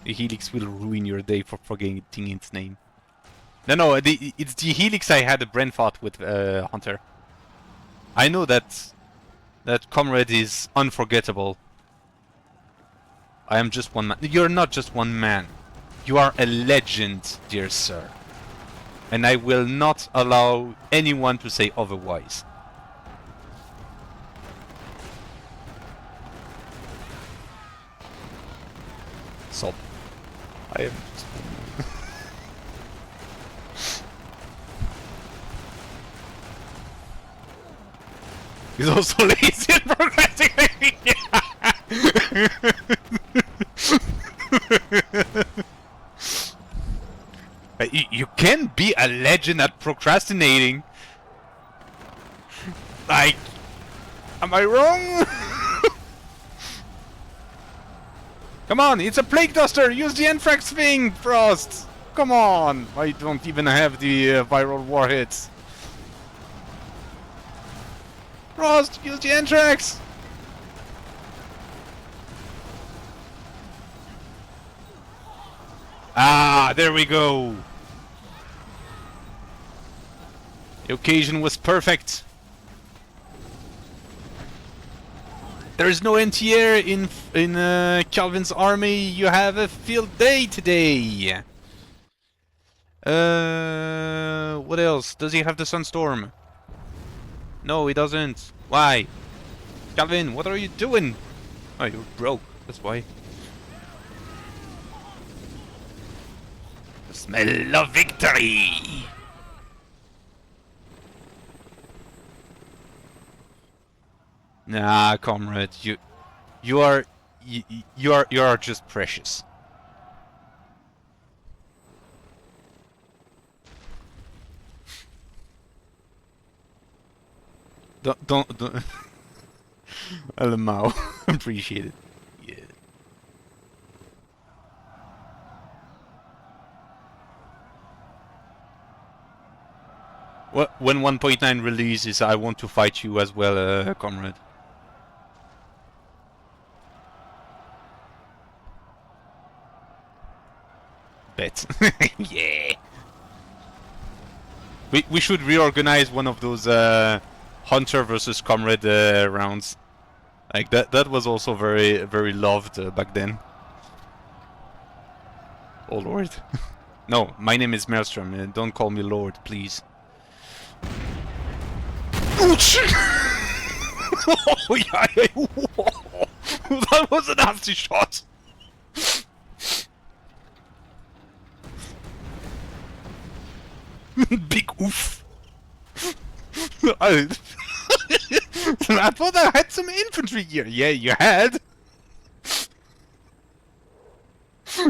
The helix will ruin your day for forgetting its name. No, it's the helix I had a brain fart with Hunter. I know that comrade is unforgettable. I am just one man. You're not just one man. You are a legend, dear sir. And I will not allow anyone to say otherwise. Sob. I am just one man. He's also lazy and procrastinating. You can be a legend at procrastinating. Like, am I wrong? Come on, it's a plague duster. Use the anthrax thing, Frost. Come on. I don't even have the viral warheads. Frost, use the anthrax. Ah, there we go. The occasion was perfect. There is no anti-air in Calvin's army. You have a field day today. What else? Does he have the Sunstorm? No, he doesn't. Why? Calvin, what are you doing? Oh, you're broke. That's why. The smell of victory. Nah, comrade, you are just precious. Don't. Alamau, appreciate it. Yeah. Well, when 1.9 releases, I want to fight you as well, comrade. Bet. Yeah. We should reorganize one of those hunter versus comrade rounds. Like that was also very loved back then. Oh lord. No, my name is Maelstrom. Don't call me Lord, please. Ouch! Oh yeah, that was a nasty shot. Big oof. I thought I had some infantry gear. Yeah, you had.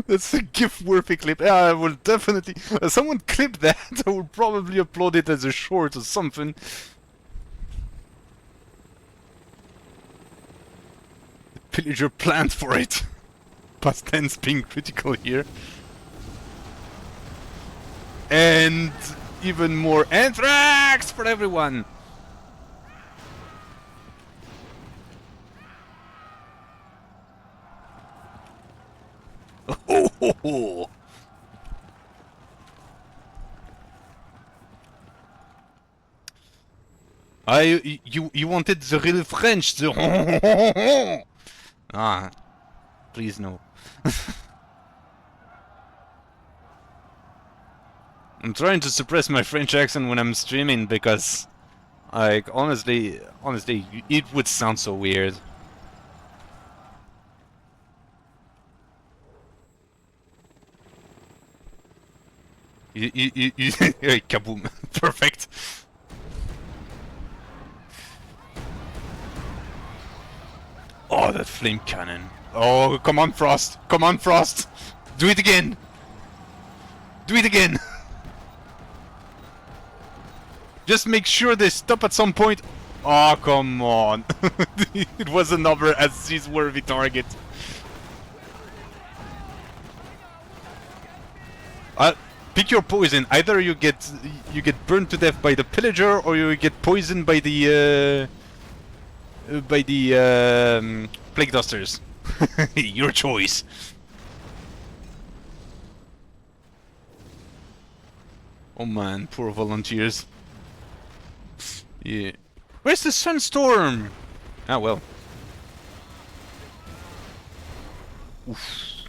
That's a GIF-worthy clip. Yeah, I will definitely... someone clip that. I will probably upload it as a short or something. The pillager planned for it. Past tense being critical here. And even more anthrax for everyone. Oh, ho, ho. You wanted the real French, the ah, please no. I'm trying to suppress my French accent when I'm streaming because, like, honestly, it would sound so weird. Kaboom! Perfect. Oh, that flame cannon! Oh, come on, Frost! Come on, Frost! Do it again! Do it again! Just make sure they stop at some point. Oh, come on! It was another Aziz-worthy target. Pick your poison. Either you get burned to death by the pillager, or you get poisoned by the plague dusters. Your choice. Oh man, poor volunteers. Yeah. Where's the sunstorm? Ah well. Oof.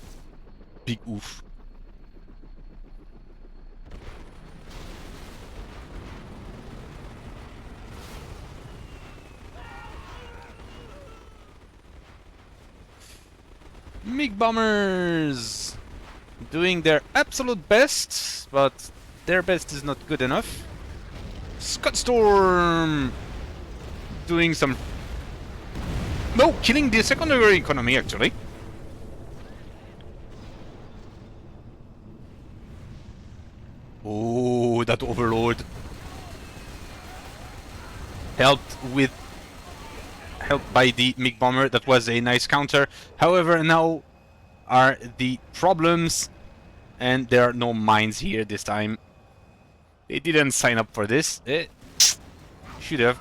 Big oof. MiG bombers doing their absolute best, but their best is not good enough. Scud Storm doing some... No, killing the secondary economy actually. Oh, that overload helped by the MiG bomber. That was a nice counter. However, now are the problems, and there are no mines here this time. They didn't sign up for this. Should have.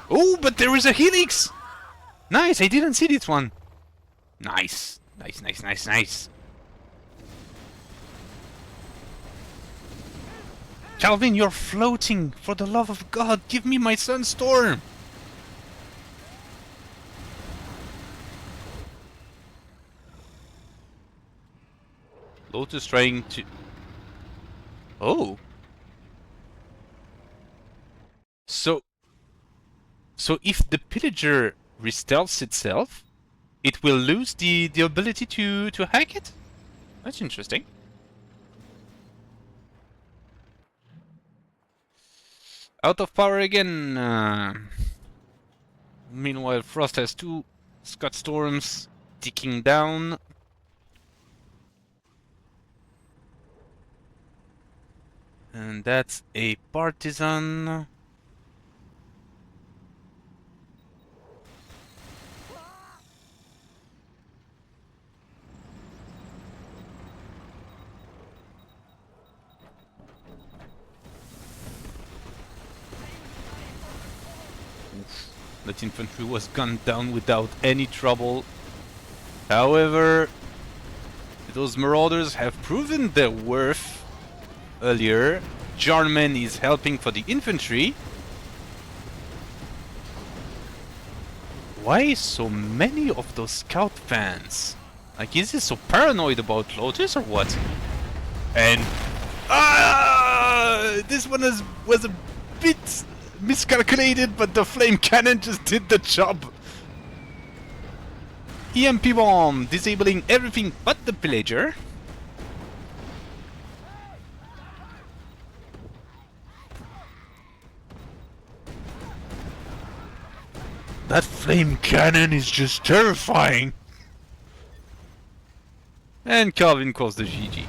Oh, but there is a helix! Nice, I didn't see this one. Nice. Nice, nice, nice, nice. Calvin, you're floating! For the love of God, give me my sunstorm! Lotus trying to... Oh! So if the pillager restelths itself, it will lose the ability to hack it? That's interesting. Out of power again. Meanwhile, Frost has 2 Scud Storms ticking down. And that's a partisan. That infantry was gunned down without any trouble. However, those marauders have proven their worth earlier. Jarman is helping for the infantry. Why so many of those scout fans? Like, is he so paranoid about Lotus or what? And this one was a bit miscalculated, but the flame cannon just did the job. EMP bomb, disabling everything but the pillager. That flame cannon is just terrifying. And Calvin calls the GG.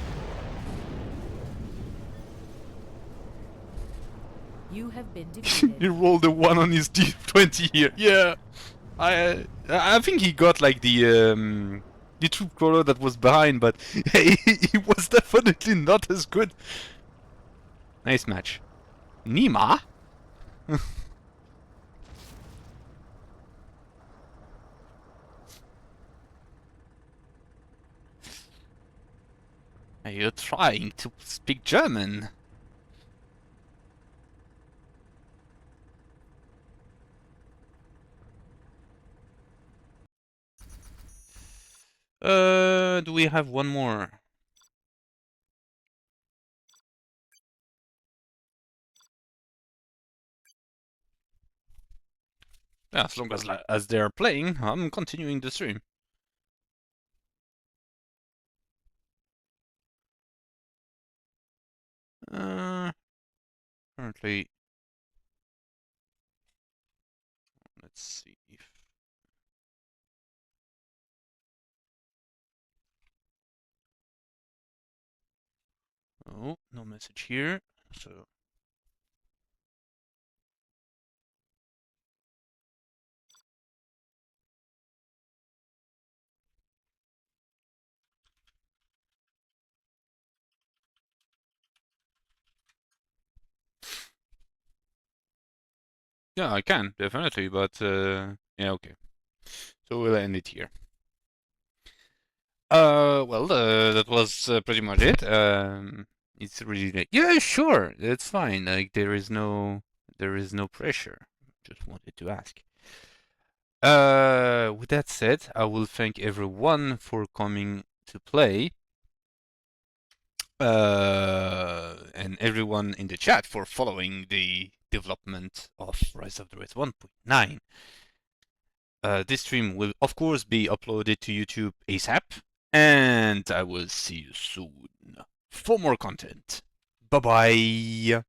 You have been defeated. He rolled a 1 on his D20 here. Yeah. I think he got like the troop crawler that was behind, but he was definitely not as good. Nice match. Nima? Are you trying to speak German? Do we have one more? Yeah, as long as they're playing, I'm continuing the stream. Currently, let's see if... Oh, no message here, so... Yeah, I can, definitely, but yeah, okay. So we'll end it here. Well, that was pretty much it. It's really like, yeah, sure, it's fine. Like there is no pressure. Just wanted to ask. With that said, I will thank everyone for coming to play. And everyone in the chat for following the development of Rise of the Red 1.9. This stream will, of course, be uploaded to YouTube ASAP, and I will see you soon for more content. Bye-bye!